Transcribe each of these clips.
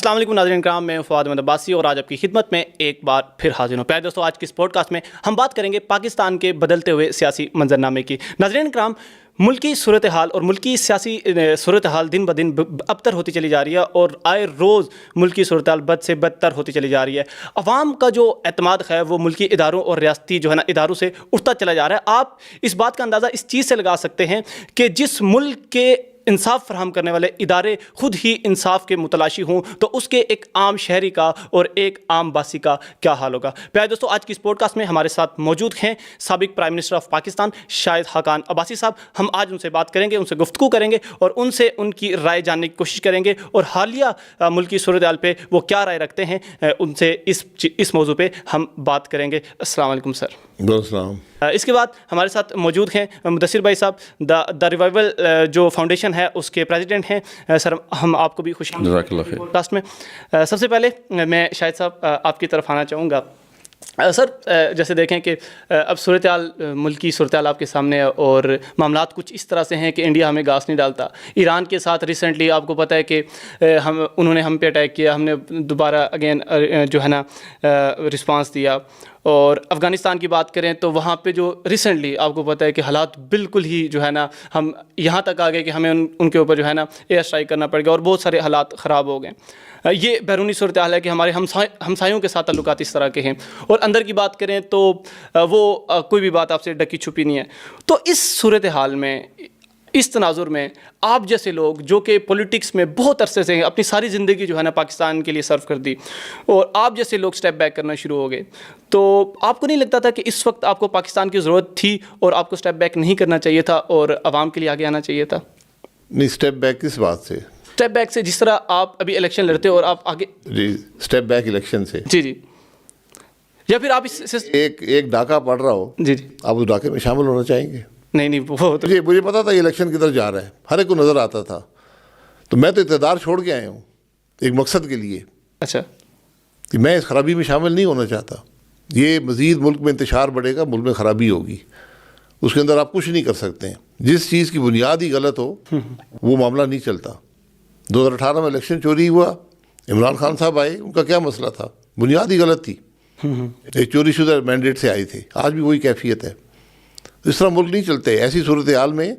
السلام علیکم ناظرین کرام، میں فواد احمد عباسی اور آج آپ کی خدمت میں ایک بار پھر حاضر ہوں۔ پیارے دوستو، آج کی اس پوڈ کاسٹ میں ہم بات کریں گے پاکستان کے بدلتے ہوئے سیاسی منظرنامے کی۔ ناظرین کرام، ملکی صورتحال اور ملکی سیاسی صورتحال دن بدن ابتر ہوتی چلی جا رہی ہے اور آئے روز ملکی صورتحال بد سے بدتر ہوتی چلی جا رہی ہے۔ عوام کا جو اعتماد ہے وہ ملکی اداروں اور ریاستی اداروں سے اٹھتا چلا جا رہا ہے۔ آپ اس بات کا اندازہ اس چیز سے لگا سکتے ہیں کہ جس ملک کے انصاف فراہم کرنے والے ادارے خود ہی انصاف کے متلاشی ہوں تو اس کے ایک عام شہری کا اور ایک عام باسی کا کیا حال ہوگا۔ پیارے دوستو، آج کی اس پوڈ کاسٹ میں ہمارے ساتھ موجود ہیں سابق prime minister of Pakistan Shahid Khaqan Abbasi صاحب۔ ہم آج ان سے بات کریں گے، ان سے گفتگو کریں گے اور ان سے ان کی رائے جاننے کی کوشش کریں گے اور حالیہ ملکی صورتحال پہ وہ کیا رائے رکھتے ہیں، ان سے اس موضوع پہ ہم بات کریں گے۔ السلام علیکم سر۔ السلام۔ اس کے بعد ہمارے ساتھ موجود ہیں مدثر بھائی صاحب، دا ریوائول جو فاؤنڈیشن ہے اس کے پریزیڈنٹ ہیں۔ سر، ہم آپ کو بھی خوش آمدید پوڈ کاسٹ میں۔ سب سے پہلے میں شاہد صاحب آپ کی طرف آنا چاہوں گا۔ سر، جیسے دیکھیں کہ اب صورتحال ملکی صورتحال آپ کے سامنے ہے اور معاملات کچھ اس طرح سے ہیں کہ انڈیا ہمیں گھاس نہیں ڈالتا۔ ایران کے ساتھ ریسنٹلی آپ کو پتہ ہے کہ انہوں نے ہم پہ اٹیک کیا، ہم نے دوبارہ اگین رسپانس دیا۔ اور افغانستان کی بات کریں تو وہاں پہ جو ریسنٹلی آپ کو پتہ ہے کہ حالات بالکل ہی ہم یہاں تک آ گئے کہ ہمیں ان کے اوپر ایئر اسٹرائک کرنا پڑ گیا اور بہت سارے حالات خراب ہو گئے۔ یہ بیرونی صورتحال ہے کہ ہمارے ہمسایوں کے ساتھ تعلقات اس طرح کے ہیں، اور اندر کی بات کریں تو وہ کوئی بھی بات آپ سے ڈکی چھپی نہیں ہے۔ تو اس صورتحال میں، اس تناظر میں آپ جیسے لوگ جو کہ پولیٹکس میں بہت عرصے سے ہیں، اپنی ساری زندگی پاکستان کے لیے صرف کر دی، اور آپ جیسے لوگ سٹیپ بیک کرنا شروع ہو گئے، تو آپ کو نہیں لگتا تھا کہ اس وقت آپ کو پاکستان کی ضرورت تھی اور آپ کو سٹیپ بیک نہیں کرنا چاہیے تھا اور عوام کے لیے آگے آنا چاہیے تھا؟ نہیں، سٹیپ بیک کس بات سے؟ سٹیپ بیک سے جس طرح آپ ابھی الیکشن لڑتے اور آپ آگے جی، سٹیپ بیک الیکشن سے؟ جی، یا پھر آپ ایک ڈاکہ پڑ رہا ہو، جی آپ اس ڈاکے میں شامل ہونا چاہیں گے؟ نہیں، وہ تو مجھے پتا تھا یہ الیکشن کدھر جا رہا ہے، ہر ایک کو نظر آتا تھا، تو میں تو اقتدار چھوڑ کے آیا ہوں ایک مقصد کے لیے۔ اچھا، کہ میں اس خرابی میں شامل نہیں ہونا چاہتا۔ یہ مزید ملک میں انتشار بڑھے گا، ملک میں خرابی ہوگی، اس کے اندر آپ کچھ نہیں کر سکتے ہیں۔ جس چیز کی بنیاد ہی غلط ہو وہ معاملہ نہیں چلتا۔ 2018 میں الیکشن چوری ہوا، عمران خان صاحب آئے، ان کا کیا مسئلہ تھا؟ بنیاد ہی غلط تھی، ایک چوری شدہ مینڈیٹ سے آئے تھے۔ آج بھی وہی کیفیت ہے۔ اس طرح ملک نہیں چلتے۔ ایسی صورتحال میں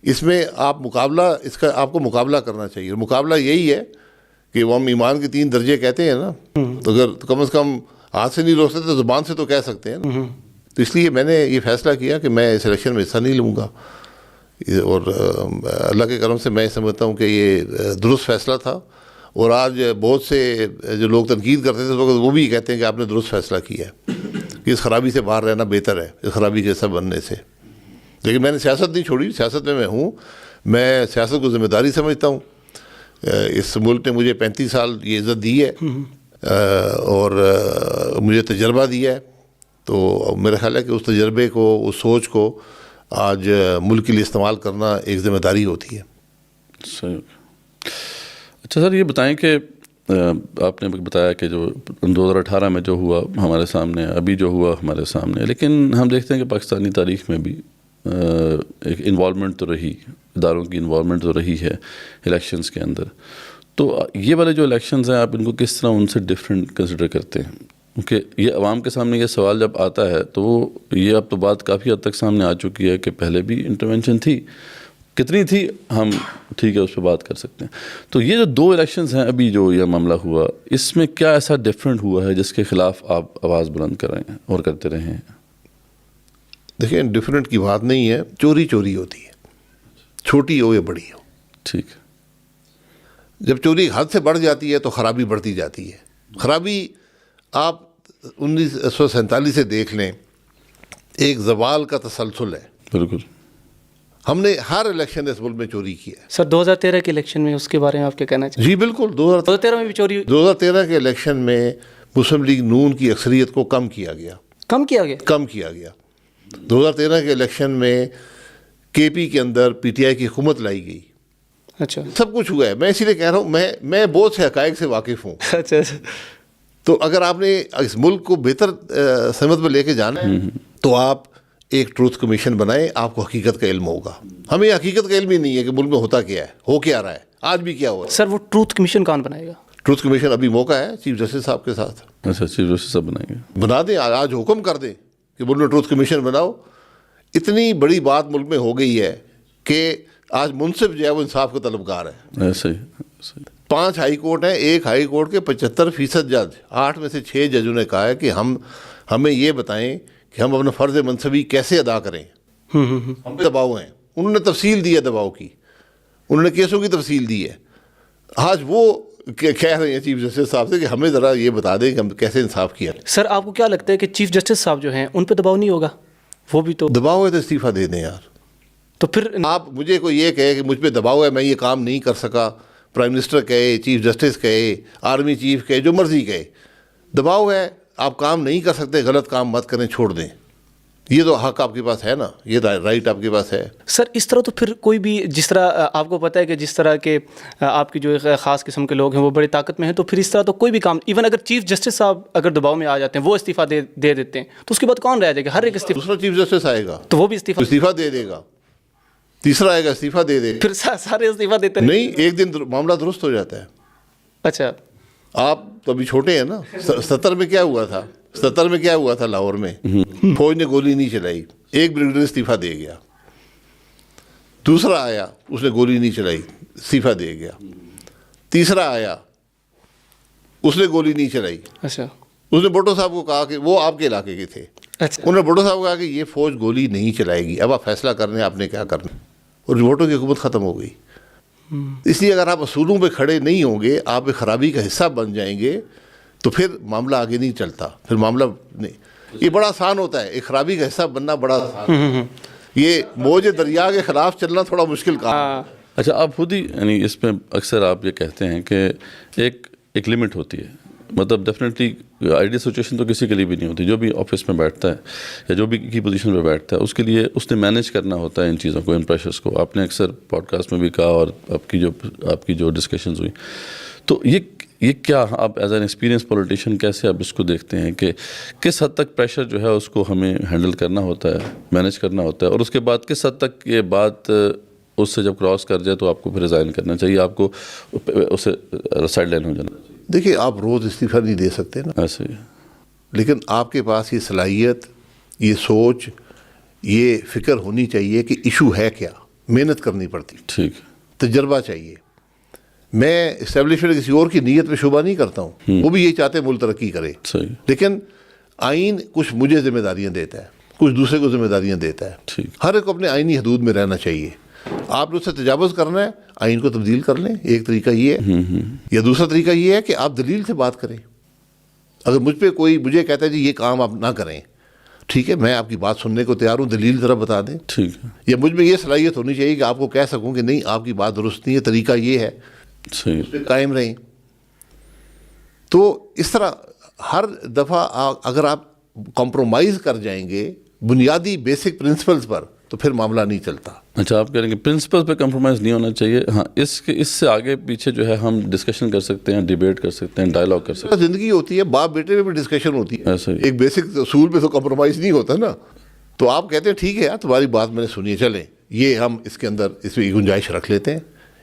اس میں آپ کو مقابلہ کرنا چاہیے۔ مقابلہ یہی ہے کہ وہ ہم ایمان کے 3 درجے کہتے ہیں نا، تو اگر کم از کم ہاتھ سے نہیں روک سکتے تو زبان سے تو کہہ سکتے ہیں نا۔ تو اس لیے میں نے یہ فیصلہ کیا کہ میں اس الیکشن میں حصہ نہیں لوں گا، اور اللہ کے کرم سے میں سمجھتا ہوں کہ یہ درست فیصلہ تھا۔ اور آج بہت سے جو لوگ تنقید کرتے تھے وہ بھی کہتے ہیں کہ آپ نے درست فیصلہ کیا ہے، کہ اس خرابی سے باہر رہنا بہتر ہے اس خرابی کے حصہ بننے سے۔ لیکن میں نے سیاست نہیں چھوڑی، سیاست میں ہوں۔ میں سیاست کو ذمہ داری سمجھتا ہوں۔ اس ملک نے مجھے 35 سال یہ عزت دی ہے اور مجھے تجربہ دیا ہے، تو میرا خیال ہے کہ اس تجربے کو، اس سوچ کو آج ملک کے لیے استعمال کرنا ایک ذمہ داری ہوتی ہے۔ صحیح۔ اچھا سر، یہ بتائیں کہ آپ نے بتایا کہ جو 2018 میں جو ہوا ہمارے سامنے، ابھی جو ہوا ہمارے سامنے، لیکن ہم دیکھتے ہیں کہ پاکستانی تاریخ میں بھی ایک انوالومنٹ تو رہی، اداروں کی انوالومنٹ تو رہی ہے الیکشنز کے اندر۔ تو یہ والے جو الیکشنز ہیں، آپ ان کو کس طرح ان سے ڈفرینٹ کنسیڈر کرتے ہیں؟ کیونکہ یہ عوام کے سامنے یہ سوال جب آتا ہے تو یہ اب تو بات کافی حد تک سامنے آ چکی ہے کہ پہلے بھی انٹرونشن تھی، کتنی تھی ہم ٹھیک ہے اس پہ بات کر سکتے ہیں۔ تو یہ جو 2 الیکشنز ہیں ابھی جو یہ معاملہ ہوا، اس میں کیا ایسا ڈفرینٹ ہوا ہے جس کے خلاف آپ آواز بلند کر رہے ہیں اور کرتے رہے ہیں؟ دیکھیں، ڈفرینٹ کی بات نہیں ہے، چوری ہوتی ہے، چھوٹی ہو یا بڑی ہو۔ ٹھیک۔ جب چوری حد سے بڑھ جاتی ہے تو خرابی بڑھتی جاتی ہے۔ خرابی آپ 1947 سے دیکھ لیں، ایک زوال کا تسلسل ہے۔ بالکل۔ ہم نے ہر الیکشن اس ملک میں چوری کی ہے۔ سر 2013 کے الیکشن میں اس کے بارے میں آپ کیا کہنا چاہیے؟ جی بالکل، 2013 میں بھی چوری؟ 2013 کے الیکشن میں مسلم لیگ نون کی اکثریت کو کم کیا گیا۔ 2013 کے الیکشن میں کے پی کے اندر پی ٹی آئی کی حکومت لائی گئی۔ اچھا، سب کچھ ہوا ہے۔ میں اسی لیے کہہ رہا ہوں، میں بہت سے حقائق سے واقف ہوں۔ اچھا، تو اگر آپ نے اس ملک کو بہتر سمت میں لے کے جانا ہے تو آپ ایک ٹروتھ کمیشن بنائیں، آپ کو حقیقت کا علم ہوگا۔ ہمیں حقیقت کا علم ہی نہیں ہے کہ ملک میں ہوتا کیا ہے، ہو کیا رہا ہے، آج بھی کیا ہوا ہے۔ سر وہ ٹروتھ کمیشن کون بنائے گا؟ ٹروتھ کمیشن ابھی موقع ہے چیف جسٹس صاحب کے ساتھ. اچھا چیف جسٹس صاحب بنائیں گے, بنا دیں, آج حکم کر دیں کہ ملک میں ٹروتھ کمیشن بناؤ. اتنی بڑی بات ملک میں ہو گئی ہے کہ آج منصف جو ہے وہ انصاف کا طلبگار ہے. ایسے ہی 5 ہائی کورٹ ہیں, ایک ہائی کورٹ کے 75% جج, 8 میں سے 6 ججوں نے کہا ہے کہ ہمیں یہ بتائیں کہ ہم اپنا فرض منصبی کیسے ادا کریں. ہم پہ دباؤ ہیں, انہوں نے تفصیل دی ہے دباؤ کی, انہوں نے کیسوں کی تفصیل دی ہے. آج وہ کہہ رہے ہیں چیف جسٹس صاحب سے کہ ہمیں ذرا یہ بتا دیں کہ ہم کیسے انصاف کیا. سر آپ کو کیا لگتا ہے کہ چیف جسٹس صاحب جو ہیں ان پہ دباؤ نہیں ہوگا؟ وہ بھی تو دباؤ ہے تو استعفیٰ دے دیں یار. تو پھر آپ مجھے کوئی یہ کہے کہ مجھ پہ دباؤ ہے, میں یہ کام نہیں کر سکا, پرائم منسٹر کہے, چیف جسٹس کہے, آرمی چیف کہے, جو مرضی کہے, دباؤ ہے, آپ کام نہیں کر سکتے, غلط کام مت کریں, چھوڑ دیں. یہ تو حق آپ کے پاس ہے نا, یہ رائٹ آپ کے پاس ہے. سر اس طرح تو پھر کوئی بھی, جس طرح آپ کو پتہ ہے کہ جس طرح کے آپ کی جو ایک خاص قسم کے لوگ ہیں وہ بڑی طاقت میں ہیں, تو پھر اس طرح تو کوئی بھی کام, ایون اگر چیف جسٹس صاحب اگر دباؤ میں آ جاتے ہیں, وہ استعفیٰ دے دیتے ہیں, تو اس کے بعد کون رہ جائے گا؟ ہر ایک استعفیٰ. دوسرا چیف جسٹس آئے گا تو وہ بھی استعفیٰ دے دے گا, تیسرا آئے گا استعفیٰ دے دے گا. پھر سارے استعفیٰ دیتے ہیں. نہیں, ایک دن معاملہ درست ہو جاتا ہے. اچھا, آپ تو ابھی چھوٹے ہیں نا. 70 میں کیا ہوا تھا, 70 میں کیا ہوا تھا لاہور میں, فوج نے گولی نہیں چلائی, ایک بریگیڈیئر استعفیٰ دے گیا. دوسرا آیا, اس نے گولی نہیں چلائی, استعفیٰ دے گیا. تیسرا آیا, اس نے گولی نہیں چلائی. اچھا, اس نے بھٹو صاحب کو کہا کہ وہ آپ کے علاقے کے تھے, اچھا, انہوں نے بھٹو صاحب کو کہا کہ یہ فوج گولی نہیں چلائے گی, اب آپ فیصلہ کرنے آپ نے کیا کرنا. اور بھٹو کی حکومت ختم ہو گئی. اس لیے اگر آپ اصولوں پہ کھڑے نہیں ہوں گے, آپ ایک خرابی کا حصہ بن جائیں گے, تو پھر معاملہ آگے نہیں چلتا. پھر معاملہ نہیں, یہ بڑا آسان ہوتا ہے, ایک خرابی کا حصہ بننا بڑا آسان. یہ موج دریا کے خلاف چلنا تھوڑا مشکل کام. اچھا, آپ خود ہی یعنی اس میں اکثر آپ یہ کہتے ہیں کہ ایک لمٹ ہوتی ہے, مطلب ڈیفینیٹلی آئیڈیل سچویشن تو کسی کے لیے بھی نہیں ہوتی. جو بھی آفس میں بیٹھتا ہے یا جو بھی کی پوزیشن پہ بیٹھتا ہے, اس کے لیے اس نے مینیج کرنا ہوتا ہے ان چیزوں کو, ان پریشرس کو. آپ نے اکثر پوڈ کاسٹ میں بھی کہا, اور آپ کی جو ڈسکشنز ہوئی, تو یہ کیا آپ ایز این ایکسپیرینس پولیٹیشین کیسے آپ اس کو دیکھتے ہیں کہ کس حد تک پریشر جو ہے اس کو ہمیں ہینڈل کرنا ہوتا ہے, مینیج کرنا ہوتا ہے, اور اس کے بعد کس حد تک یہ بات اس سے جب کراس کر جائے تو آپ کو پھر ریزائن کرنا چاہیے, آپ کو اسے سائڈ لائن ہو جانا چاہیے؟ دیکھیے, آپ روز استعفیٰ نہیں دے سکتے نا, ایسے ہی, لیکن آپ کے پاس یہ صلاحیت, یہ سوچ, یہ فکر ہونی چاہیے کہ ایشو ہے کیا. محنت کرنی پڑتی, ٹھیک, تجربہ چاہیے. میں اسٹیبلشمنٹ کسی اور کی نیت میں شبہ نہیں کرتا ہوں, وہ بھی یہ چاہتے ہیں ملک ترقی کرے, صحیح, لیکن آئین کچھ مجھے ذمہ داریاں دیتا ہے, کچھ دوسرے کو ذمہ داریاں دیتا ہے. ٹھیک, ہر ایک کو اپنے آئینی حدود میں رہنا چاہیے. آپ نے اس سے تجاوز کرنا ہے, آئین کو تبدیل کر لیں, ایک طریقہ یہ ہے. یا دوسرا طریقہ یہ ہے کہ آپ دلیل سے بات کریں. اگر مجھ پہ کوئی مجھے کہتا ہے جی یہ کام آپ نہ کریں, ٹھیک ہے, میں آپ کی بات سننے کو تیار ہوں, دلیل ذرا بتا دیں. ٹھیک ہے, یا مجھ میں یہ صلاحیت ہونی چاہیے کہ آپ کو کہہ سکوں کہ نہیں آپ کی بات درست نہیں ہے, طریقہ یہ ہے, صحیح, اس پہ قائم رہیں. تو اس طرح ہر دفعہ اگر آپ کمپرومائز کر جائیں گے بنیادی بیسک پرنسپلز پر, تو پھر معاملہ نہیں چلتا. اچھا, آپ کہہ رہے ہیں کہ پرنسپل پہ کمپرومائز نہیں ہونا چاہیے. ہاں, اس سے آگے پیچھے جو ہے ہم ڈسکشن کر سکتے ہیں, ڈیبیٹ کر سکتے ہیں, ڈائلاگ کر سکتے زندگی ہوتی ہے, باپ بیٹے میں بھی ڈسکشن ہوتی ہے, ایسا ہی. ایک بیسک اصول پہ تو کمپرومائز نہیں ہوتا نا. تو آپ کہتے ہیں ٹھیک ہے یار تمہاری بات میں نے سنی ہے, چلیں یہ ہم اس کے اندر اس میں گنجائش رکھ لیتے ہیں,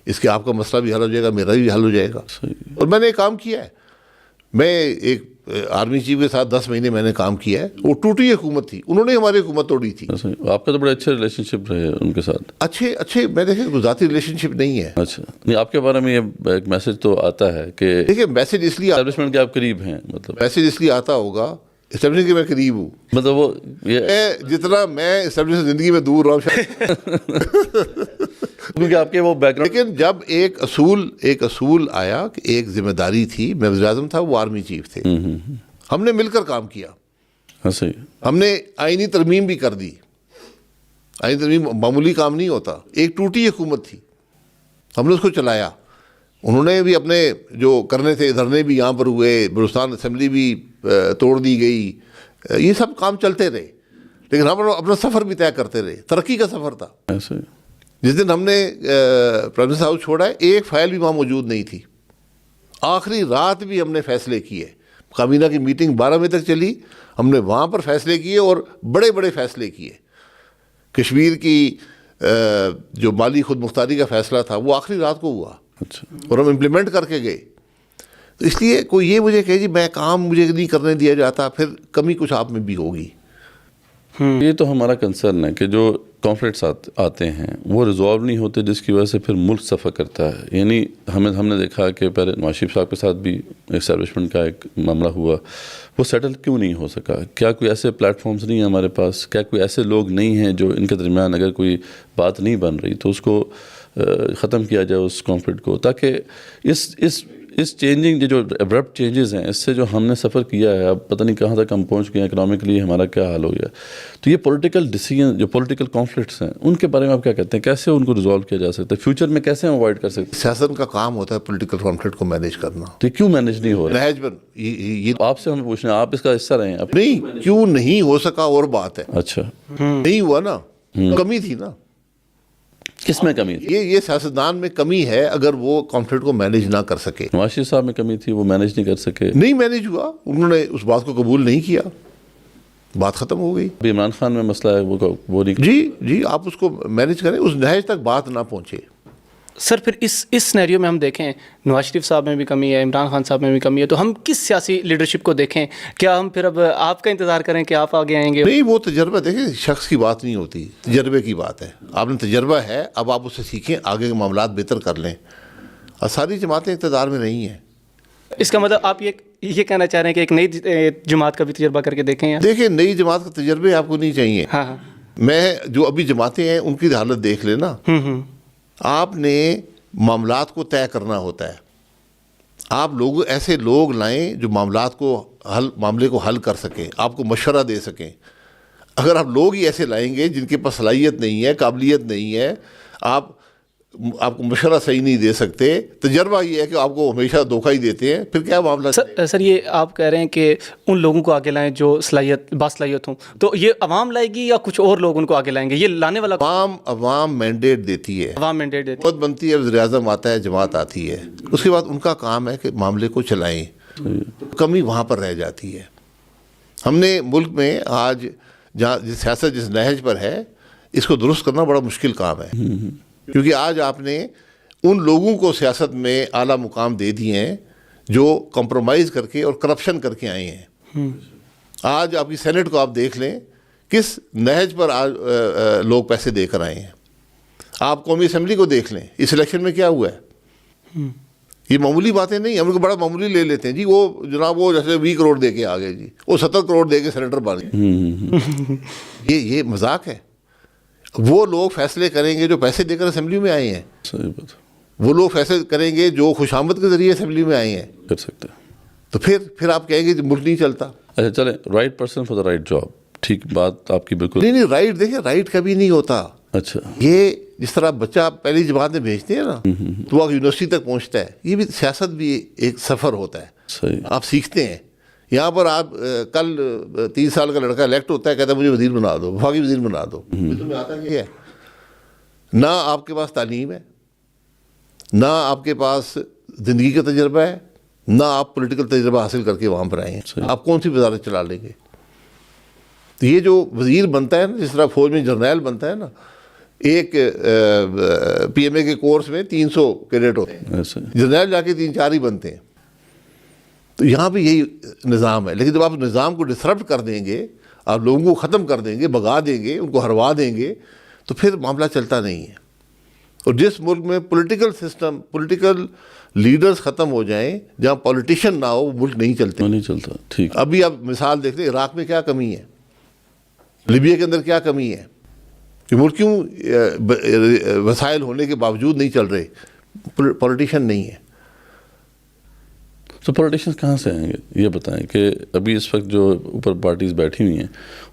اس کے آپ کا مسئلہ بھی حل ہو جائے گا, میرا بھی حل ہو جائے گا. اور میں نے ایک کام کیا ہے, میں ایک آرمی چیف کے ساتھ 10 مہینے میں نے کام کیا ہے. وہ ٹوٹی حکومت تھی, انہوں نے ہماری حکومت توڑی تھی. آپ کا تو بڑے اچھے ریلیشن شپ رہے ان کے ساتھ. اچھے میں دیکھیں کوئی ذاتی ریلیشن شپ نہیں ہے. اچھا, نہیں, آپ کے بارے میں یہ ایک میسج تو آتا ہے کہ دیکھیں میسج اس لیے اسٹیبلشمنٹ کے آپ قریب ہیں, مطلب میسج اس لیے آتا ہوگا اسٹیبلشمنٹ کے میں قریب ہوں, مطلب وہ یہ جتنا میں اسٹیبلشمنٹ زندگی میں دور رہا ہوں کیونکہ آپ کے وہ بیک گراؤنڈ. لیکن جب ایک اصول آیا کہ ایک ذمہ داری تھی, میں وزیر اعظم تھا, وہ آرمی چیف تھے, ہم نے مل کر کام کیا, صحیح, ہم نے آئینی ترمیم بھی کر دی. آئینی ترمیم معمولی کام نہیں ہوتا, ایک ٹوٹی حکومت تھی, ہم نے اس کو چلایا. انہوں نے بھی اپنے جو کرنے تھے, دھرنے بھی یہاں پر ہوئے, بلوچستان اسمبلی بھی توڑ دی گئی, یہ سب کام چلتے رہے, لیکن ہم اپنا سفر بھی طے کرتے رہے. ترقی کا سفر تھا. ایسے جس دن ہم نے پرائم منسٹر ہاؤس چھوڑا ہے, ایک فائل بھی وہاں موجود نہیں تھی. آخری رات بھی ہم نے فیصلے کیے, کابینہ کی میٹنگ 12 بجے تک چلی, ہم نے وہاں پر فیصلے کیے اور بڑے بڑے فیصلے کیے. کشمیر کی جو مالی خود مختاری کا فیصلہ تھا وہ آخری رات کو ہوا, اچھا, اور ہم امپلیمنٹ کر کے گئے. تو اس لیے کوئی یہ مجھے کہے جی میں کام مجھے نہیں کرنے دیا جاتا، پھر کمی کچھ آپ میں بھی ہوگی. یہ تو ہمارا کنسرن ہے کہ جو کانفلکٹس آتے ہیں وہ ریزالو نہیں ہوتے، جس کی وجہ سے پھر ملک سفر کرتا ہے. یعنی ہم نے دیکھا کہ پہلے نواز شریف صاحب کے ساتھ بھی اسٹیبلشمنٹ کا ایک معاملہ ہوا، وہ سیٹل کیوں نہیں ہو سکا؟ کیا کوئی ایسے پلیٹ فارمز نہیں ہیں ہمارے پاس؟ کیا کوئی ایسے لوگ نہیں ہیں جو ان کے درمیان اگر کوئی بات نہیں بن رہی تو اس کو ختم کیا جائے اس کانفلکٹ کو، تاکہ اس چینجنگ جو ابرپٹ چینجز ہیں اس سے جو ہم نے سفر کیا ہے، اب پتہ نہیں کہاں تک ہم پہنچ گئے ہیں، اکنامکلی ہمارا کیا حال ہو گیا. تو یہ پولیٹیکل ڈیسیجن جو پولیٹیکل کانفلکٹس ہیں ان کے بارے میں آپ کیا کہتے ہیں؟ کیسے ان کو ریزالو کیا جا سکتا ہے؟ فیوچر میں کیسے ہم اوائڈ کر سکتے ہیں؟ سیاست کا کام ہوتا ہے پولیٹیکل کانفلکٹ کو مینیج کرنا. تو یہ کیوں مینیج نہیں ہو رہا؟ نہج پر یہ آپ سے ہم پوچھ رہے ہیں، آپ اس کا حصہ رہے ہیں. نہیں، کیوں نہیں ہو سکا اور بات ہے. اچھا، نہیں ہوا نا، کمی تھی نا. کس میں کمی تھی؟ یہ سیاستدان میں کمی ہے اگر وہ کانفلکٹ کو مینیج نہ کر سکے. نواز شریف صاحب میں کمی تھی، وہ مینیج نہیں کر سکے. نہیں مینیج ہوا، انہوں نے اس بات کو قبول نہیں کیا، بات ختم ہو گئی. ابھی عمران خان میں مسئلہ ہے، وہ نہیں. جی آپ اس کو مینیج کریں، اس نہج تک بات نہ پہنچے. سر پھر اس سینیریو میں ہم دیکھیں نواز شریف صاحب میں بھی کمی ہے، عمران خان صاحب میں بھی کمی ہے، تو ہم کس سیاسی لیڈرشپ کو دیکھیں؟ کیا ہم پھر اب آپ کا انتظار کریں کہ آپ آگے آئیں گے؟ نہیں، وہ تجربہ دیکھیں، شخص کی بات نہیں ہوتی، تجربے کی بات ہے. آپ نے تجربہ ہے، اب آپ اس سے سیکھیں، آگے کے معاملات بہتر کر لیں. اور ساری جماعتیں اقتدار میں نہیں ہیں. اس کا مطلب آپ یہ کہنا چاہ رہے ہیں کہ ایک نئی جماعت کا بھی تجربہ کر کے دیکھیں یا؟ دیکھیں، نئی جماعت کا تجربے آپ کو نہیں چاہیے. ہاں میں جو ابھی جماعتیں ہیں ان کی حالت دیکھ لینا. آپ نے معاملات کو طے کرنا ہوتا ہے. آپ ایسے لوگ لائیں جو معاملے کو حل کر سکیں، آپ کو مشورہ دے سکیں. اگر آپ لوگ ہی ایسے لائیں گے جن کے پاس صلاحیت نہیں ہے، قابلیت نہیں ہے، آپ کو مشورہ صحیح نہیں دے سکتے، تجربہ یہ ہے کہ آپ کو ہمیشہ دھوکہ ہی دیتے ہیں، پھر کیا معاملہ؟ سر یہ آپ کہہ رہے ہیں کہ ان لوگوں کو آگے لائیں جو باصلاحیت ہوں، تو یہ عوام لائے گی یا کچھ اور لوگ ان کو آگے لائیں گے؟ یہ لانے والا عوام مینڈیٹ دیتی ہے، عوام مینڈیٹ دیتی حکومت بنتی ہے، وزیر اعظم آتا ہے، جماعت آتی ہے، اس کے بعد ان کا کام ہے کہ معاملے کو چلائیں. کمی وہاں پر رہ جاتی ہے. ہم نے ملک میں آج سیاست جس نہج پر ہے اس کو درست کرنا بڑا مشکل کام ہے، کیونکہ آج آپ نے ان لوگوں کو سیاست میں اعلیٰ مقام دے دیے ہیں جو کمپرومائز کر کے اور کرپشن کر کے آئے ہیں. آج آپ کی سینٹ کو آپ دیکھ لیں، کس نہج پر آج لوگ پیسے دے کر آئے ہیں. آپ قومی اسمبلی کو دیکھ لیں، اس الیکشن میں کیا ہوا ہے. یہ معمولی باتیں نہیں، ہم لوگ بڑا معمولی لے لیتے ہیں. جی وہ جناب وہ جیسے 20 کروڑ دے کے آ گئے، جی وہ 70 کروڑ دے کے سینیٹر بن گئے. یہ مذاق ہے. وہ لوگ فیصلے کریں گے جو پیسے دے کر اسمبلی میں آئے ہیں. صحیح بات. وہ لوگ فیصلے کریں گے جو خوشامد کے ذریعے اسمبلی میں آئے ہیں. کر سکتے ہیں. تو پھر آپ کہیں گے ملک نہیں چلتا. اچھا چلیں، right person for the right job, ٹھیک بات آپ کی بالکل. نہیں رائٹ، دیکھیں رائٹ کبھی نہیں ہوتا. اچھا، یہ جس طرح بچہ پہلی جماعت میں بھیجتے ہیں نا تو وہ یونیورسٹی تک پہنچتا ہے، یہ بھی سیاست بھی ایک سفر ہوتا ہے. صحیح. آپ سیکھتے ہیں. یہاں پر آپ کل 30 سال کا لڑکا الیکٹ ہوتا ہے، کہتا ہے مجھے وزیر بنا دو، وفاقی وزیر بنا دو. تمہیں آتا کیا ہے؟ نہ آپ کے پاس تعلیم ہے، نہ آپ کے پاس زندگی کا تجربہ ہے، نہ آپ پولیٹیکل تجربہ حاصل کر کے وہاں پر آئے ہیں. آپ کون سی وزارت چلا لیں گے؟ تو یہ جو وزیر بنتا ہے نا، جس طرح فوج میں جرنیل بنتا ہے نا، ایک پی ایم اے کے کورس میں 300 کیڈٹ ہوتے ہیں، جرنیل جا کے 3-4 ہی بنتے ہیں. تو یہاں بھی یہی نظام ہے. لیکن جب آپ نظام کو ڈسرپٹ کر دیں گے، آپ لوگوں کو ختم کر دیں گے، بھگا دیں گے، ان کو ہروا دیں گے، تو پھر معاملہ چلتا نہیں ہے. اور جس ملک میں پولیٹیکل سسٹم، پولیٹیکل لیڈرز ختم ہو جائیں، جہاں پولیٹیشین نہ ہو، وہ ملک نہیں چلتے. نہیں چلتا. ٹھیک. ابھی آپ مثال دیکھ لیں، عراق میں کیا کمی ہے، لیبیا کے اندر کیا کمی ہے، کہ ملک کیوں وسائل ہونے کے باوجود نہیں چل رہے؟ پولیٹیشین نہیں ہے. تو پولیٹیشنز کہاں سے آئیں گے یہ بتائیں کہ ابھی اس وقت جو اوپر پارٹیز بیٹھی ہوئی ہیں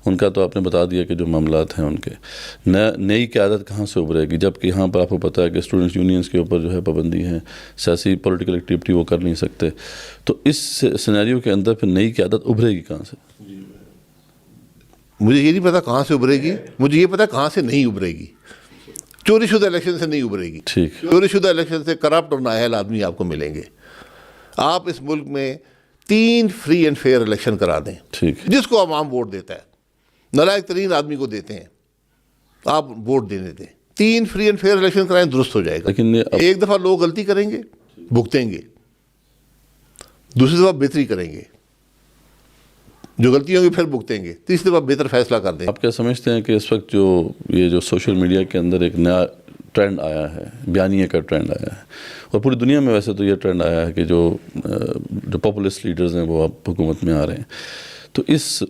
ان کا تو آپ نے بتا دیا کہ جو معاملات ہیں ان کے نئی قیادت کہاں سے ابھرے گی، جبکہ یہاں پر آپ کو پتہ ہے کہ اسٹوڈنٹس یونینز کے اوپر جو ہے پابندی ہے، سیاسی پولیٹیکل ایکٹیویٹی وہ کر نہیں سکتے. تو اس سینیریو کے اندر پھر نئی قیادت ابھرے گی کہاں سے؟ مجھے یہ نہیں پتا کہاں سے ابھرے گی، مجھے یہ پتا کہاں سے نہیں ابھرے گی. چوری شدہ الیکشن سے نہیں ابھرے گی. ٹھیک. چوری شدہ الیکشن سے کرپٹ اور نااہل آدمی آپ کو ملیں گے. آپ اس ملک میں 3 فری اینڈ فیئر الیکشن کرا دیں، ٹھیک، جس کو عوام ووٹ دیتا ہے، نالائق ترین آدمی کو دیتے ہیں، آپ ووٹ دینے دیں. 3 فری اینڈ فیئر الیکشن کرائیں، درست ہو جائے گا. لیکن ایک دفعہ لوگ غلطی کریں گے، بھگتیں گے. دوسری دفعہ بہتری کریں گے, جو غلطی ہوں گی پھر بھگتیں گے, تیسری دفعہ بہتر فیصلہ کر دیں گے. آپ کیا سمجھتے ہیں کہ اس وقت جو سوشل میڈیا کے اندر ایک نیا ٹرینڈ آیا ہے, بیانیے کا ٹرینڈ آیا ہے, اور پوری دنیا میں ویسے تو یہ ٹرینڈ آیا ہے کہ جو پاپولسٹ لیڈرز ہیں وہ اب حکومت میں آ رہے ہیں, تو اس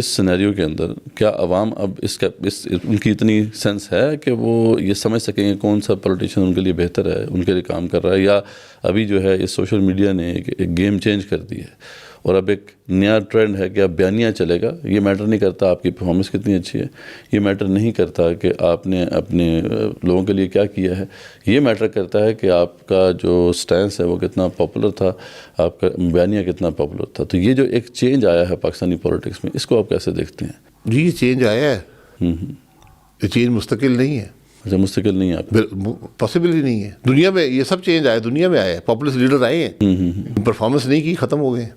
سینیریو کے اندر کیا عوام اب ان کی اتنی سینس ہے کہ وہ یہ سمجھ سکیں گے کون سا پولیٹیشین ان کے لیے بہتر ہے, ان کے لیے کام کر رہا ہے, یا ابھی جو ہے اس سوشل میڈیا نے ایک گیم چینج کر دی ہے اور اب ایک نیا ٹرینڈ ہے کہ اب بیانیہ چلے گا, یہ میٹر نہیں کرتا آپ کی پرفارمنس کتنی اچھی ہے, یہ میٹر نہیں کرتا کہ آپ نے اپنے لوگوں کے لیے کیا کیا ہے, یہ میٹر کرتا ہے کہ آپ کا جو سٹینس ہے وہ کتنا پاپولر تھا, آپ کا بیانیہ کتنا پاپولر تھا. تو یہ جو ایک چینج آیا ہے پاکستانی پولیٹکس میں, اس کو آپ کیسے دیکھتے ہیں؟ جی یہ چینج آیا ہے, یہ چینج مستقل نہیں ہے. اچھا, مستقل نہیں ہے آپ پاسبل ہی نہیں ہے. دنیا میں یہ سب چینج آیا, دنیا میں آیا ہے, پاپولر لیڈر آئے ہیں, پرفارمنس نہیں کی, ختم ہو گئے.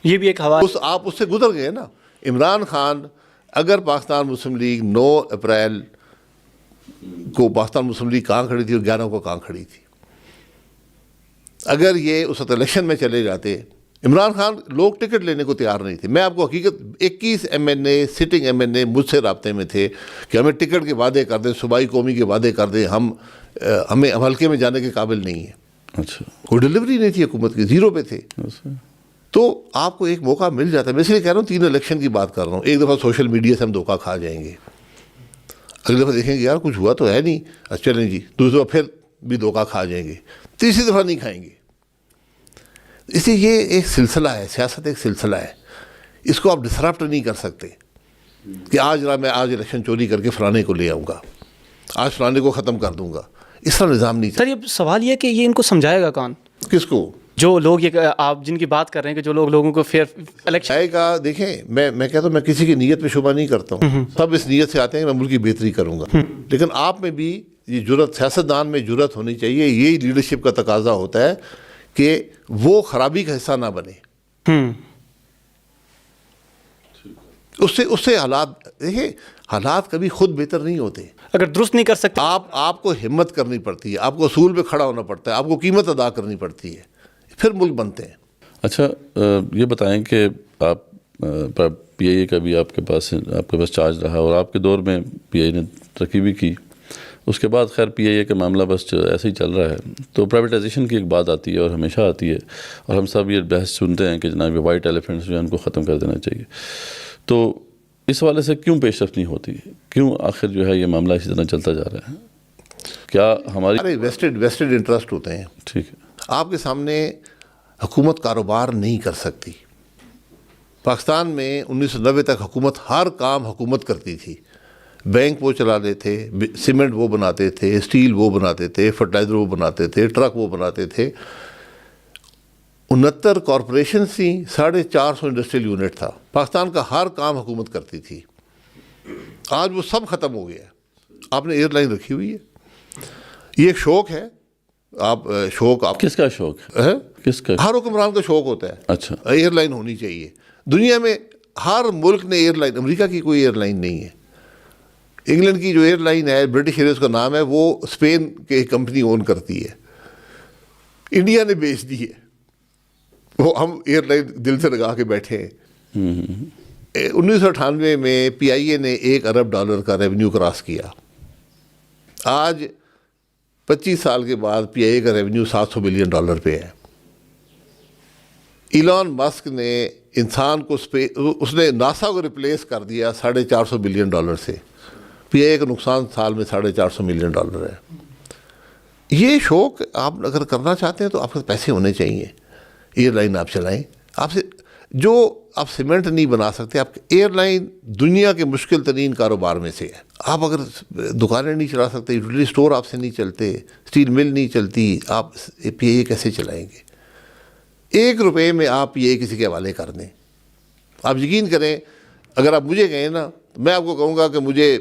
یہ بھی ایک حوالہ, آپ اس سے گزر گئے نا. عمران خان اگر پاکستان مسلم لیگ 9 اپریل کو پاکستان مسلم لیگ کہاں کھڑی تھی اور 11 کو کہاں کھڑی تھی, اگر یہ اس وقت الیکشن میں چلے جاتے, عمران خان لوگ ٹکٹ لینے کو تیار نہیں تھے. میں آپ کو حقیقت 21 MNA سٹنگ MNA مجھ سے رابطے میں تھے کہ ہمیں ٹکٹ کے وعدے کر دیں, صوبائی قومی کے وعدے کر دیں, ہمیں حلقے میں جانے کے قابل نہیں ہیں. اچھا, کوئی ڈلیوری نہیں تھی حکومت کی, زیرو پہ تھے. تو آپ کو ایک موقع مل جاتا ہے. میں اس لیے کہہ رہا ہوں 3 الیکشن کی بات کر رہا ہوں. ایک دفعہ سوشل میڈیا سے ہم دھوکہ کھا جائیں گے, اگلی دفعہ دیکھیں گے یار کچھ ہوا تو ہے نہیں, اچھا چلیں جی, دوسری دفعہ پھر بھی دھوکہ کھا جائیں گے, تیسری دفعہ نہیں کھائیں گے. اس لیے یہ ایک سلسلہ ہے, سیاست ایک سلسلہ ہے, اس کو آپ ڈسرپٹ نہیں کر سکتے کہ میں آج الیکشن چوری کر کے فلانے کو لے آؤں گا, آج فلانے کو ختم کر دوں گا. اس طرح نظام نہیں. سر یہ سوال یہ کہ یہ ان کو سمجھائے گا کون, کس کو؟ جو لوگ یہ آپ جن کی بات کر رہے ہیں کہ جو لوگوں کو فیئر الیکشن آئے گا. دیکھیں میں کہتا ہوں, میں کسی کی نیت پہ شبہ نہیں کرتا ہوں, سب اس نیت سے آتے ہیں کہ میں ملک کی بہتری کروں گا, لیکن آپ میں بھی یہ جرأت, سیاستدان میں جرأت ہونی چاہیے. یہی لیڈرشپ کا تقاضا ہوتا ہے کہ وہ خرابی کا حصہ نہ بنے. اس سے حالات, دیکھیں حالات کبھی خود بہتر نہیں ہوتے. اگر درست نہیں کر سکتے, آپ کو ہمت کرنی پڑتی ہے, آپ کو اصول پہ کھڑا ہونا پڑتا ہے, آپ کو قیمت ادا کرنی پڑتی ہے, پھر ملک بنتے ہیں. اچھا, یہ بتائیں کہ آپ پی آئی اے کا بھی آپ کے پاس چارج رہا, اور آپ کے دور میں پی آئی اے نے ترقی بھی کی. اس کے بعد خیر پی آئی اے کا معاملہ بس ایسے ہی چل رہا ہے. تو پرائیویٹائزیشن کی ایک بات آتی ہے اور ہمیشہ آتی ہے, اور ہم سب یہ بحث سنتے ہیں کہ جناب یہ وائٹ ایلیفنٹس جو ہیں ان کو ختم کر دینا چاہیے. تو اس حوالے سے کیوں پیش رفت نہیں ہوتی, کیوں آخر جو ہے یہ معاملہ اسی طرح چلتا جا رہا ہے؟ کیا ہماری ویسٹڈ انٹرسٹ ہوتے ہیں. ٹھیک ہے, آپ کے سامنے حکومت کاروبار نہیں کر سکتی. پاکستان میں 1990 تک حکومت ہر کام حکومت کرتی تھی. بینک وہ چلاتے تھے, سیمنٹ وہ بناتے تھے, اسٹیل وہ بناتے تھے, فرٹیلائزر وہ بناتے تھے, ٹرک وہ بناتے تھے. 69 کارپوریشن تھیں, 450 انڈسٹریل یونٹ تھا. پاکستان کا ہر کام حکومت کرتی تھی. آج وہ سب ختم ہو گیا. آپ نے ایئر لائن رکھی ہوئی ہے, یہ ایک شوق ہے. آپ کس کا شوق ہے؟ کس کا؟ ہر حکمران کا شوق ہوتا ہے. اچھا, ایئر لائن ہونی چاہیے. دنیا میں ہر ملک نے ایئر لائن, امریکہ کی کوئی ایئر لائن نہیں ہے. انگلینڈ کی جو ایئر لائن ہے, برٹش ایئرز کا نام ہے, وہ اسپین کی ایک کمپنی اون کرتی ہے. انڈیا نے بیچ دی ہے, وہ ہم ایئر لائن دل سے لگا کے بیٹھے ہیں. 1998 میں پی آئی اے نے $1 ارب کا ریونیو کراس کیا. آج 25 سال کے بعد پی آئی اے کا ریونیو $700 بلین پہ ہے. ایلان مسک نے انسان کو اس نے ناسا کو ریپلیس کر دیا $450 بلین سے. پی آئی اے کا نقصان سال میں $450 ملین ہے. یہ شوق آپ اگر کرنا چاہتے ہیں تو آپ کے پیسے ہونے چاہیے. ایئر لائن آپ چلائیں. آپ سے جو آپ سیمنٹ نہیں بنا سکتے, آپ ایئر لائن دنیا کے مشکل ترین کاروبار میں سے ہے. آپ اگر دکانیں نہیں چلا سکتے, یوٹیلیٹی اسٹور آپ سے نہیں چلتے, اسٹیل مل نہیں چلتی, آپ پی آئی اے کیسے چلائیں گے؟ $1 میں آپ پی آئی اے کسی کے حوالے کر دیں. آپ یقین کریں, اگر آپ مجھے کہیں نا, میں آپ کو کہوں گا کہ مجھے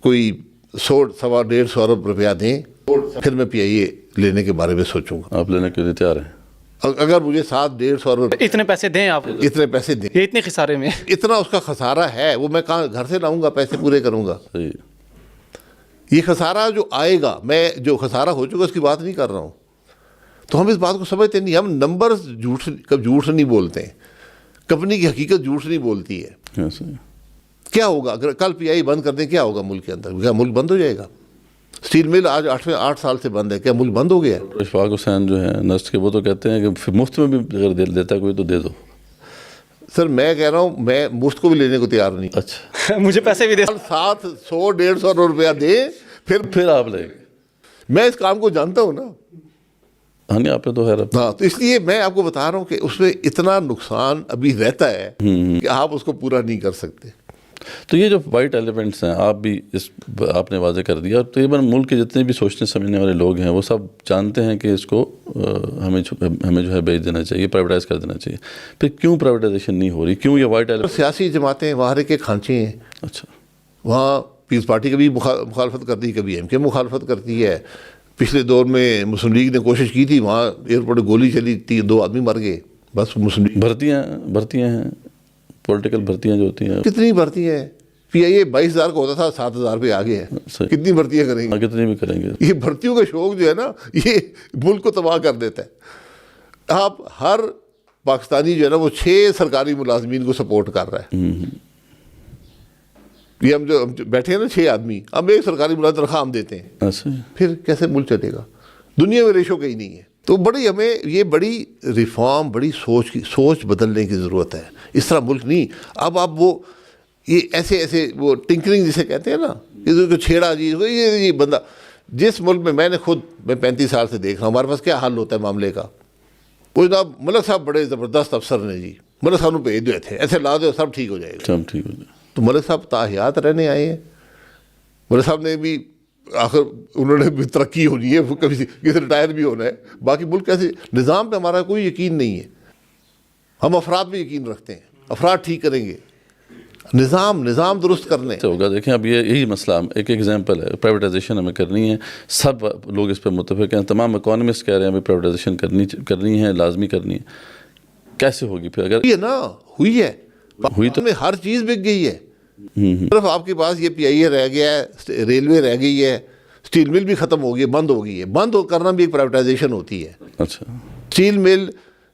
کوئی 100-150 ارب روپیہ دیں, پھر میں پی آئی اے لینے کے بارے میں سوچوں گا. آپ لینے کے لیے تیار ہیں؟ اگر مجھے 150 ارب اتنے پیسے دیں, آپ اتنے پیسے دیں, یہ اتنے خسارے میں, اتنا اس کا خسارہ ہے, وہ میں کہاں گھر سے لاؤں گا, پیسے پورے کروں گا. صحیح. یہ خسارہ جو آئے گا, میں جو خسارہ ہو چکا اس کی بات نہیں کر رہا ہوں. تو ہم اس بات کو سمجھتے نہیں. ہم نمبر جھوٹ سے نہیں بولتے ہیں, کمپنی کی حقیقت جھوٹ سے نہیں بولتی ہے. کیا ہوگا اگر کل پی آئی بند کر دیں, کیا ہوگا ملک کے اندر؟ کیا ملک بند ہو جائے گا؟ اسٹیل مل آج 8 سال سے بند ہے, کیا ملک بند ہو گیا ہے؟ اشفاق حسین جو ہیں نسٹ کے, وہ تو کہتے ہیں کہ مفت میں بھی اگر دیتا کوئی تو دے دو. سر میں کہہ رہا ہوں, میں مفت کو بھی لینے کو تیار نہیں. اچھا, مجھے پیسے بھی دے. 100-150 روپیہ دیں پھر آپ لیں گے. میں اس کام کو جانتا ہوں نا. ہاں نہیں, آپ نے تو خیر ہاں, تو اس لیے میں آپ کو بتا رہا ہوں کہ اس میں اتنا نقصان ابھی رہتا ہے کہ آپ اس کو پورا نہیں کر سکتے. تو یہ جو وائٹ ایلیمنٹس ہیں, آپ بھی آپ نے واضح کر دیا, اور تقریباً ملک کے جتنے بھی سوچنے سمجھنے والے لوگ ہیں وہ سب جانتے ہیں کہ اس کو ہمیں جو ہے بیچ دینا چاہیے, پرائیویٹائز کر دینا چاہیے. پھر کیوں پرائیویٹائزیشن نہیں ہو رہی, کیوں یہ وائٹ ایلیمنٹ؟ سیاسی جماعتیں وہاں کے کھانچے ہیں. اچھا, وہاں پیپلز پارٹی کبھی مخالفت کرتی ہے, کبھی ایم کے مخالفت کرتی ہے. پچھلے دور میں مسلم لیگ نے کوشش کی تھی, وہاں ایئرپورٹ گولی چلی تھی, 2 آدمی مر گئے. بس مسلم لیگ بھرتیاں ہیں, پولیٹیکل بھرتیاں جو ہوتی ہیں, کتنی بھرتی ہیں؟ پی آئی اے 22,000 کا ہوتا تھا, 7,000 پہ آگے ہے. کتنی بھرتیاں کریں گے؟ کتنی بھی کریں گے. یہ بھرتیوں کا شوق جو ہے نا, یہ ملک کو تباہ کر دیتا ہے. آپ ہر پاکستانی جو ہے نا وہ 6 سرکاری ملازمین کو سپورٹ کر رہا ہے. یہ ہم جو بیٹھے ہیں نا 6 آدمی, ہم 1 سرکاری ملازم تنخواہ ہم دیتے ہیں. پھر کیسے ملک چلے گا؟ دنیا میں ریشو کہیں نہیں ہے. تو ہمیں یہ بڑی ریفارم, بڑی سوچ بدلنے کی ضرورت ہے. اس طرح ملک نہیں. اب آپ وہ یہ ایسے وہ ٹنکرنگ جسے کہتے ہیں نا, یہ کو چھیڑا جی, یہ بندہ جس ملک میں میں 35 سال سے دیکھ رہا ہوں, ہمارے پاس کیا حل ہوتا ہے معاملے کا. وہ جناب ملک صاحب بڑے زبردست افسر نے جی, ملک صاحب نے بھیج دیے تھے, ایسے لا دو سب ٹھیک ہو جائے گا. سب ٹھیک ہو جائے. تو ملک صاحب تاحیات رہنے آئے ہیں. ملک صاحب نے بھی آخر انہوں نے بھی ترقی ہونی ہے, کبھی کسی ریٹائر بھی ہونا ہے. باقی ملک کیسے, نظام پہ ہمارا کوئی یقین نہیں ہے. ہم افراد پہ یقین رکھتے ہیں, افراد ٹھیک کریں گے, نظام درست کرنے ہوگا. دیکھیں اب یہی مسئلہ, ایک ایگزامپل ہے, پرائیویٹائزیشن ہمیں کرنی ہے, سب لوگ اس پہ متفق ہیں, تمام اکانومسٹ کہہ رہے ہیں ہمیں پرائیویٹائزیشن کرنی ہے, لازمی کرنی ہے. کیسے ہوگی پھر؟ اگر یہ نا ہوئی ہے, ہوئی تو میں ہر چیز بک گئی ہے. صرف آپ کے پاس یہ پی آئی اے رہ گیا ہے, ریلوے رہ گئی ہے, اسٹیل مل بھی ختم ہو گئی ہے, بند ہو گئی ہے. بند کرنا بھی ایک پرائیویٹائزیشن ہوتی ہے. اچھا, اسٹیل مل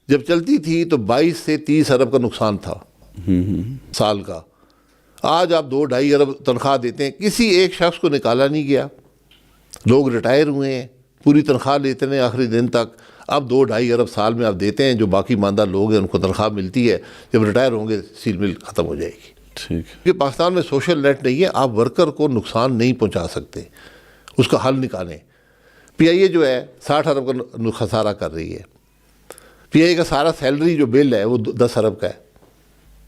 جب چلتی تھی تو 22 سے 30 ارب کا نقصان تھا سال کا. آج آپ 2-2.5 ارب تنخواہ دیتے ہیں, کسی ایک شخص کو نکالا نہیں گیا. لوگ ریٹائر ہوئے ہیں, پوری تنخواہ لیتے ہیں آخری دن تک. اب 2-2.5 ارب سال میں آپ دیتے ہیں, جو باقی ماندہ لوگ ہیں ان کو تنخواہ ملتی ہے. جب ریٹائر ہوں گے اسٹیل مل ختم ہو جائے گی. ٹھیک. کیونکہ پاکستان میں سوشل نیٹ نہیں ہے, آپ ورکر کو نقصان نہیں پہنچا سکتے, اس کا حل نکالیں. پی آئی اے جو ہے 60 ارب کا خسارہ کر رہی ہے. پی آئی اے کا سارا سیلری جو بل ہے وہ 10 ارب کا ہے.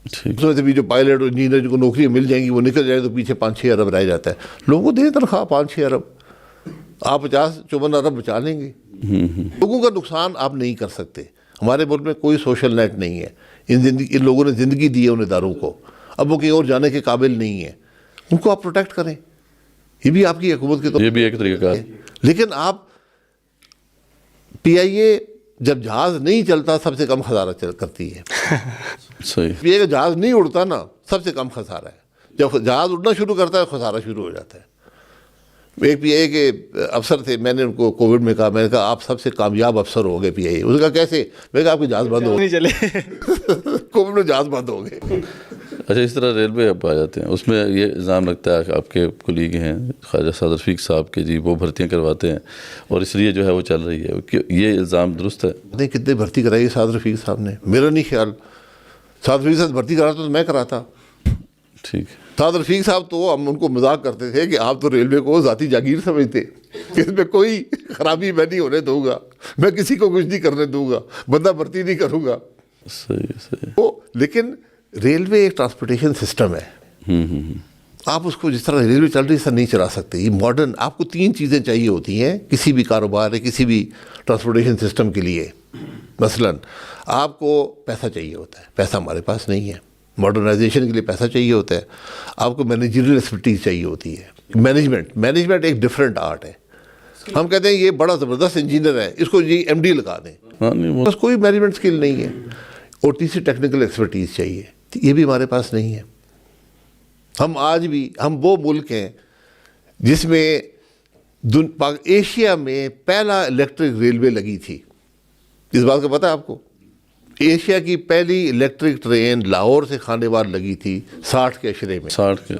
اس میں سے بھی جو پائلٹ اور انجینئر جن کو نوکریاں مل جائیں گی وہ نکل جائے تو پیچھے 5-6 ارب رہ جاتا ہے. لوگوں کو دیں تنخواہ 5-6 ارب, آپ 50-54 ارب بچا لیں گے. لوگوں کا نقصان آپ نہیں کر سکتے. ہمارے ملک میں کوئی سوشل نیٹ نہیں ہے. ان لوگوں نے زندگی دی ہے ان اداروں کو, اب وہ کہیں اور جانے کے قابل نہیں ہے. ان کو آپ پروٹیکٹ کریں, یہ بھی آپ کی حکومت کی یہ بھی ایک طریقہ کار. لیکن آپ پی آئی اے جب جہاز نہیں چلتا سب سے کم خسارہ کرتی ہے. صحیح. پی آئی اے کا جہاز نہیں اڑتا نا سب سے کم خسارہ ہے. جب جہاز اڑنا شروع کرتا ہے خسارہ شروع ہو جاتا ہے. ایک پی آئی اے کے افسر تھے, میں نے ان کو کووڈ میں کہا, میں نے کہا آپ سب سے کامیاب افسر ہو گئے پی آئی اے. اس نے کہا کیسے؟ میں نے کہا آپ کے جہاز بند ہو گئے, کووڈ میں جہاز بند ہو گئے. اچھا, اس طرح ریلوے اب آ جاتے ہیں, اس میں یہ الزام لگتا ہے کہ آپ کے کولیگ ہیں خواجہ سعد رفیق صاحب کے, جی وہ بھرتیاں کرواتے ہیں اور اس لیے جو ہے وہ چل رہی ہے. یہ الزام درست ہے؟ نہیں, کتنے بھرتی کرائی سعد رفیق صاحب نے, میرا نہیں خیال. سعد رفیق صاحب بھرتی کراتا تو میں کراتا. ٹھیک. سعد رفیق صاحب تو ہم ان کو مذاق کرتے تھے کہ آپ تو ریلوے کو ذاتی جاگیر سمجھتے, اس میں کوئی خرابی میں نہیں ہونے دوں گا, میں کسی کو کچھ نہیں کرنے دوں گا, بندہ بھرتی نہیں کروں گا. صحیح. لیکن ریلوے ایک ٹرانسپورٹیشن سسٹم ہے. آپ اس کو جس طرح ریلوے چل رہی ہے نہیں چلا سکتے. یہ ماڈرن, آپ کو 3 چیزیں چاہیے ہوتی ہیں کسی بھی کاروبار ہے, کسی بھی ٹرانسپورٹیشن سسٹم کے لیے. مثلا آپ کو پیسہ چاہیے ہوتا ہے, پیسہ ہمارے پاس نہیں ہے. ماڈرنائزیشن کے لیے پیسہ چاہیے ہوتا ہے. آپ کو مینیجریل ایکسپرٹیز چاہیے ہوتی ہے. مینجمنٹ ایک ڈفرینٹ آرٹ ہے. ہم کہتے ہیں یہ بڑا زبردست انجینئر ہے, اس کو جی ایم ڈی لگا دیں, بس کوئی مینجمنٹ اسکل نہیں ہے. اور تیسری ٹیکنیکل ایکسپرٹیز چاہیے, یہ بھی ہمارے پاس نہیں ہے. ہم آج بھی وہ ملک ہیں جس میں ایشیا میں پہلا الیکٹرک ریلوے لگی تھی. اس بات کا پتہ ہے آپ کو؟ ایشیا کی پہلی الیکٹرک ٹرین لاہور سے خانیوار لگی تھی 60 کے عشرے میں. 60 کے.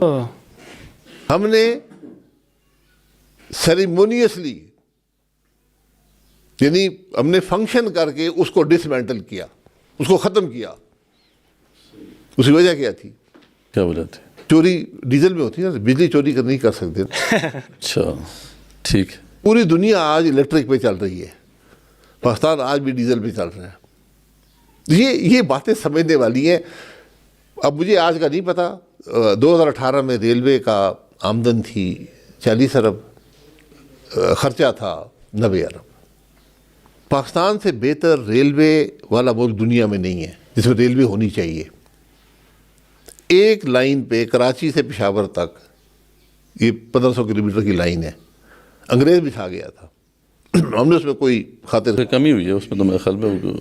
ہم نے سیریمونیسلی یعنی ہم نے فنکشن کر کے اس کو ڈسمینٹل کیا, اس کو ختم کیا. اس کی وجہ کیا تھی؟ کیا وجہ تھی؟ چوری ڈیزل میں ہوتی ہے نا, بجلی چوری نہیں کر سکتے. اچھا ٹھیک. پوری دنیا آج الیکٹرک پہ چل رہی ہے, پاکستان آج بھی ڈیزل پہ چل رہا ہے. یہ باتیں سمجھنے والی ہیں. اب مجھے آج کا نہیں پتا. 2018 میں ریلوے کا آمدن تھی 40 ارب, خرچہ تھا 90 ارب. پاکستان سے بہتر ریلوے والا ملک دنیا میں نہیں ہے جس میں ریلوے ہونی چاہیے. ایک لائن پہ کراچی سے پشاور تک یہ 1500 کلومیٹر کی لائن ہے, انگریز بچھا گیا تھا. ہم نے اس میں کوئی خاطر کمی ہوئی ہے اس میں تو میرے خیال میں.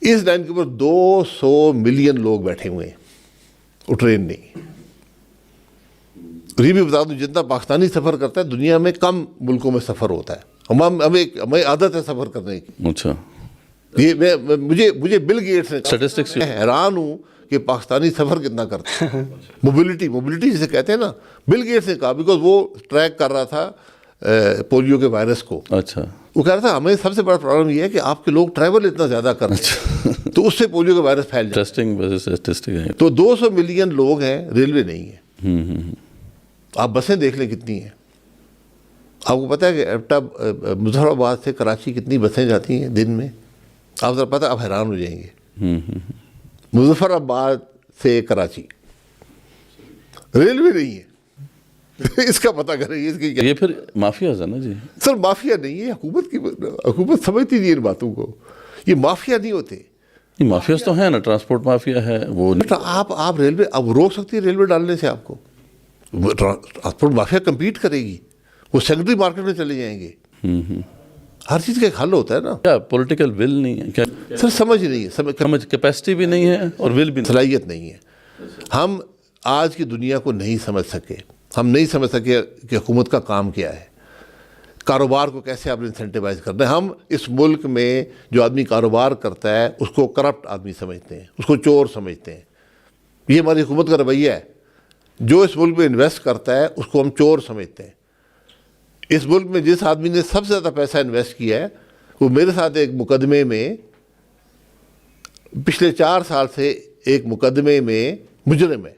اس لائن کے اوپر 200 ملین لوگ بیٹھے ہوئے ہیں, وہ ٹرین نہیں. اور یہ بھی بتا دوں جتنا پاکستانی سفر کرتا ہے دنیا میں کم ملکوں میں سفر ہوتا ہے. ہمیں عادت ہے سفر کرنے کی. اچھا یہ مجھے بل گیٹس نے اسٹیٹسٹکس میں حیران ہوں کہ پاکستانی سفر کتنا کرتا ہے. موبلٹی جسے کہتے ہیں نا, بل گیٹس نے کہا, بیکاز وہ ٹریک کر رہا تھا پولیو کے وائرس کو. اچھا وہ کہہ رہا تھا ہمیں سب سے بڑا پرابلم یہ ہے کہ آپ کے لوگ ٹریول اتنا زیادہ کر رہے ہیں تو اس سے پولیو کا وائرس پھیل جائے. ٹیسٹنگ وجہ سے اسٹیٹسٹک ہے. تو 200 ملین لوگ ہیں, ریلوے نہیں ہے. آپ بسیں دیکھ لیں کتنی ہیں. آپ کو پتہ ہے کہ مظفر آباد سے کراچی کتنی بسیں جاتی ہیں دن میں؟ آپ ذرا پتہ, آپ حیران ہو جائیں گے. مظفر آباد سے کراچی ریلوے نہیں ہے. اس کا پتہ کریں. یہ پھر مافیاز ہے نا جی. سر مافیا نہیں ہے, حکومت سمجھتی نہیں ان باتوں کو. یہ مافیا نہیں ہوتے. مافیاز تو ہیں نا, ٹرانسپورٹ مافیا ہے وہ. آپ ریلوے اب روک سکتی ہے ریلوے ڈالنے سے. آپ کو ٹرانسپورٹ مافیا کمپیٹ کرے گی, وہ سیکنڈری مارکیٹ میں چلے جائیں گے. ہر چیز کا ایک حل ہوتا ہے نا. کیا پولیٹیکل ول نہیں ہے کیا؟ سر سمجھ نہیں ہے, سمجھ کیپیسٹی بھی نہیں ہے اور ول بھی نہیں, صلاحیت نہیں ہے. ہم آج کی دنیا کو نہیں سمجھ سکے. ہم نہیں سمجھ سکے کہ حکومت کا کام کیا ہے, کاروبار کو کیسے آپ نے انسینٹیوائز کرنا ہے. ہم اس ملک میں جو آدمی کاروبار کرتا ہے اس کو کرپٹ آدمی سمجھتے ہیں, اس کو چور سمجھتے ہیں. یہ ہماری حکومت کا رویہ ہے. جو اس ملک میں انویسٹ کرتا ہے اس کو ہم چور سمجھتے ہیں. اس ملک میں جس آدمی نے سب سے زیادہ پیسہ انویسٹ کیا ہے وہ میرے ساتھ ایک مقدمے میں پچھلے 4 سال سے ایک مقدمے میں مجرم ہے,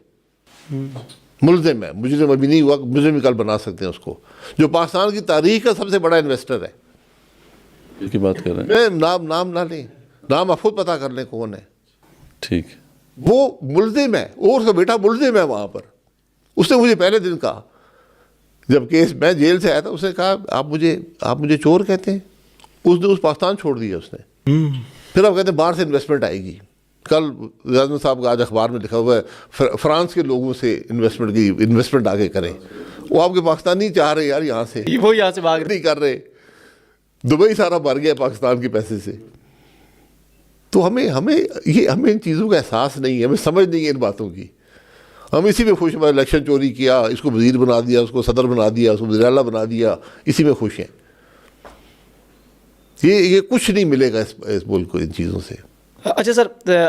ملزم ہے. مجرم ابھی نہیں ہوا, مجرم کل بنا سکتے ہیں اس کو, جو پاکستان کی تاریخ کا سب سے بڑا انویسٹر ہے. اس کی بات کر رہے ہیں. میں نام نہ لیں, نام آپ خود پتہ کر لیں کون ہے. ٹھیک. وہ ملزم ہے, اور اس کا بیٹا ملزم ہے وہاں پر. اس نے مجھے پہلے دن کہا جب کیس میں جیل سے آیا تھا, اس نے کہا آپ مجھے چور کہتے ہیں. اس نے پاکستان چھوڑ دیا اس نے. پھر آپ کہتے ہیں باہر سے انویسٹمنٹ آئے گی. کل اعظم صاحب کا آج اخبار میں لکھا ہوا ہے فرانس کے لوگوں سے انویسٹمنٹ آگے کریں. وہ آپ کے پاکستان نہیں چاہ رہے یار, یہاں سے وہ یہاں سے بھاگ نہیں کر رہے. دبئی سارا بھر گیا پاکستان کے پیسے سے. تو ہمیں ان چیزوں کا احساس نہیں ہے, ہمیں سمجھ نہیں ہے ان باتوں کی. ہم اسی میں خوش ہیں. الیکشن چوری کیا, اس کو وزیر بنا دیا, اس کو صدر بنا دیا, اس کو وزیر اعلیٰ بنا دیا, اسی میں خوش ہیں. یہ کچھ نہیں ملے گا اس ملک کو ان چیزوں سے. اچھا سر,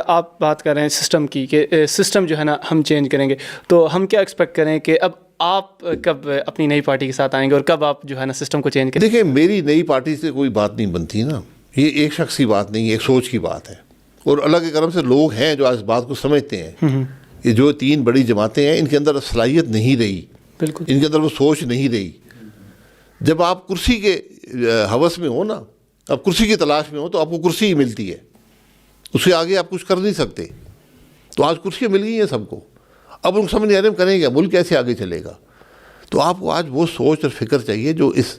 آپ بات کر رہے ہیں سسٹم کی کہ سسٹم جو ہے نا ہم چینج کریں گے, تو ہم کیا ایکسپیکٹ کریں کہ اب آپ کب اپنی نئی پارٹی کے ساتھ آئیں گے اور کب آپ جو ہے نا سسٹم کو چینج کریں؟ دیکھیں میری نئی پارٹی سے کوئی بات نہیں بنتی نا. یہ ایک شخص کی بات نہیں ہے, ایک سوچ کی بات ہے. اور اللہ کے کرم سے لوگ ہیں جو اس بات کو سمجھتے ہیں. یہ جو 3 بڑی جماعتیں ہیں ان کے اندر صلاحیت نہیں رہی, بالکل ان کے اندر وہ سوچ نہیں رہی. جب آپ کرسی کے ہوس میں ہو نا, آپ کرسی کی تلاش میں ہو تو آپ کو کرسی ہی ملتی ہے, اس سے آگے آپ کچھ کر نہیں سکتے. تو آج کرسیاں مل گئی ہیں سب کو. اب ان سمجھ نہیں آ رہے ہم کریں گے, ملک کیسے آگے چلے گا. تو آپ کو آج وہ سوچ اور فکر چاہیے جو اس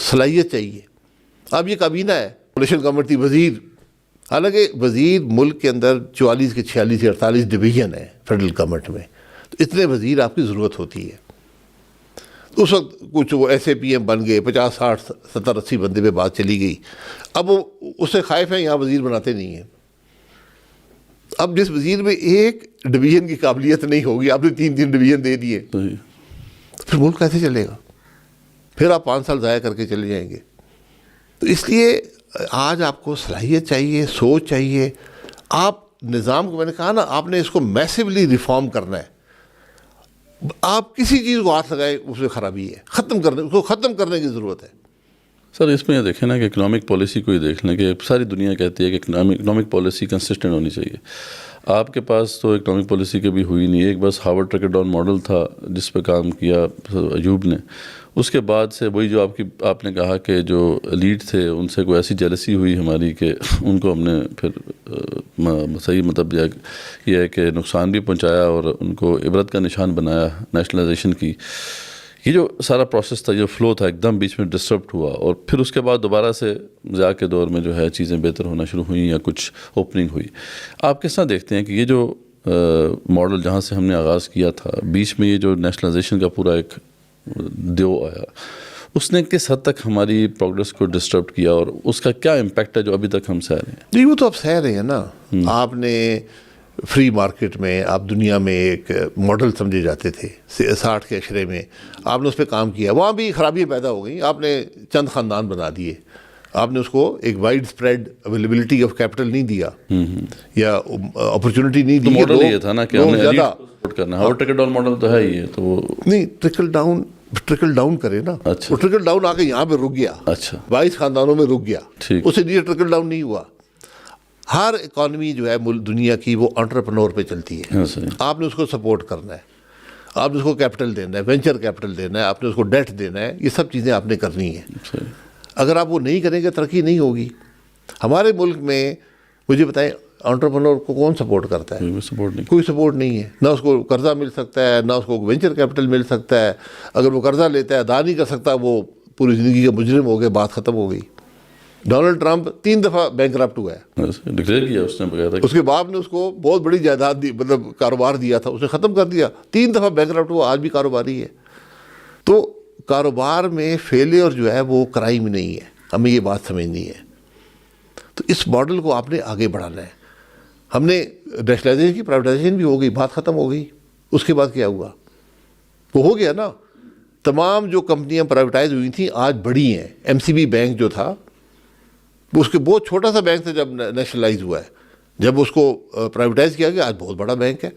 صلاحیت چاہیے. اب یہ کابینہ ہے, کولیشن گورنمنٹ تھی, وزیر, حالانکہ وزیر ملک کے اندر 44 کے 46 یا 48 ڈویژن ہے فیڈرل گورنمنٹ میں, تو اتنے وزیر آپ کی ضرورت ہوتی ہے. اس وقت کچھ وہ ایس اے پی ایم بن گئے, 50 60 70 80 بندے پہ بات چلی گئی. اب وہ اس سے خائف ہیں, یہاں وزیر بناتے نہیں ہیں. اب جس وزیر میں ایک ڈویژن کی قابلیت نہیں ہوگی, آپ نے 3 ڈویژن دے دیے, تو پھر ملک کیسے چلے گا؟ پھر آپ 5 سال ضائع کر کے چلے جائیں گے. تو اس لیے آج آپ کو صلاحیت چاہیے, سوچ چاہیے. آپ نظام کو, میں نے کہا نا, آپ نے اس کو میسیولی ریفارم کرنا ہے. آپ کسی چیز کو ہاتھ لگائے اس میں خرابی ہے, اس کو ختم کرنے کی ضرورت ہے. سر اس میں یہ دیکھیں نا کہ اکنامک پالیسی کو ہی دیکھ لیں کہ ساری دنیا کہتی ہے کہ اکنامک پالیسی کنسسٹنٹ ہونی چاہیے. آپ کے پاس تو اکنامک پالیسی کبھی ہوئی نہیں. ایک بس ہاورڈ ٹریکل ڈاؤن ماڈل تھا جس پہ کام کیا ایوب نے. اس کے بعد سے وہی جو آپ نے کہا کہ جو لیڈ تھے ان سے کوئی ایسی جیلسی ہوئی ہماری کہ ان کو ہم نے پھر صحیح مطلب یہ ہے کہ نقصان بھی پہنچایا اور ان کو عبرت کا نشان بنایا نیشنلائزیشن کی. یہ جو سارا پروسیس تھا, جو فلو تھا, ایک دم بیچ میں ڈسٹربٹ ہوا اور پھر اس کے بعد دوبارہ سے ضیاء کے دور میں جو ہے چیزیں بہتر ہونا شروع ہوئیں یا کچھ اوپننگ ہوئی. آپ کس طرح دیکھتے ہیں کہ یہ جو ماڈل جہاں سے ہم نے آغاز کیا تھا, بیچ میں یہ جو نیشنلائزیشن کا پورا ایک دیو آیا, اس نے کس حد تک ہماری پروگرس کو ڈسٹرب کیا اور اس کا کیا امپیکٹ ہے جو ابھی تک ہم سہ رہے ہیں؟ نہیں, وہ تو آپ سہ رہے ہیں نا. آپ نے فری مارکیٹ میں, آپ دنیا میں ایک ماڈل سمجھے جاتے تھے 60 کے عشرے میں, آپ نے اس پہ کام کیا. وہاں بھی خرابیاں پیدا ہو گئیں. آپ نے چند خاندان بنا دیے. آپ نے اس کو ایک wide spread availability of capital نہیں دیا یا اپرچونٹی نہیں دی. ماڈل یہ تھا نا کہ ہم نے سپورٹ کرنا. ہاؤ ٹریکل ڈاؤن ماڈل تو ہے ہی ہے, تو وہ نہیں ٹرکل ڈاؤن کرے نا. وہ ٹرکل ڈاؤن آ کے یہاں پہ رک گیا. اچھا, 22 خاندانوں میں رک گیا. اس سے لیے ٹرکل ڈاؤن نہیں ہوا. ہر اکانومی جو ہے دنیا کی وہ انٹرپرنور پہ چلتی ہے. آپ نے اس کو سپورٹ کرنا ہے, آپ نے اس کو کیپٹل دینا ہے, وینچر کیپٹل دینا ہے, آپ نے اس کو ڈیٹ دینا ہے. یہ سب چیزیں آپ نے کرنی ہیں. اگر آپ وہ نہیں کریں گے ترقی نہیں ہوگی. ہمارے ملک میں مجھے بتائیں انٹرپرنور کو کون سپورٹ کرتا ہے؟ کوئی سپورٹ نہیں ہے. نہ اس کو قرضہ مل سکتا ہے, نہ اس کو وینچر کیپٹل مل سکتا ہے. اگر وہ قرضہ لیتا ہے ادا نہیں کر سکتا, وہ پوری زندگی کا مجرم ہو گیا, بات ختم ہو گئی. ڈونلڈ ٹرمپ 3 دفعہ بینکرپٹ ہوا ہے. ڈکلیئر کیا اس نے, اس کے باپ نے اس کو بہت بڑی جائیداد دی, مطلب کاروبار دیا تھا, اس نے ختم کر دیا. 3 دفعہ بینکرپٹ ہوا, آج بھی کاروباری ہے. تو کاروبار میں فیلئر جو ہے وہ کرائم نہیں ہے. ہمیں یہ بات سمجھنی ہے. تو اس ماڈل کو آپ نے آگے بڑھانا ہے. ہم نے نیشنلائزیشن کی, پرائیویٹائزیشن بھی ہو گئی, بات ختم ہو گئی. اس کے بعد کیا ہوا؟ وہ ہو گیا نا. تمام جو کمپنیاں پرائیویٹائز ہوئی تھیں آج بڑی ہیں. ایم سی بی بینک جو تھا اس کے بہت چھوٹا سا بینک تھا جب نیشنلائز ہوا ہے. جب اس کو پرائیویٹائز کیا گیا آج بہت بڑا بینک ہے.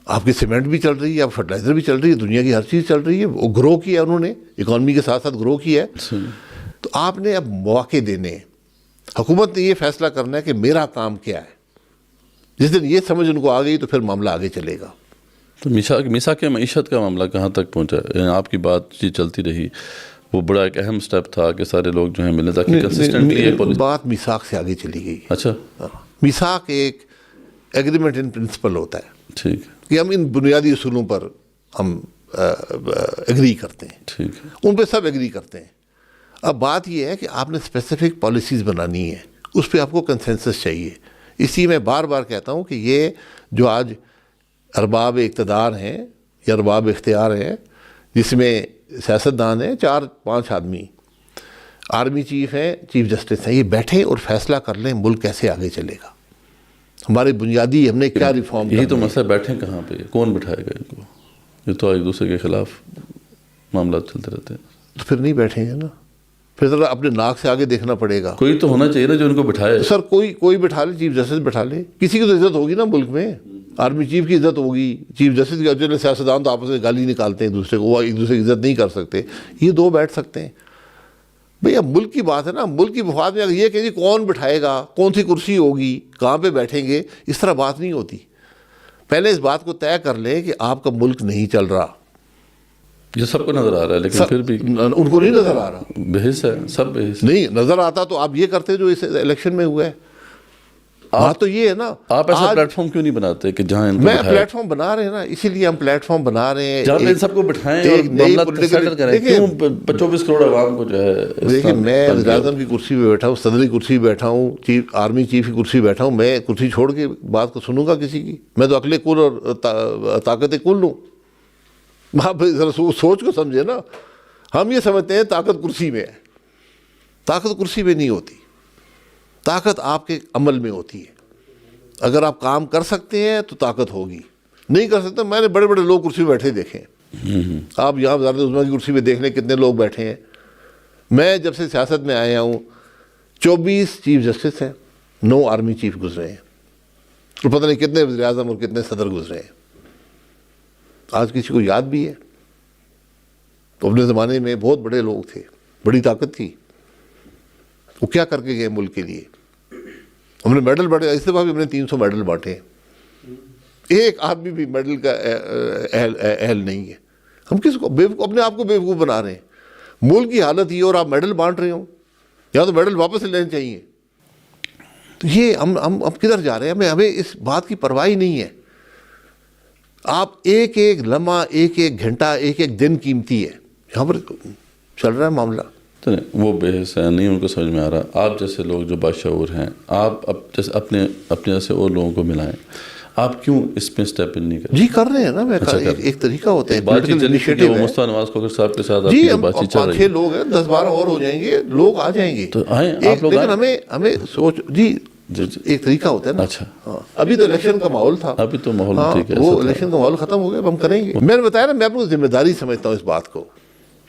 آپ کی سیمنٹ بھی چل رہی ہے, آپ فرٹیلائزر بھی چل رہی ہے, دنیا کی ہر چیز چل رہی ہے. وہ گرو کیا انہوں نے, اکانومی کے ساتھ ساتھ گرو کیا ہے. تو آپ نے اب مواقع دینے ہیں. حکومت نے یہ فیصلہ کرنا ہے کہ میرا کام کیا ہے. جس دن یہ سمجھ ان کو آ گئی تو پھر معاملہ آگے چلے گا. تو میثاق معیشت کا معاملہ کہاں تک پہنچا؟ یعنی آپ کی بات یہ چلتی رہی, وہ بڑا ایک اہم سٹیپ تھا کہ سارے لوگ جو ہیں ملے تاکہ کنسسٹنٹلی بات میثاق سے آگے چلی گئی. اچھا, میثاق ایک ایگریمنٹ ان پرنسپل ہوتا ہے. ٹھیک ہے, کہ ہم ان بنیادی اصولوں پر ہم ایگری کرتے ہیں. ٹھیک ہے, ان پہ سب ایگری کرتے ہیں. اب بات یہ ہے کہ آپ نے اسپیسیفک پالیسیز بنانی ہے, اس پہ آپ کو کنسنسس چاہیے. اس لیے میں بار بار کہتا ہوں کہ یہ جو آج ارباب اقتدار ہیں یا ارباب اختیار ہیں, جس میں سیاستدان ہیں 4-5 آدمی, آرمی چیف ہیں, چیف جسٹس ہیں, یہ بیٹھیں اور فیصلہ کر لیں ملک کیسے آگے چلے گا. ہمارے بنیادی ہم نے کیا ریفارم یہی تو مسئلہ, بیٹھیں کہاں پہ, کون بٹھائے گا ان کو؟ یہ تو ایک دوسرے کے خلاف معاملات چلتے رہتے ہیں. تو پھر نہیں بیٹھیں گے نا, پھر ذرا اپنے ناک سے آگے دیکھنا پڑے گا. کوئی تو ہونا چاہیے نا جو ان کو بٹھائے. سر کوئی بٹھا لے, چیف جسٹس بٹھا لے. کسی کی تو عزت ہوگی نا ملک میں. آرمی چیف کی عزت ہوگی, چیف جسٹس کی. جو سیاستدان تو آپس میں گالی نکالتے ہیں دوسرے کو, وہ ایک دوسرے کی عزت نہیں کر سکتے. یہ 2 بیٹھ سکتے ہیں. بھئی اب ملک کی بات ہے نا, ملک کی مفاد میں. اگر یہ کہ کون بٹھائے گا, کون سی کرسی ہوگی, کہاں پہ بیٹھیں گے, اس طرح بات نہیں ہوتی. پہلے اس بات کو طے کر لیں کہ آپ کا ملک نہیں چل رہا. یہ سب کو نظر آ رہا ہے لیکن پھر بھی ان کو نہیں نظر آ رہا. بحث ہے, سب بحث نہیں نظر آتا تو آپ یہ کرتے جو اس الیکشن میں ہوا ہے. بات تو یہ ہے نا, آپ ایسا پلیٹ فارم کیوں نہیں بناتے کہ جہاں ان کو میں پلیٹ فارم بنا رہے ہیں نا, اسی لیے ہم پلیٹ فارم بنا رہے ہیں جہاں پہ ان سب کو بٹھائیں اور معاملات سیٹل کریں. کیوں 24 کروڑ عوام کو جو ہے. دیکھیں میں وزیر اعظم کی کرسی پہ بیٹھا ہوں, صدری کرسی پہ بیٹھا ہوں, آرمی چیف کی کرسی پہ بیٹھا ہوں. میں کرسی چھوڑ کے بات کو سنوں گا کسی کی؟ میں تو عقل کل اور طاقت کل لوں. آپ ذرا سوچ کو سمجھے نا. ہم یہ سمجھتے ہیں طاقت کرسی میں ہے. طاقت کرسی میں نہیں ہوتی. طاقت آپ کے عمل میں ہوتی ہے. اگر آپ کام کر سکتے ہیں تو طاقت ہوگی, نہیں کر سکتے. میں نے بڑے بڑے لوگ کرسی پہ بیٹھے دیکھے ہیں. آپ یہاں وزارت عظمیٰ کی کرسی پہ دیکھ لیں کتنے لوگ بیٹھے ہیں. میں جب سے سیاست میں آیا ہوں 24 چیف جسٹس ہیں, 9 آرمی چیف گزرے ہیں, اور پتہ نہیں کتنے وزیر اعظم اور کتنے صدر گزرے ہیں. آج کسی کو یاد بھی ہے؟ تو اپنے زمانے میں بہت بڑے لوگ تھے, بڑی طاقت تھی, وہ کیا کر کے گئے ملک کے لیے. ہم نے میڈل بانٹے, اس دفعہ بھی ہم نے 300 میڈل بانٹے, ایک آدمی بھی میڈل کا اہل نہیں ہے. ہم کس کو اپنے آپ کو بیوقوف بنا رہے ہیں؟ ملک کی حالت یہ, اور آپ میڈل بانٹ رہے ہو, یا تو میڈل واپس لینے چاہیے. تو یہ ہم کدھر جا رہے ہیں؟ ہمیں اس بات کی پرواہ ہی نہیں ہے. آپ ایک ایک لمحہ, ایک ایک گھنٹہ, ایک ایک دن قیمتی ہے. یہاں پر چل رہا ہے معاملہ. وہ بحث ہے, نہیں ان کو سمجھ میں آ رہا. آپ جیسے لوگ جو باشعور ہیں, آپ جیسے اپنے جیسے اور لوگوں کو ملائیں, آپ کیوں اس میں اسٹیپ ان نہیں کریں؟ جی کر رہے ہیں نا, میں ایک طریقہ ہوتا ہے, بات چیت چلی تھی وہ مصطفیٰ نواز کھوکھر صاحب کے ساتھ. جی ہم 5-6 لوگ ہیں, 10-12 اور ہو جائیں گے, لوگ آ جائیں گے. تو آئیں آپ لوگ, لیکن ہمیں سوچ جی ایک طریقہ ہوتا ہے نا. اچھا, ابھی تو الیکشن کا ماحول تھا, ابھی تو ماحول ٹھیک ہے, وہ الیکشن کا ماحول ختم ہو گیا, اب ہم کریں گے. میں نے بتایا نا, میں اپنی ذمہ داری سمجھتا ہوں اس بات کو,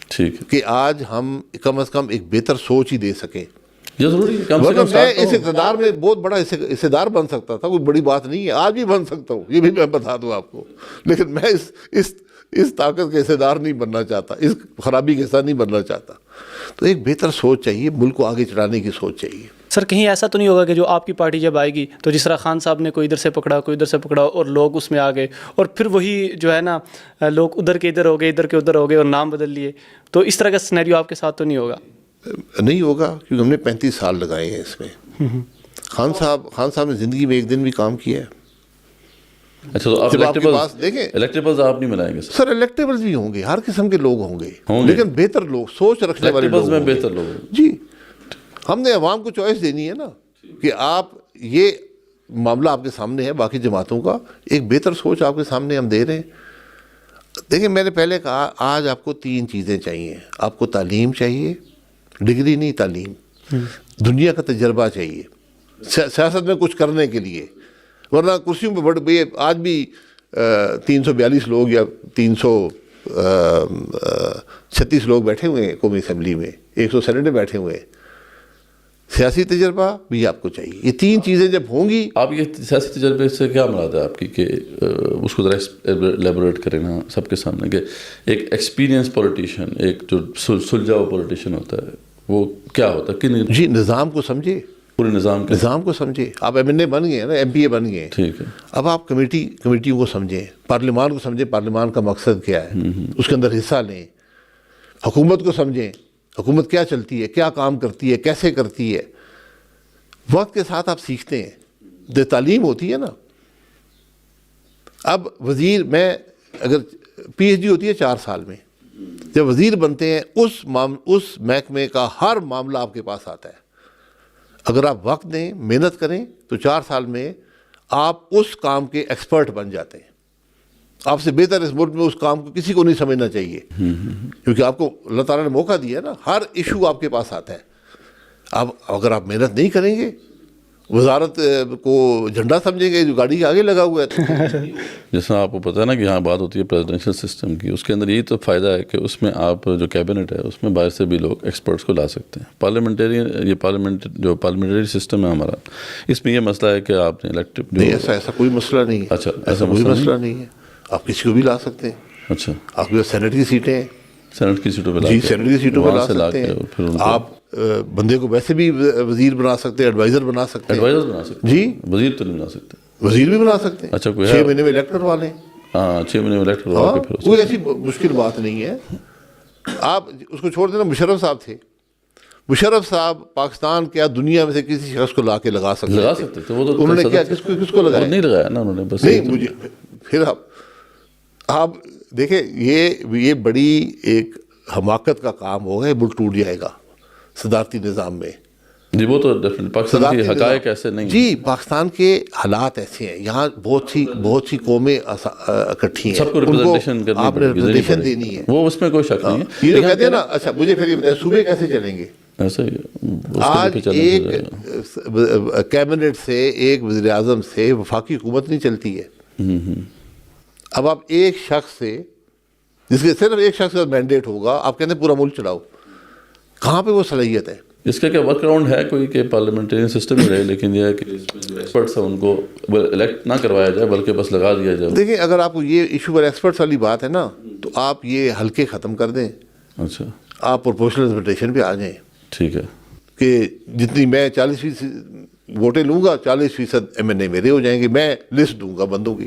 ٹھیک ہے, کہ آج ہم کم از کم ایک بہتر سوچ ہی دے سکیں. یہ ضروری ہے. کم سے ورنہ کم میں اس اقتدار میں بہت بڑا حصے دار بن سکتا تھا, کوئی بڑی بات نہیں ہے, آج بھی بن سکتا ہوں, یہ بھی میں بتا دوں آپ کو. لیکن میں اس طاقت کے حصے دار نہیں بننا چاہتا, اس خرابی کے حصہ نہیں بننا چاہتا. تو ایک بہتر سوچ چاہیے, ملک کو آگے چڑھانے کی سوچ چاہیے. سر کہیں ایسا تو نہیں ہوگا کہ جو آپ کی پارٹی جب آئے گی تو جس طرح خان صاحب نے کوئی ادھر سے پکڑا, کوئی ادھر سے پکڑا, اور لوگ اس میں آ گئے, اور پھر وہی جو ہے نا لوگ ادھر کے ادھر ہو گئے, ادھر کے ادھر ہو گئے, اور نام بدل لیے, تو اس طرح کا سینیریو آپ کے ساتھ تو نہیں ہوگا؟ نہیں ہوگا, کیونکہ ہم نے 35 سال لگائے ہیں اس میں. خان صاحب نے زندگی میں ایک دن بھی کام کیا ہے. اچھا, تو آپ جب آپ کے پاس دیکھیں, الیکٹیبلز آپ نہیں ملائیں گے سر الیکٹیبلز بھی ہوں گے, ہر قسم کے لوگ ہوں گے, لیکن بہتر لوگ, سوچ رکھنے والے لوگ میں ہوں گے. بہتر لوگ. جی, ہم نے عوام کو چوائس دینی ہے نا, کہ آپ, یہ معاملہ آپ کے سامنے ہے باقی جماعتوں کا, ایک بہتر سوچ آپ کے سامنے ہم دے رہے ہیں. دیکھیں, میں نے پہلے کہا, آج آپ کو 3 چیزیں چاہیے. آپ کو تعلیم چاہیے, ڈگری نہیں تعلیم, دنیا کا تجربہ چاہیے سیاست میں کچھ کرنے کے لیے. ورنہ کرسیوں پہ بڑھ گئے, آج بھی 342 لوگ یا 336 لوگ بیٹھے ہوئے ہیں قومی اسمبلی میں, 100 سینٹ میں بیٹھے ہوئے ہیں. سیاسی تجربہ بھی آپ کو چاہیے. یہ 3 چیزیں جب ہوں گی. آپ یہ سیاسی تجربے سے کیا مراد ہے آپ کی, کہ اس کو ذرا ایلیبوریٹ کریں نا سب کے سامنے, کہ ایک ایکسپیرینس پولیٹیشین, ایک جو سلجھا ہوا پولیٹیشین ہوتا ہے, وہ کیا ہوتا ہے؟ جی, نظام کو سمجھے, پورے نظام کو سمجھے. آپ ایم این اے بن گئے ہیں نا, ایم پی اے بن گئے ہیں, ٹھیک ہے. اب آپ کمیٹیوں کو سمجھیں, پارلیمان کو سمجھیں, پارلیمان کا مقصد کیا ہے, اس کے اندر حصہ لیں. حکومت کو سمجھیں, حکومت کیا چلتی ہے, کیا کام کرتی ہے, کیسے کرتی ہے. وقت کے ساتھ آپ سیکھتے ہیں, تعلیم ہوتی ہے نا. اب وزیر, میں اگر پی ایچ ڈی ہوتی ہے 4 سال میں, جب وزیر بنتے ہیں اس محکمے کا ہر معاملہ آپ کے پاس آتا ہے. اگر آپ وقت دیں, محنت کریں, تو 4 سال میں آپ اس کام کے ایکسپرٹ بن جاتے ہیں. آپ سے بہتر اس ملک میں اس کام کو کسی کو نہیں سمجھنا چاہیے, کیونکہ آپ کو اللہ تعالیٰ نے موقع دیا ہے نا, ہر ایشو آپ کے پاس آتا ہے. اب اگر آپ محنت نہیں کریں گے, وزارت کو جھنڈا سمجھیں گے جو گاڑی کے آگے لگا ہوا ہے. جیسا آپ کو پتہ ہے نا کہ یہاں بات ہوتی ہے پریزیڈنشل سسٹم کی, اس کے اندر یہی تو فائدہ ہے کہ اس میں آپ جو کیبنٹ ہے اس میں باہر سے بھی لوگ ایکسپرٹس کو لا سکتے ہیں. پارلیمنٹری سسٹم ہے ہمارا, اس میں یہ مسئلہ ہے کہ آپ نے الیکٹو, ایسا کوئی مسئلہ نہیں ہے. اچھا, ایسا کوئی مسئلہ نہیں ہے, آپ کسی کو بھی لا سکتے ہیں. اچھا, آپ کے سینٹ کی سیٹیں ہیں, سینٹ کی سیٹوں پہ جی سینٹ کی سیٹوں پہ لا سکتے ہیں. آپ بندے کو ویسے بھی وزیر بنا سکتے ہیں, ایڈوائزر بنا سکتے ہیں. ایڈوائزر بنا سکتے ہیں, جی, وزیر تو نہیں بنا سکتے. وزیر بھی بنا سکتے ہیں. اچھا, کوئی 6 مہینے میں الیکٹر والے. ہاں, 6 مہینے میں الیکٹر والے. کوئی ایسی مشکل بات نہیں ہے. آپ اس کو چھوڑ دینا. مشرف صاحب تھے, مشرف صاحب پاکستان کیا دنیا میں سے کسی شخص کو لا کے لگا سکتے تھے. وہ تو انہوں نے کیا, کس کو لگایا؟ نہیں لگایا نا انہوں نے, بس نہیں. مجھے پھر آپ دیکھیں, یہ بڑی ایک حماقت کا کام ہوگا, ملک ٹوٹ جائے گا صدارتی نظام میں. جی, وہ تو پاکستان کے حقائق ایسے نہیں. جی, پاکستان کے حالات ایسے ہیں, یہاں بہت سی قومیں اکٹھی ہیں, سب کو ریپرزنٹیشن دینی ہے. وہ اس میں کوئی شک نہیں ہے. یہ کہتے ہیں نا. اچھا, مجھے پھر یہ بتائیں, صوبے کیسے چلیں گے؟ ایسا ہی آج ایک کیبنٹ سے, ایک وزیر اعظم سے وفاقی حکومت نہیں چلتی ہے. اب آپ ایک شخص سے, جس کے صرف ایک شخص کا مینڈیٹ ہوگا, آپ کہتے ہیں پورا ملک چلاؤ, کہاں پہ وہ صلاحیت ہے؟ اس کا کیا ورک اراؤنڈ ہے کوئی کہ پارلیمنٹرین سسٹم ہی رہے، لیکن یہ ہے کہ جو ایکسپرٹس ہیں ان کو الیکٹ نہ کروایا جائے بلکہ بس لگا دیا جائے؟ دیکھیں اگر آپ کو یہ ایشو پر ایکسپرٹس والی بات ہے نا تو آپ یہ حلقے ختم کر دیں، اچھا آپ پروپورشنل ریپرزنٹیشن پہ آ جائیں ٹھیک ہے، کہ جتنی میں 40% ووٹیں لوں گا 40% MNA میرے ہو جائیں گے، میں لسٹ دوں گا بندوں کی،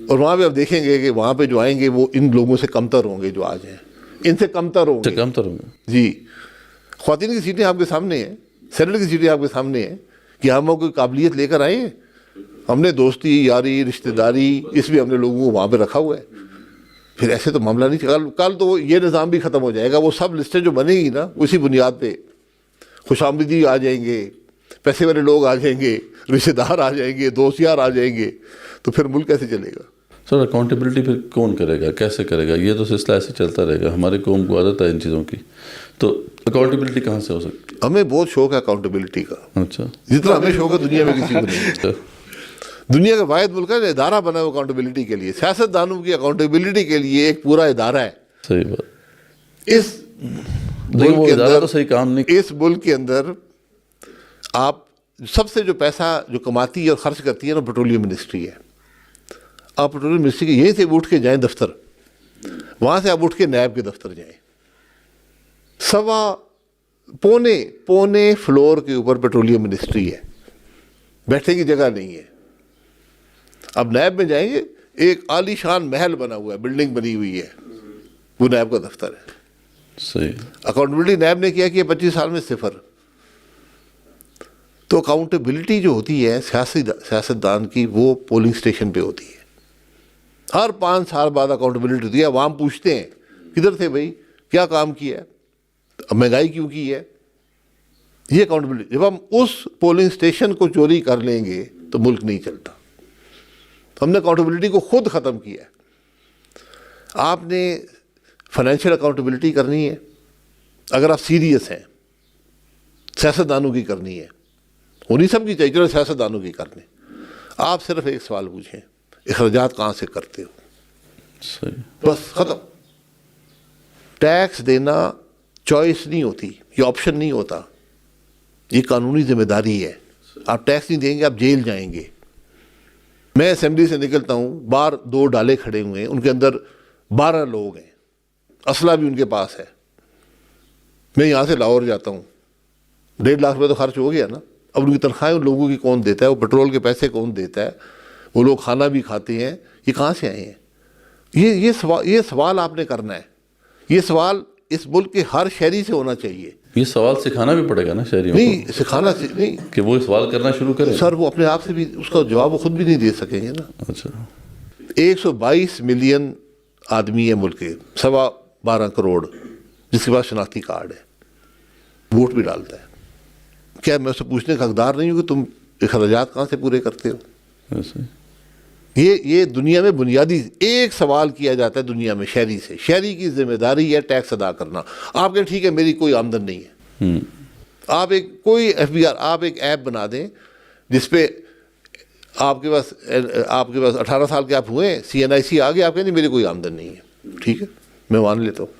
اور وہاں پہ آپ دیکھیں گے کہ وہاں پہ جو آئیں گے وہ ان لوگوں سے کمتر ہوں گے، جو آ جائیں ان سے کمتر ہوں گے، کم تو ہوں گے جی۔ خواتین کی سیٹیں آپ کے سامنے ہیں، سینٹ کی سیٹیں آپ کے سامنے ہیں کہ ہم کوئی قابلیت لے کر آئے ہیں، ہم نے دوستی یاری رشتہ داری اس بھی ہم نے لوگوں کو وہاں پہ رکھا ہوا ہے، پھر ایسے تو معاملہ نہیں چلے گا۔ کل تو یہ نظام بھی ختم ہو جائے گا، وہ سب لسٹیں جو بنے گی نا اسی بنیاد پہ خوش آمدیدی آ جائیں گے، پیسے والے لوگ آ جائیں گے، رشتہ دار آ جائیں گے، دوست یار آ جائیں گے، تو پھر ملک کیسے چلے گا؟ سر اکاؤنٹیبلٹی پھر کون کرے گا، کیسے کرے گا؟ یہ تو سلسلہ ایسے چلتا رہے گا، ہماری قوم کو عادت ہے ان چیزوں کی، تو اکاؤنٹیبلٹی کہاں سے ہو سکتی؟ ہمیں بہت شوق ہے اکاؤنٹیبلٹی کا، اچھا جتنا ہمیں شوق ہے دنیا میں کسی کو نہیں ہے۔ دنیا کا واحد ملک ہے جو ادارہ بنا ہے اکاؤنٹیبلٹی کے لیے، سیاست دانوں کی اکاؤنٹیبلٹی کے لیے ایک پورا ادارہ ہے۔ صحیح بات، اس لیکن ملک وہ کے ادارہ اندر تو صحیح کام نہیں، اس ملک کے اندر آپ سب سے جو پیسہ جو کماتی ہے اور خرچ کرتی ہے نا پیٹرولیم منسٹری ہے۔ آپ پیٹرولیم منسٹری کے یہیں سے اٹھ کے جائیں دفتر، وہاں سے آپ اٹھ کے نیب کے دفتر جائیں، پونے فلور کے اوپر پیٹرولیم منسٹری ہے، بیٹھنے کی جگہ نہیں ہے۔ اب نیب میں جائیں گے، ایک عالی شان محل بنا ہوا ہے، بلڈنگ بنی ہوئی ہے، وہ نیب کا دفتر ہے۔ صحیح، اکاؤنٹیبلٹی نیب نے کیا کہ 25 سال میں 0۔ تو اکاؤنٹیبلٹی جو ہوتی ہے سیاستدان کی وہ پولنگ سٹیشن پہ ہوتی ہے، ہر 5 سال بعد اکاؤنٹیبلٹی ہوتی ہے۔ عوام پوچھتے ہیں کدھر تھے بھائی، کیا کام کیا ہے، مہنگائی کیوں کی ہے، یہ اکاؤنٹیبلٹی۔ جب ہم اس پولنگ سٹیشن کو چوری کر لیں گے تو ملک نہیں چلتا۔ ہم نے اکاؤنٹیبلٹی کو خود ختم کیا ہے۔ آپ نے فائنینشیل اکاؤنٹیبلٹی کرنی ہے، اگر آپ سیریس ہیں، سیاستدانوں کی کرنی ہے، انہیں سب کی چاہیے، چلو سیاستدانوں کی کرنے، آپ صرف ایک سوال پوچھیں، اخراجات کہاں سے کرتے ہو، صحیح، بس ختم۔ ٹیکس دینا چوائس نہیں ہوتی، یہ آپشن نہیں ہوتا، یہ قانونی ذمہ داری ہے۔ آپ ٹیکس نہیں دیں گے آپ جیل جائیں گے۔ میں اسمبلی سے نکلتا ہوں، باہر 2 ڈالے کھڑے ہوئے ہیں، ان کے اندر 12 لوگ ہیں، اسلحہ بھی ان کے پاس ہے۔ میں یہاں سے لاہور جاتا ہوں، 1.5 لاکھ روپے تو خرچ ہو گیا نا۔ اب ان کی تنخواہیں ان لوگوں کی کون دیتا ہے، وہ پیٹرول کے پیسے کون دیتا ہے، وہ لوگ کھانا بھی کھاتے ہیں، یہ کہاں سے آئے ہیں؟ یہ سوال آپ نے کرنا ہے، یہ سوال اس ملک کے ہر شہری سے ہونا چاہیے۔ یہ سوال سکھانا بھی پڑے گا نا شہریوں نہیں سکھانا نہیں کو کہ وہ سوال کرنا شروع کریں؟ سر، وہ اپنے آپ سے بھی اس کا جواب وہ خود بھی نہیں دے سکیں گے نا۔ اچھا، 122 ملین آدمی ہے ملک کے، 12.25 کروڑ، جس کے پاس شناختی کارڈ ہے، ووٹ بھی ڈالتا ہے۔ کیا میں اسے پوچھنے کا حقدار نہیں ہوں کہ تم اخراجات کہاں سے پورے کرتے ہو؟ ایسے یہ دنیا میں بنیادی ایک سوال کیا جاتا ہے دنیا میں شہری سے، شہری کی ذمہ داری ہے ٹیکس ادا کرنا۔ آپ کہیں ٹھیک ہے میری کوئی آمدن نہیں ہے، آپ کوئی FBR آپ ایک ایپ بنا دیں جس پہ آپ کے پاس 18 سال کے آپ ہوئے، CNIC آ گئے، آپ کہیں میری کوئی آمدن نہیں ہے، ٹھیک ہے میں مان لیتا ہوں۔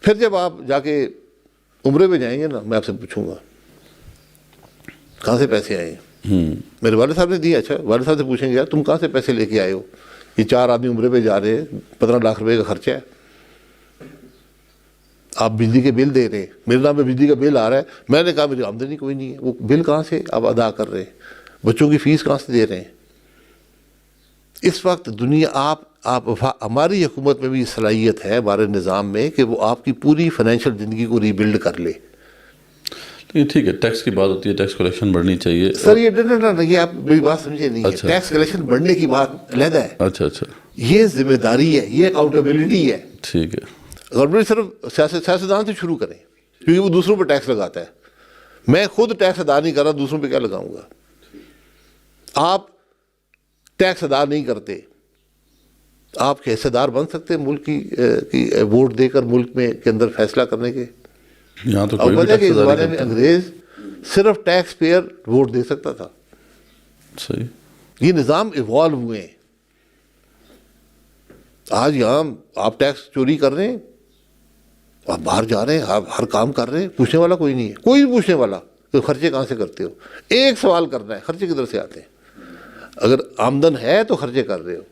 پھر جب آپ جا کے عمرے پہ جائیں گے نا، میں آپ سے پوچھوں گا کہاں سے پیسے آئے ہیں؟ میرے والد صاحب نے دیے، اچھا والد صاحب سے پوچھیں گے یار تم کہاں سے پیسے لے کے آئے ہو؟ یہ 4 آدمی عمرے پہ جا رہے ہیں، 15 لاکھ روپے کا خرچہ ہے، آپ بجلی کے بل دے رہے ہیں، میرے نام پہ بجلی کا بل آ رہا ہے، میں نے کہا میری آمدنی کوئی نہیں ہے، وہ بل کہاں سے آپ ادا کر رہے ہیں، بچوں کی فیس کہاں سے دے رہے ہیں؟ اس وقت دنیا ہماری حکومت میں بھی صلاحیت ہے ہمارے نظام میں کہ وہ آپ کی پوری فائنینشیل زندگی کو ری بلڈ کر لے۔ لیکن ٹھیک ہے، ٹیکس کی بات ہوتی ہے، ٹیکس کلیکشن بڑھنی چاہیے۔ سر یہ آپ میری بات سمجھے نہیں ہے، ٹیکس کلیکشن بڑھنے کی بات علیحدہ ہے، اچھا اچھا، یہ ذمہ داری ہے، یہ اکاؤنٹیبلٹی ہے۔ ٹھیک ہے، گورنمنٹ صرف سیاستدان سے شروع کریں، کیونکہ وہ دوسروں پہ ٹیکس لگاتا ہے۔ میں خود ٹیکس ادا نہیں کر رہا، دوسروں پہ کیا لگاؤں گا؟ آپ ٹیکس ادا نہیں کرتے، آپ کے حصے دار بن سکتے ہیں ملک کی ووٹ دے کر ملک میں کے اندر فیصلہ کرنے کے؟ یہاں تو اب کوئی بھی پتہ ہے کہ ٹیکس اس ادا زمانے نہیں میں کرتا۔ انگریز صرف ٹیکس پیئر ووٹ دے سکتا تھا۔ صحیح، یہ نظام ایوالو ہوئے ہیں۔ آج یہاں آپ ٹیکس چوری کر رہے ہیں آپ باہر جا رہے ہیں, آپ ہر کام کر رہے ہیں, پوچھنے والا کوئی نہیں ہے, کوئی بھی پوچھنے والا کہ خرچے کہاں سے کرتے ہو. ایک سوال کرنا ہے, خرچے کدھر سے آتے ہیں؟ اگر آمدن ہے تو خرچے کر رہے ہو,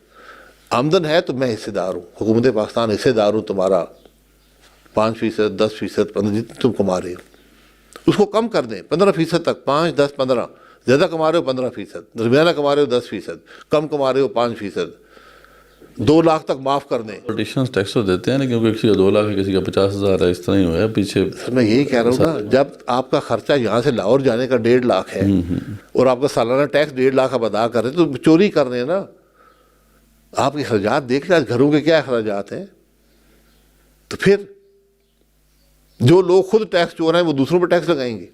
آمدن ہے تو میں حصے دار ہوں, حکومت پاکستان حصے دار ہوں تمہارا 5%, 10%, 15% جتنے تم کما رہے ہو اس کو کم کر دیں 15% تک, 5, 10, 15. زیادہ کما رہے ہو 15%, درمیانہ کما رہے ہو 10%, کم کما رہے ہو 5%, 2 لاکھ تک معاف کر دیں. پولیٹیشینس ٹیکس تو دیتے ہیں لیکن کسی کا 2 لاکھ ہے, کسی کا 50,000 ہے, اس طرح ہی ہوا ہے پیچھے. سر میں یہی کہہ رہا ہوں نا, جب آپ کا خرچہ یہاں سے لاہور جانے کا 1.5 لاکھ ہے اور آپ کا سالانہ ٹیکس 1.5 لاکھ آپ ادا کر رہے ہیں تو چوری کر رہے ہیں نا. آپ کے اخراجات دیکھ لیں, گھروں کے کیا اخراجات ہیں. تو پھر جو لوگ خود ٹیکس چور ہیں وہ دوسروں پہ ٹیکس لگائیں گے.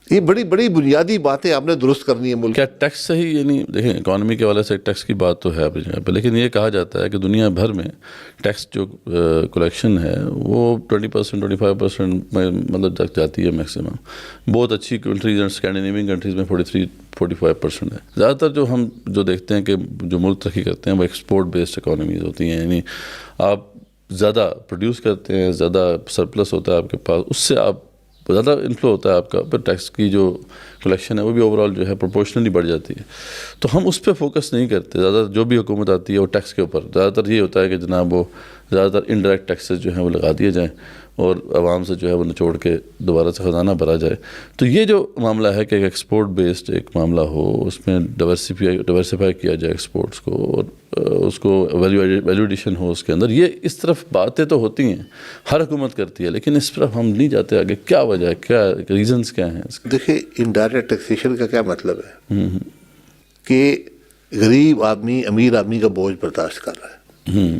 یہ بڑی بڑی بنیادی باتیں آپ نے درست کرنی ہے ملک. کیا ٹیکس سے ہی, یعنی دیکھیں اکانومی کے حوالے سے ٹیکس کی بات تو ہے اپنی جگہ پہ, لیکن یہ کہا جاتا ہے کہ دنیا بھر میں ٹیکس جو کلیکشن ہے وہ 20%, 25% میں مطلب تک جاتی ہے میکسیمم. بہت اچھی کنٹریز ہیں, اسکینڈینیوین کنٹریز میں 43-45% ہے. زیادہ تر جو ہم جو دیکھتے ہیں کہ جو ملک ترقی کرتے ہیں وہ ایکسپورٹ بیسڈ اکانومیز ہوتی ہیں, یعنی آپ زیادہ پروڈیوس کرتے ہیں, زیادہ سرپلس ہوتا ہے آپ کے پاس, اس سے آپ زیادہ انفلو ہوتا ہے آپ کا, پھر ٹیکس کی جو کلیکشن ہے وہ بھی اوور آل جو ہے پروپورشنلی بڑھ جاتی ہے. تو ہم اس پہ فوکس نہیں کرتے زیادہ. جو بھی حکومت آتی ہے وہ ٹیکس کے اوپر زیادہ تر یہ ہوتا ہے کہ جناب وہ زیادہ تر انڈائریکٹ ٹیکسز جو ہیں وہ لگا دیے جائیں اور عوام سے جو ہے وہ نچوڑ کے دوبارہ سے خزانہ بھرا جائے. تو یہ جو معاملہ ہے کہ ایک ایکسپورٹ بیسڈ ایک معاملہ ہو, اس میں ڈیورسیفائی کیا جائے ایکسپورٹس کو, اور اس کو ویلیو ایڈیشن ہو اس کے اندر, یہ اس طرف باتیں تو ہوتی ہیں, ہر حکومت کرتی ہے, لیکن اس طرف ہم نہیں جاتے آگے. کیا وجہ ہے, کیا ریزنس کیا ہیں اس کے؟ دیکھیں انڈائریکٹ ٹیکسیشن کا کیا مطلب ہے کہ غریب آدمی امیر آدمی کا بوجھ برداشت کر رہا ہے.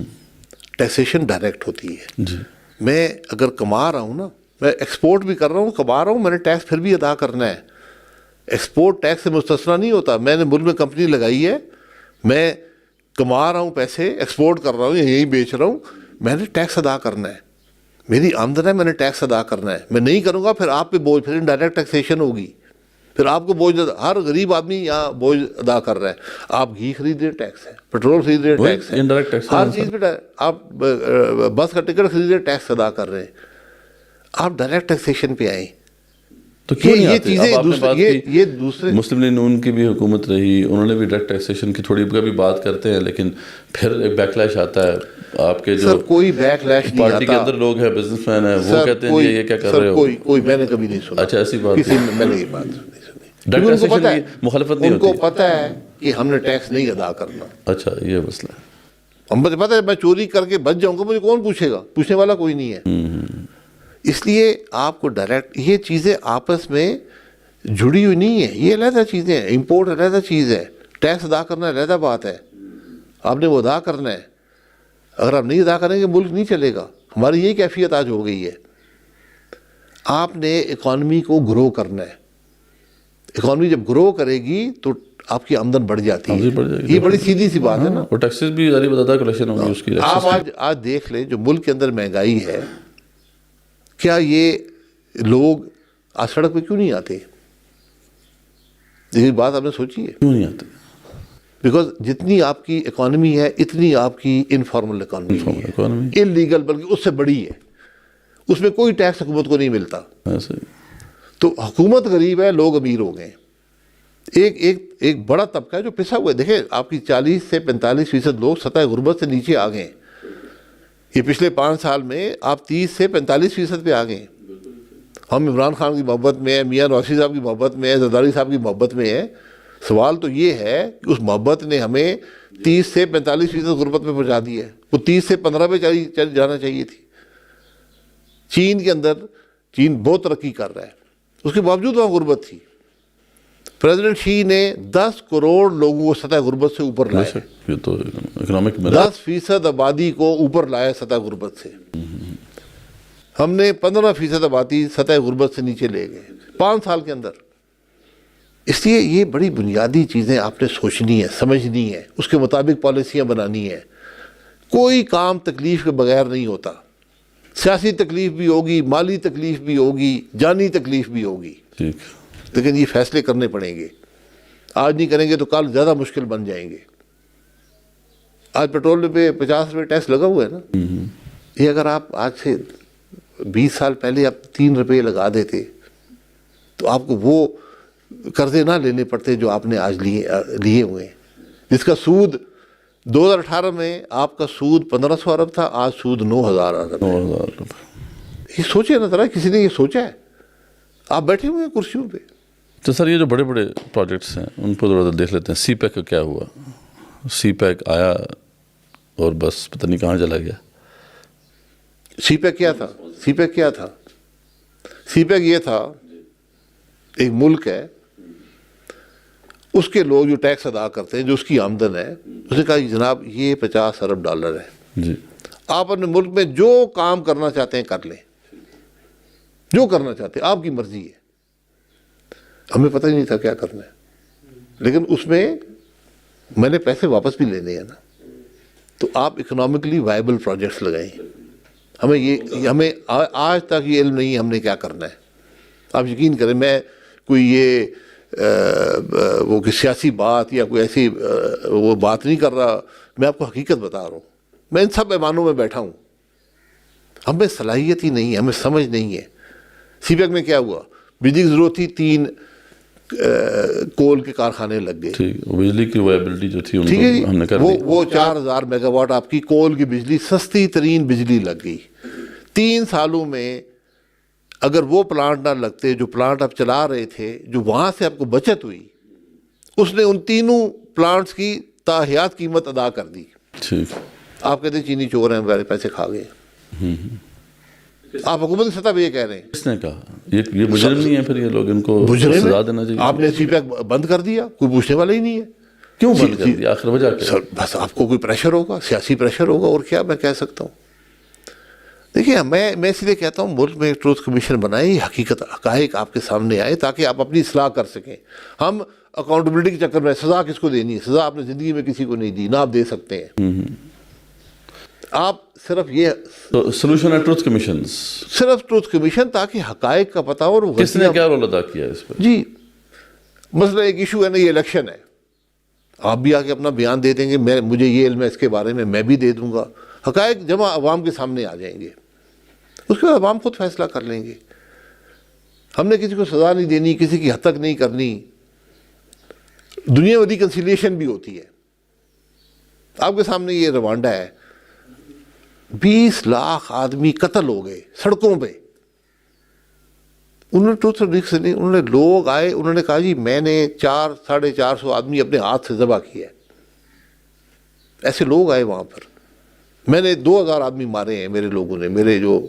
ٹیکسیشن ڈائریکٹ ہوتی ہے. جی, میں اگر کما رہا ہوں نا, میں ایکسپورٹ بھی کر رہا ہوں, کما رہا ہوں, میں نے ٹیکس پھر بھی ادا کرنا ہے. ایکسپورٹ ٹیکس سے مستثنا نہیں ہوتا. میں نے ملک میں کمپنی لگائی ہے, میں کما رہا ہوں پیسے, ایکسپورٹ کر رہا ہوں, یہیں بیچ رہا ہوں, میں نے ٹیکس ادا کرنا ہے. میری آمدن ہے, میں نے ٹیکس ادا کرنا ہے. میں نہیں کروں گا پھر آپ پہ بوجھ, پھر انڈائریکٹ ٹیکسیشن ہوگی, پھر آپ کو بوجھ. ہر غریب آدمی یہاں بوجھ ادا کر رہا ہے. آپ گھی خرید رہے ٹیکس ہے, پیٹرول خرید رہے ٹیکس ہے, انڈائریکٹ ٹیکس ہر چیز پہ آپ بس کا ٹکٹ خرید رہے ٹیکس ادا کر رہے ہیں. آپ ڈائریکٹ ٹیکسیشن پہ آئیں. تو کیوں نہیں یہ آتے؟ چیزیں اب آپ نے بات کی, یہ دوسرے مسلم لیگ نون کی بھی حکومت رہی, انہوں نے بھی ڈائریکٹ ٹیکسیشن کی تھوڑی کبھی بات کرتے ہیں, لیکن پھر ایک بیک لیش آتا ہے. آپ کے جو سر کوئی بیک لیش نہیں آتا. پارٹی کے اندر لوگ ہیں, بزنس مین ہیں, وہ کہتے ہیں یہ کیا کر رہے ہو. کوئی میں نے کبھی نہیں سنا. اچھا, ایسی بات کسی میں نے یہ بات نہیں سنی. ڈائریکٹ ان کو پتہ ہے, ٹیکسیشن کی مخالفت نہیں ان کو ہوتی. پتہ ہے کہ ہم نے ٹیکس نہیں ادا کرنا. اچھا, یہ مسئلہ ہے. ہم مجھے پتہ ہے میں چوری کر کے بچ جاؤں گا, مجھے کون پوچھے گا, پوچھنے والا کوئی نہیں ہے. اس لیے آپ کو ڈائریکٹ یہ چیزیں آپس میں جڑی ہوئی نہیں ہے. یہ علیحدہ چیزیں ہیں. امپورٹ علیحدہ چیز ہے, ٹیکس ادا کرنا علیحدہ بات ہے. آپ نے وہ ادا کرنا ہے. اگر آپ نہیں ادا کریں گے ملک نہیں چلے گا. ہماری یہ کیفیت آج ہو گئی ہے. آپ نے اکانومی کو گرو کرنا ہے. اکانومی جب گرو کرے گی تو آپ کی آمدن بڑھ جاتی ہے. یہ بڑی سیدھی سی بات ہے نا. اور ٹیکسز بھی ذریعہ بتاتا کلیکشن ہوگی اس کی. آپ آج دیکھ لیں جو ملک کے اندر مہنگائی ہے, کیا یہ لوگ آج سڑک پہ کیوں نہیں آتے؟ یہ بات آپ نے سوچی ہے؟ کیوں نہیں آتے؟ بیکاز جتنی آپ کی اکانومی ہے اتنی آپ کی انفارمل اکانومی ہے, انلیگل, بلکہ اس سے بڑی ہے. اس میں کوئی ٹیکس حکومت کو نہیں ملتا. تو حکومت غریب ہے, لوگ امیر ہو گئے. ایک بڑا طبقہ ہے جو پسا ہوا ہے. دیکھیں آپ کی 40 سے 45% لوگ سطح غربت سے نیچے آ گئے. یہ پچھلے 5 سال میں آپ 30 سے 45% پہ آ گئے. ہم عمران خان کی محبت میں ہیں, میاں نواز شریف صاحب کی محبت میں ہیں, زرداری صاحب کی محبت میں ہیں. سوال تو یہ ہے کہ اس محبت نے ہمیں 30 سے 45% غربت میں پہنچا دی ہے. وہ 30 سے 15 پہ چل جانا چاہیے تھی. چین کے اندر, چین بہت ترقی کر رہا ہے, اس کے باوجود وہاں غربت تھی. پریزیڈنٹ شی نے 10 کروڑ لوگوں کو سطح غربت سے اوپر لایا. یہ تو اکنامک 10% آبادی کو اوپر لایا سطح غربت سے. ہم نے 15% آبادی سطح غربت سے نیچے لے گئے 5 سال کے اندر. اس لیے یہ بڑی بنیادی چیزیں آپ نے سوچنی ہے, سمجھنی ہے, اس کے مطابق پالیسیاں بنانی ہیں. کوئی کام تکلیف کے بغیر نہیں ہوتا. سیاسی تکلیف بھی ہوگی, مالی تکلیف بھی ہوگی, جانی تکلیف بھی ہوگی, لیکن یہ فیصلے کرنے پڑیں گے. آج نہیں کریں گے تو کل زیادہ مشکل بن جائیں گے. آج پیٹرول پہ 50 روپے ٹیکس لگا ہوا ہے نا, یہ اگر آپ آج سے 20 سال پہلے آپ 3 روپے لگا دیتے تو آپ کو وہ قرضے نہ لینے پڑتے جو آپ نے آج لیے ہوئے ہیں، جس کا سود 2018 میں آپ کا سود 1500 ارب تھا، آج سود 9000 ارب ہے۔ 9000 روپے۔ یہ سوچے نا ذرا، کسی نے یہ سوچا ہے؟ آپ بیٹھے ہوئے ہیں کرسیوں پہ۔ تو سر یہ جو بڑے بڑے پروجیکٹس ہیں ان کو ذرا دیکھ لیتے ہیں۔ سی پیک کا کیا ہوا؟ سی پیک آیا اور بس پتہ نہیں کہاں چلا گیا۔ سی پیک کیا تھا؟ سی پیک کیا تھا؟ سی پیک یہ تھا، ایک ملک ہے، اس کے لوگ جو ٹیکس ادا کرتے ہیں، جو اس کی آمدن ہے، اس نے کہا کہ جناب یہ 50 ارب ڈالر ہے، جی آپ اپنے ملک میں جو کام کرنا چاہتے ہیں کر لیں، جو کرنا چاہتے ہیں، آپ کی مرضی ہے۔ ہمیں پتہ ہی نہیں تھا کیا کرنا ہے، لیکن اس میں نے پیسے واپس بھی لینے ہیں نا، تو آپ اکنامکلی وائبل پروجیکٹس لگائیں۔ ہمیں آج تک یہ علم نہیں ہے ہم نے کیا کرنا ہے۔ آپ یقین کریں، میں کوئی یہ وہ کہ سیاسی بات یا کوئی ایسی وہ بات نہیں کر رہا، میں آپ کو حقیقت بتا رہا ہوں۔ میں ان سب ایوانوں میں بیٹھا ہوں، ہمیں صلاحیت ہی نہیں ہے، ہمیں سمجھ نہیں ہے۔ سی پیک میں کیا ہوا؟ بجلی کی ضرورت تھی، 3 کول کے کارخانے لگ گئے، ٹھیک۔ بجلی کی وائبلٹی جو تھی ان ٹھیک ہے جی، کو ہم نے کر دی۔ وہ 4000 میگا واٹ آپ کی کول کی بجلی، سستی ترین بجلی لگ گئی۔ 3 سالوں میں اگر وہ پلانٹ نہ لگتے جو پلانٹ آپ چلا رہے تھے، جو وہاں سے آپ کو بچت ہوئی، اس نے ان تینوں پلانٹس کی تاحیات قیمت ادا کر دی۔ ٹھیک۔ آپ کہتے ہیں چینی چور ہیں، ہمارے پیسے کھا گئے۔ آپ حکومت کی سطح پہ یہ کہہ رہے ہیں، کس نے کہا؟ یہ مجرم نہیں ہے پھر یہ لوگ، ان کو مجرم سزا ہے؟ دینا چاہیے۔ آپ نے سی پیک بند کر دیا، کوئی پوچھنے والا ہی نہیں ہے۔ کیوں بند کر دیا؟ آخر وجہ کیا؟ سر بس آپ کو کوئی پریشر ہوگا، سیاسی پریشر ہوگا، اور کیا میں کہہ سکتا ہوں۔ دیکھیے میں اس لیے کہتا ہوں ملک میں ایک ٹروتھ کمیشن بنائے، حقیقت حقائق آپ کے سامنے آئے تاکہ آپ اپنی اصلاح کر سکیں۔ ہم اکاؤنٹیبلٹی کے چکر میں سزا کس کو دینی ہے؟ سزا آپ نے زندگی میں کسی کو نہیں دی، نہ آپ دے سکتے ہیں۔ آپ صرف یہ تو سلوشن ہے ٹروتھ کمیشنز۔ صرف ٹروتھ کمیشن تاکہ حقائق کا پتہ اور کس نے کیا رول ادا کیا اس پر؟ جی مسئلہ ایک ایشو ہے نا، یہ الیکشن ہے، آپ بھی آ کے اپنا بیان دے دیں گے، مجھے یہ علم ہے اس کے بارے میں بھی دے دوں گا، حقائق جمع عوام کے سامنے آ جائیں گے، اس کے بعد عوام خود فیصلہ کر لیں گے۔ ہم نے کسی کو سزا نہیں دینی، کسی کی حد تک نہیں کرنی۔ دنیا ودی کنسیلیشن بھی ہوتی ہے۔ آپ کے سامنے یہ روانڈا ہے، 20 لاکھ آدمی قتل ہو گئے سڑکوں پہ، انہوں نے ٹروتھ ریکس نہیں، انہوں نے لوگ آئے، انہوں نے کہا جی میں نے 400-450 آدمی اپنے ہاتھ سے ذبح کیا ہے۔ ایسے لوگ آئے وہاں پر، میں نے 2000 آدمی مارے ہیں میرے لوگوں نے، میرے جو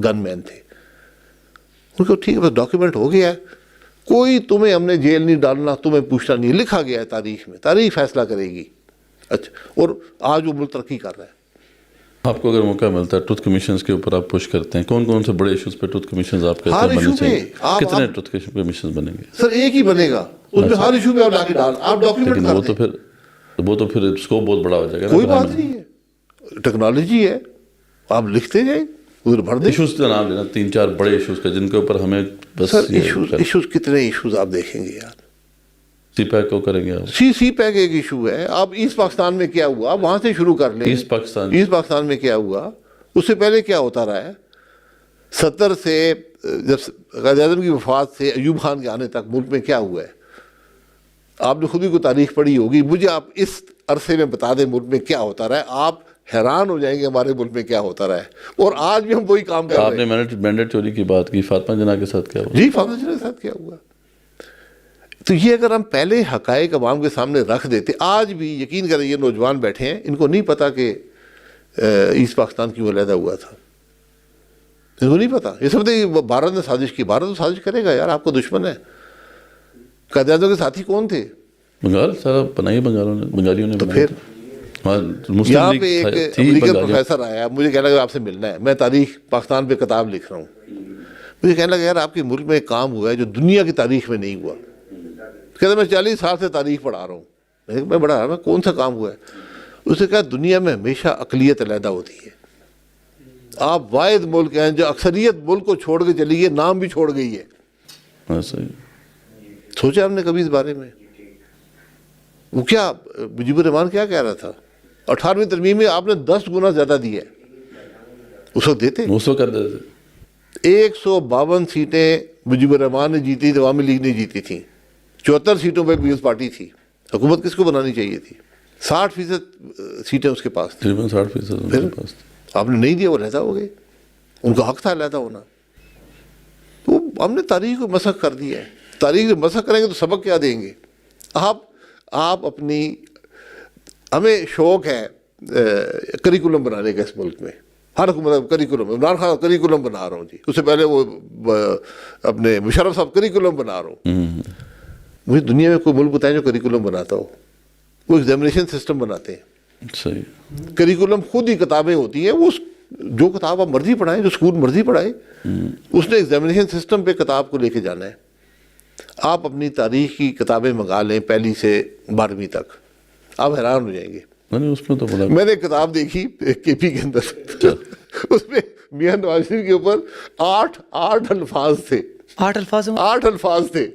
گن مین تھے۔ ان کو ٹھیک ہے، بس ڈاکیومنٹ ہو گیا ہے، کوئی تمہیں ہم نے جیل نہیں ڈالنا، تمہیں پوچھنا نہیں، لکھا گیا ہے تاریخ میں، تاریخ فیصلہ کرے گی۔ اچھا، اور آج وہ ملک ترقی کر رہا ہے۔ آپ کو اگر موقع ملتا ہے ٹروتھ کمیشنز کے اوپر آپ پش کرتے ہیں، کون کون سے بڑے ایشوز پہ ٹروتھ کمیشنز آپ کہتے ہر ہیں ایشو بننے پہ چاہیے؟ کتنے ٹروتھ کمیشنز بنیں گے؟ سر ایک ہی بنے گا، اس میں ہر ایشو پہ آپ لا کے ڈال، آپ ڈاکیومنٹ لیکن کر وہ دیں۔ تو پھر اسکوپ بہت بڑا ہو جائے گا۔ کوئی بات نہیں ہے، ٹیکنالوجی ہے، آپ لکھتے جائیں، ادھر بھر دیں۔ ایشوز کا نام لینا، 3-4 بڑے ایشوز کا جن کے اوپر ہمیں بس سر ایشوز کتنے ایشوز آپ دیکھیں گے یار۔ سی پیک کو کریں گے آپ؟ سی پیک ایک ایشو ہے۔ آپ ایسٹ پاکستان میں کیا ہوا وہاں سے شروع کر لیں۔ ایسٹ پاکستان میں کیا ہوا، اس سے پہلے کیا ہوتا رہا ہے؟ 70 سے جب قائد اعظم کی وفات سے ایوب خان کے آنے تک ملک میں کیا ہوا ہے؟ آپ نے خود ہی کو تاریخ پڑھی ہوگی، مجھے آپ اس عرصے میں بتا دیں ملک میں کیا ہوتا رہا ہے، آپ حیران ہو جائیں گے ہمارے ملک میں کیا ہوتا رہا ہے، اور آج بھی ہم وہی کام کر رہے ہیں۔ آپ نے مینڈیٹ چوری کی بات کی، فاطمہ جناح کے ساتھ کیا ہوا؟ جی فاطمہ جناح کے ساتھ کیا ہوا؟ تو یہ اگر ہم پہلے حقائق عوام کے سامنے رکھ دیتے، آج بھی یقین کریں یہ نوجوان بیٹھے ہیں، ان کو نہیں پتا کہ ایسٹ پاکستان کیوں علیحدہ ہوا تھا، ان کو نہیں پتا۔ یہ سمجھتے بھارت نے سازش کی، بھارت تو سازش کرے گا یار، آپ کو دشمن ہے۔ قائد اعظم کے ساتھی کون تھے؟ بنگال سارا بنائی بنگالیوں نے تو بنایا پھر تھا۔ یہاں پہ ایک امریکن پروفیسر آیا، مجھے کہنے لگا آپ سے ملنا ہے، میں تاریخ پاکستان پہ کتاب لکھ رہا ہوں، مجھے کہنے لگا یار آپ کے ملک میں ایک کام ہوا ہے جو دنیا کی تاریخ میں نہیں ہوا۔ کہتا میں 40 سال سے تاریخ پڑھا رہا ہوں، میں پڑھا رہا ہوں، کون سا کام ہوا ہے؟ اسے کہا دنیا میں ہمیشہ اقلیت علیحدہ ہوتی ہے، آپ واحد ملک ہیں جو اکثریت ملک کو چھوڑ کے چلی گئی، نام بھی چھوڑ گئی ہے۔ سوچا ہم نے کبھی اس بارے میں؟ وہ کیا مجیب الرحمان کیا کہہ رہا تھا؟ 18ویں ترمیم میں آپ نے 10 گنا زیادہ دیا ہے، اس وقت دیتے. اس وقت کر دیتے. 152 سیٹیں مجیب الرحمان نے جیتی تھی, عوامی لیگ نے جیتی تھیں. 74 سیٹوں پہ پیپلز پارٹی تھی. حکومت کس کو بنانی چاہیے تھی؟ 60% سیٹیں اس کے پاس تھیں. تقریباً 60% ان کے پاس. آپ نے نہیں دیا, وہ علیحدہ ہو گئے. ان کا حق تھا علیحدہ ہونا. تو ہم نے تاریخ کو مسخ کر دیا ہے. تاریخ کو مسخ کریں گے تو سبق کیا دیں گے؟ آپ اپنی, ہمیں شوق ہے کریکولم بنانے کا اس ملک میں. ہر حکومت کریکولم, عمران خان کریکولم بنا رہا ہوں جی, اس سے پہلے وہ اپنے مشرف صاحب کریکولم بنا رہا ہوں. مجھے دنیا میں کوئی ملک بتائیں جو کریکولم بناتا ہو. وہ ایگزامینیشن سسٹم بناتے ہیں. صحیح. کریکولم خود ہی کتابیں ہوتی ہیں, وہ جو کتاب آپ مرضی پڑھائیں, جو اسکول مرضی پڑھائیں, اس نے ایگزامینیشن سسٹم پہ کتاب کو لے کے جانا ہے. آپ اپنی تاریخ کی کتابیں منگا لیں 1 سے 12ویں تک, آپ حیران ہو جائیں گے. اس میں تو بڑا میں نے ایک کتاب دیکھی کے پی کے اندر, اس میں میاں نواز شریف کے اوپر 8 الفاظ تھے. 8 الفاظ تھے.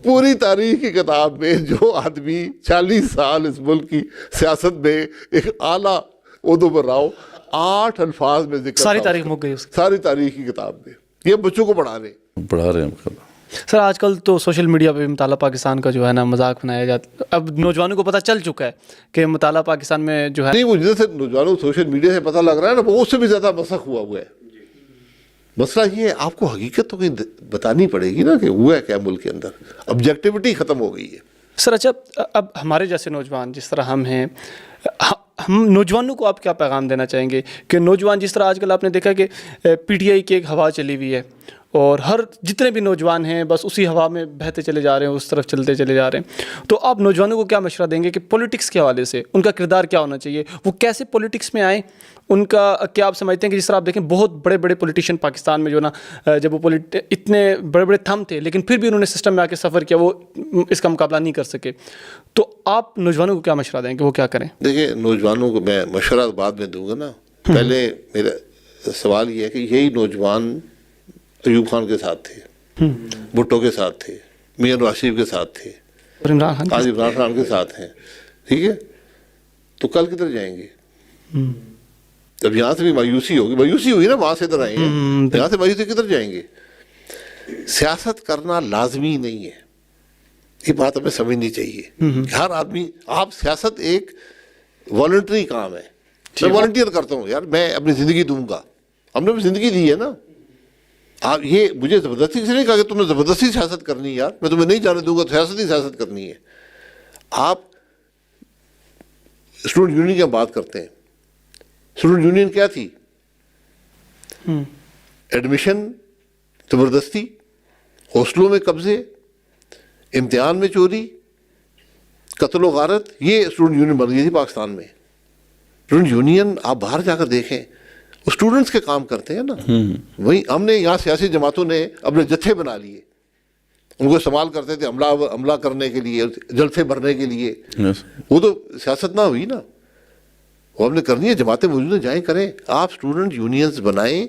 پوری تاریخ کی کتاب میں جو آدمی 40 سال اس ملک کی سیاست میں ایک اعلیٰ عہدوں پر رہا ہو, 8 الفاظ میں ذکر, ساری تاریخ مک گئی اس کی. ساری تاریخ کی کتاب میں. یہ بچوں کو پڑھا رہے ہیں. سر آج کل تو سوشل میڈیا پہ بھی مطالعہ پاکستان کا جو ہے نا مذاق بنایا جاتا ہے. اب نوجوانوں کو پتہ چل چکا ہے کہ مطالعہ پاکستان میں جو ہے نہیں, وہ جیسے نوجوانوں کو سوشل میڈیا سے پتہ لگ رہا ہے نا, وہ اس سے بھی زیادہ مسخ ہوا ہے. مسئلہ یہ ہے, آپ کو حقیقت تو کہیں بتانی پڑے گی نا کہ ہوا ہے کیا ملک کے اندر. آبجیکٹیوٹی ختم ہو گئی ہے. سر اچھا, اب ہمارے جیسے نوجوان جس طرح ہم ہیں, ہم نوجوانوں کو آپ کیا پیغام دینا چاہیں گے کہ نوجوان جس طرح آج کل آپ نے دیکھا کہ پی ٹی آئی کی ایک ہوا چلی ہوئی ہے, اور ہر جتنے بھی نوجوان ہیں بس اسی ہوا میں بہتے چلے جا رہے ہیں, اس طرف چلتے چلے جا رہے ہیں. تو آپ نوجوانوں کو کیا مشورہ دیں گے کہ پولیٹکس کے حوالے سے ان کا کردار کیا ہونا چاہیے, وہ کیسے پولیٹکس میں آئیں, ان کا کیا آپ سمجھتے ہیں کہ جس طرح آپ دیکھیں بہت بڑے بڑے پولیٹیشین پاکستان میں جو نا, جب وہ اتنے بڑے بڑے تھم تھے لیکن پھر بھی انہوں نے سسٹم میں آ کے سفر کیا, وہ اس کا مقابلہ نہیں کر سکے. تو آپ نوجوانوں کو کیا مشورہ دیں کہ وہ کیا کریں؟ دیکھیں, نوجوانوں کو میں مشورہ بعد میں دوں گا نا. پہلے میرا سوال یہ ہے کہ یہی نوجوان ایوب خان کے ساتھ تھے, بھٹو کے ساتھ تھے, میاں نواز شریف کے ساتھ تھے, آج عمران خان کے ساتھ ہیں, ٹھیک ہے, تو کل کدھر جائیں گے؟ جب یہاں سے بھی مایوسی ہوگی نا, وہاں سے ادھر آئیں گے, یہاں سے مایوسی کدھر جائیں گے؟ سیاست کرنا لازمی نہیں ہے, یہ بات ہمیں سمجھنی چاہیے. ہر آدمی, آپ کیسیت ایک والنٹری کام ہے. میں والنٹیئر کرتا ہوں یار, میں اپنی زندگی دوں گا, ہم نے اپنی زندگی دی ہے نا. آپ یہ مجھے زبردستی سے نہیں کہا کہ تم نے زبردستی سیاست کرنی ہے, یار میں تمہیں نہیں جانے دوں گا, سیاست کرنی ہے. آپ اسٹوڈنٹ یونین کی ہم بات کرتے ہیں. اسٹوڈنٹ یونین کیا تھی؟ ایڈمیشن زبردستی, ہاسٹلوں میں قبضے, امتحان میں چوری, قتل و غارت, یہ اسٹوڈنٹ یونین بن گئی تھی پاکستان میں. اسٹوڈنٹ یونین آپ باہر جا کر دیکھیں, وہ اسٹوڈنٹس کے کام کرتے ہیں نا. وہی ہم نے یہاں سیاسی جماعتوں نے اپنے جتھے بنا لیے, ان کو استعمال کرتے تھے حملہ کرنے کے لیے, جلسے بھرنے کے لیے. وہ تو سیاست نہ ہوئی نا, وہ ہم نے کرنی ہے. جماعتیں موجود ہیں, جائیں کریں. آپ اسٹوڈنٹ یونینز بنائیں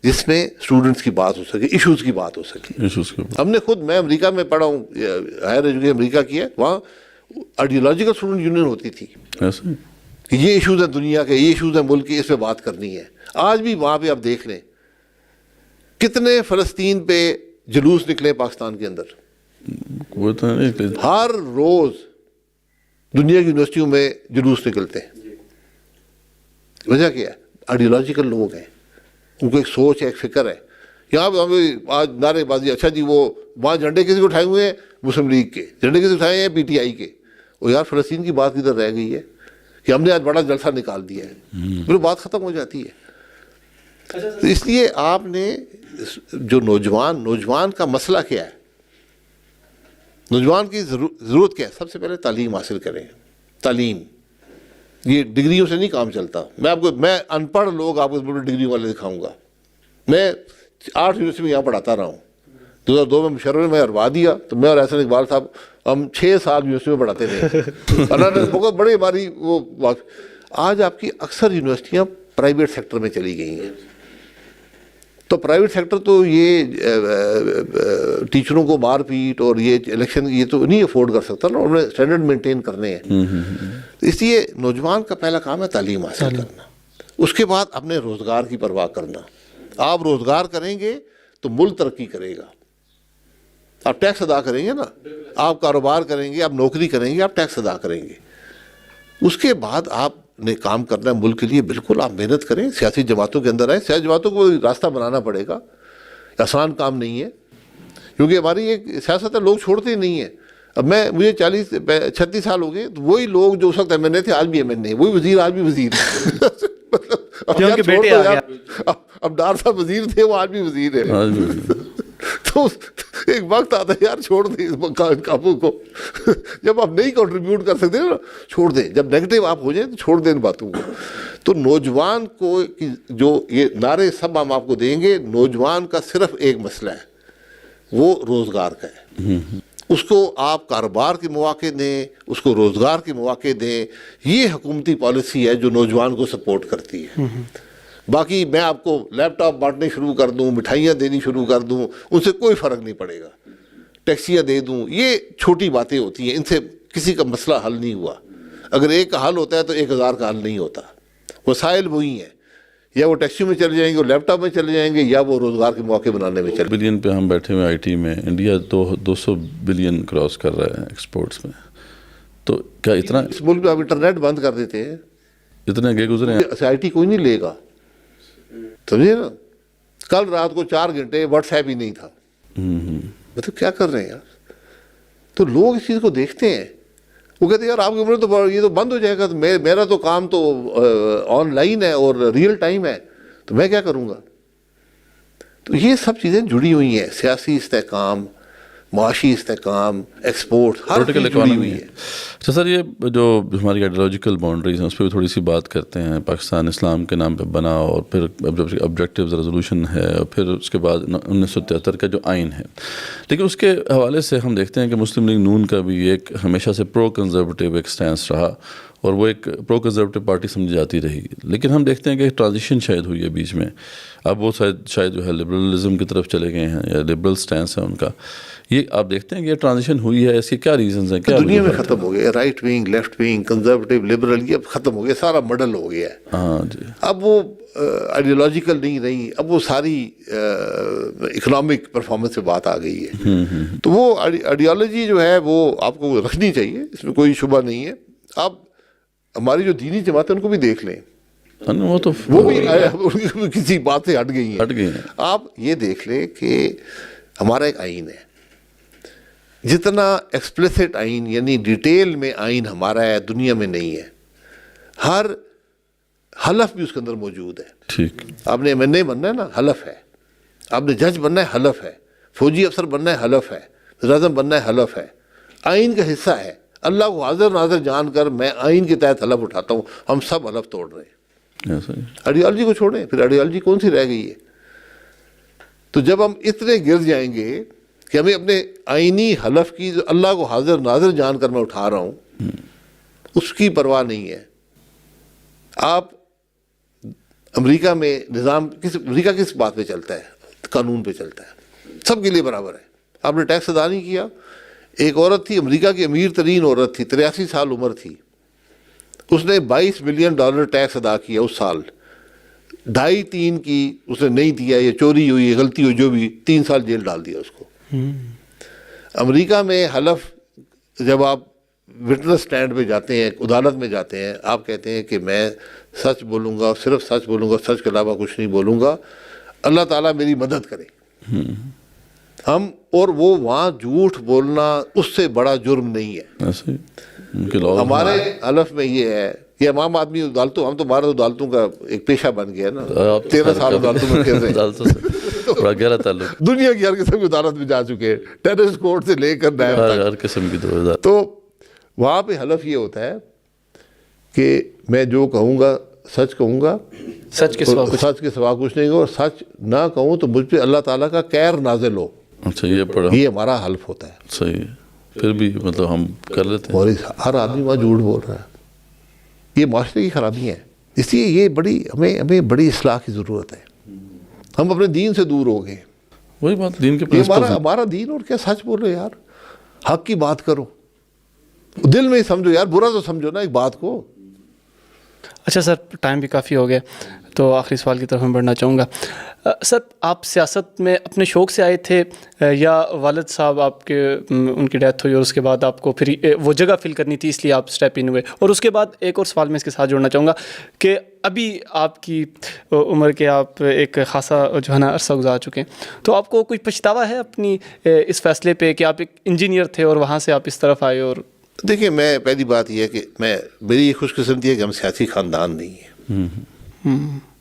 جس میں اسٹوڈنٹس کی بات ہو سکے, ایشوز کی بات ہو سکے. ہم نے خود, میں امریکہ میں پڑھا ہوں, ہائر ایجوکیشن امریکہ کی ہے, وہاں آئیڈیولوجیکل اسٹوڈنٹ یونین ہوتی تھی کہ یہ ایشوز ہیں دنیا کے, یہ ایشوز ہیں ملک کے, اس پہ بات کرنی ہے. آج بھی وہاں پہ آپ دیکھ لیں کتنے فلسطین پہ جلوس نکلے پاکستان کے اندر. ہر روز دنیا کی یونیورسٹیوں میں جلوس نکلتے ہیں. وجہ کیا ہے؟ آئیڈیولوجیکل لوگ ہیں, ان کو ایک سوچ ہے, ایک فکر ہے. یہاں پہ آج نعرے بازی, اچھا جی وہ وہاں جھنڈے کسی کو اٹھائے ہوئے ہیں مسلم لیگ کے, جھنڈے کسی اٹھائے ہیں پی ٹی آئی کے. اور یار فلسطین کی بات ادھر رہ گئی ہے کہ ہم نے آج بڑا جلسہ نکال دیا ہے, پھر بات ختم ہو جاتی ہے. تو اس لیے آپ نے جو نوجوان کا مسئلہ کیا ہے, نوجوان کی ضرورت کیا ہے؟ سب سے پہلے تعلیم حاصل کریں. تعلیم, یہ ڈگریوں سے نہیں کام چلتا. میں ان پڑھ لوگ آپ کو ڈگری والے دکھاؤں گا. میں 8 یونیورسٹی میں یہاں پڑھاتا رہا ہوں. 2002 میں مشرف میں ہروا دیا تو میں اور احسن اقبال صاحب ہم 6 سال یونیورسٹی میں پڑھاتے تھے. بہت بڑی ہماری وہ. آج آپ کی اکثر یونیورسٹیاں پرائیویٹ سیکٹر میں چلی گئی ہیں. تو پرائیویٹ سیکٹر تو یہ ٹیچروں کو مار پیٹ اور یہ الیکشن یہ تو نہیں افورڈ کر سکتا نا, انہیں اسٹینڈرڈ مینٹین کرنے ہیں. اس لیے نوجوان کا پہلا کام ہے تعلیم حاصل کرنا. اس کے بعد اپنے روزگار کی پرواہ کرنا. آپ روزگار کریں گے تو ملک ترقی کرے گا. آپ ٹیکس ادا کریں گے نا, آپ کاروبار کریں گے, آپ نوکری کریں گے, آپ ٹیکس ادا کریں گے. اس کے بعد آپ نے کام کرنا ہے ملک کے لیے, بالکل آپ محنت کریں, سیاسی جماعتوں کے اندر آئیں. سیاسی جماعتوں کو راستہ بنانا پڑے گا, آسان کام نہیں ہے, کیونکہ ہماری ایک سیاست ہے, لوگ چھوڑتے ہی نہیں ہیں. اب مجھے 36 سال ہو گئے, تو وہی لوگ جو اس وقت ایم این اے تھے آج بھی ایم این اے, وہی وزیر آج بھی وزیر. اب ڈار صاحب وزیر تھے, وہ آج بھی وزیر ہے. تو ایک وقت آتا ہے یار, چھوڑ دیں اس کاموں کو. جب آپ نہیں کنٹریبیوٹ کر سکتے نا, چھوڑ دیں. جب نیگیٹو آپ ہو جائیں تو چھوڑ دیں ان باتوں کو. تو نوجوان کو جو یہ نعرے سب ہم آپ کو دیں گے, نوجوان کا صرف ایک مسئلہ ہے, وہ روزگار کا ہے. اس کو آپ کاروبار کے مواقع دیں, اس کو روزگار کے مواقع دیں. یہ حکومتی پالیسی ہے جو نوجوان کو سپورٹ کرتی ہے. باقی میں آپ کو لیپ ٹاپ بانٹنے شروع کر دوں, مٹھائیاں دینی شروع کر دوں, ان سے کوئی فرق نہیں پڑے گا. ٹیکسیاں دے دوں, یہ چھوٹی باتیں ہوتی ہیں, ان سے کسی کا مسئلہ حل نہیں ہوا. اگر ایک کا حل ہوتا ہے تو 1000 کا حل نہیں ہوتا. وسائل وہی ہیں, یا وہ ٹیکسی میں چلے جائیں گے, وہ لیپ ٹاپ میں چلے جائیں گے, یا وہ روزگار کے مواقع بنانے میں چلے. بلین پہ ہم بیٹھے ہوئے آئی ٹی میں, انڈیا 200 بلین کراس کر رہا ہے ایکسپورٹس میں. تو کیا اتنا اس ملک میں آپ انٹرنیٹ بند کر دیتے ہیں, اتنے آگے گزرے ہیں؟ آئی ٹی کوئی نہیں لے گا, سمجھے نا. کل رات کو 4 گھنٹے واٹس ایپ ہی نہیں تھا. مطلب کیا کر رہے ہیں یار. تو لوگ اس چیز کو دیکھتے ہیں, وہ کہتے ہیں یار آپ کی عمر تو یہ تو بند ہو جائے گا, تو میرا تو کام تو آن لائن ہے اور ریئل ٹائم ہے, تو میں کیا کروں گا. تو یہ سب چیزیں جڑی ہوئی ہیں, سیاسی استحکام, معاشی استحکام, ایکسپورٹ, ہر چیز جڑی ہوئی ہے. اچھا سر, یہ جو ہماری آئیڈیالوجیکل باؤنڈریز ہیں اس پہ بھی تھوڑی سی بات کرتے ہیں. پاکستان اسلام کے نام پہ بنا, اور پھر آبجیکٹیوز ریزولوشن ہے, اور پھر اس کے بعد 1973 کا جو آئین ہے. لیکن اس کے حوالے سے ہم دیکھتے ہیں کہ مسلم لیگ نون کا بھی ایک ہمیشہ سے پرو کنزرویٹیو ایک سٹینس رہا, اور وہ ایک پرو کنزرویٹیو پارٹی سمجھی جاتی رہی. لیکن ہم دیکھتے ہیں کہ ٹرانزیشن شاید ہوئی ہے بیچ میں, اب وہ شاید جو ہے لبرلزم کی طرف چلے گئے ہیں, یا لبرل سٹینس ہے ان کا. یہ آپ دیکھتے ہیں کہ یہ ٹرانزیشن ہوئی ہے, اس کے کیا ریزنز ہیں؟ کیا دنیا میں ختم ہو گیا right wing, left wing, conservative, liberal, یہ اب ختم ہو گیا, سارا ماڈل ہو گیا ہے. ہاں جی. اب وہ آئیڈیالوجیکل نہیں رہی, اب وہ ساری اکنامک پرفارمنس پہ بات آ گئی ہے. تو وہ آئیڈیالوجی جو ہے وہ آپ کو رکھنی چاہیے, اس میں کوئی شبہ نہیں ہے. آپ ہماری جو دینی جماعت ہے ان کو بھی دیکھ لیں, وہ بھی کسی بات سے ہٹ گئی ہیں. آپ یہ دیکھ لیں کہ ہمارا ایک آئین ہے, جتنا ایکسپلیسٹ آئین یعنی ڈیٹیل میں آئین ہمارا ہے دنیا میں نہیں ہے. ہر حلف بھی اس کے اندر موجود ہے. ٹھیک, آپ نے ایم بننا ہے نا, حلف ہے. آپ نے جج بننا ہے, حلف ہے. فوجی افسر بننا ہے, حلف ہے. وزیر اعظم بننا ہے, حلف ہے. آئین کا حصہ ہے. اللہ کو حاضر ناظر جان کر میں آئین کے تحت حلف اٹھاتا ہوں. ہم سب حلف توڑ رہے ہیں. آئیڈیالوجی کو چھوڑیں, پھر آئیڈیالوجی کون سی رہ گئی ہے. تو جب ہم اتنے گر جائیں گے کہ ہمیں اپنے آئینی حلف کی, جو اللہ کو حاضر ناظر جان کر میں اٹھا رہا ہوں, اس کی پرواہ نہیں ہے. آپ امریکہ میں نظام امریکہ کس بات پہ چلتا ہے؟ قانون پہ چلتا ہے, سب کے لیے برابر ہے. آپ نے ٹیکس ادا نہیں کیا. ایک عورت تھی, امریکہ کی امیر ترین عورت تھی, 83 سال عمر تھی, اس نے $22 ملین ٹیکس ادا کیا اس سال. 2.5-3 کی اس نے نہیں دیا, یہ چوری ہوئی, یہ غلطی ہوئی, جو بھی, 3 سال جیل ڈال دیا اس کو. امریکہ میں حلف, جب آپ وٹنس سٹینڈ پہ جاتے ہیں, عدالت میں جاتے ہیں, آپ کہتے ہیں کہ میں سچ بولوں گا, صرف سچ بولوں گا, سچ کے علاوہ کچھ نہیں بولوں گا, اللہ تعالیٰ میری مدد کرے. ہم اور وہ وہاں جھوٹ بولنا اس سے بڑا جرم نہیں ہے. ہمارے حلف میں یہ ہے, یہ عام آدمی عدالتوں, ہم تو ہمارا عدالتوں کا ایک پیشہ بن گیا نا, 13 سال عدالتوں میں پھر رہے, بڑا گہرا تعلق. دنیا کی ہر قسم کی عدالت میں جا چکے ہیں, ٹینس کورٹ سے لے کر نیب تک, ہر قسم کی. تو وہاں پہ حلف یہ ہوتا ہے کہ میں جو کہوں گا سچ کہوں گا, سچ کے سوا کچھ نہیں, اور سچ نہ کہوں تو مجھ پہ اللہ تعالیٰ کا قہر نازل ہو. اچھا, یہ پڑھا, یہ ہمارا حلف ہوتا ہے. صحیح ہے, پھر بھی مطلب ہم کر لیتے ہیں. اور ہر آدمی وہاں جھوٹ بول رہا ہے. یہ معاشرے کی خرابی ہے. اس لیے یہ بڑی ہمیں بڑی اصلاح کی ضرورت ہے. ہم اپنے دین سے دور ہو گئے. وہی بات, دین کے ہمارا دین, اور کیا سچ بول رہے یار, حق کی بات کرو, دل میں ہی سمجھو یار, برا تو سمجھو نا ایک بات کو. اچھا سر، ٹائم بھی کافی ہو گیا تو آخری سوال کی طرف میں بڑھنا چاہوں گا. سر آپ سیاست میں اپنے شوق سے آئے تھے یا والد صاحب آپ کے ان کی ڈیتھ ہوئی اور اس کے بعد آپ کو پھر وہ جگہ فل کرنی تھی اس لیے آپ اسٹیپ ان ہوئے؟ اور اس کے بعد ایک اور سوال میں اس کے ساتھ جوڑنا چاہوں گا کہ ابھی آپ کی عمر کے آپ ایک خاصا جو ہے نا عرصہ گزار چکے ہیں، تو آپ کو کوئی پچھتاوا ہے اپنی اس فیصلے پہ کہ آپ ایک انجینئر تھے اور وہاں سے آپ اس طرف آئے؟ اور دیکھیں، میں پہلی بات یہ ہے کہ میری خوش قسمتی ہے کہ ہم سیاسی خاندان نہیں ہیں.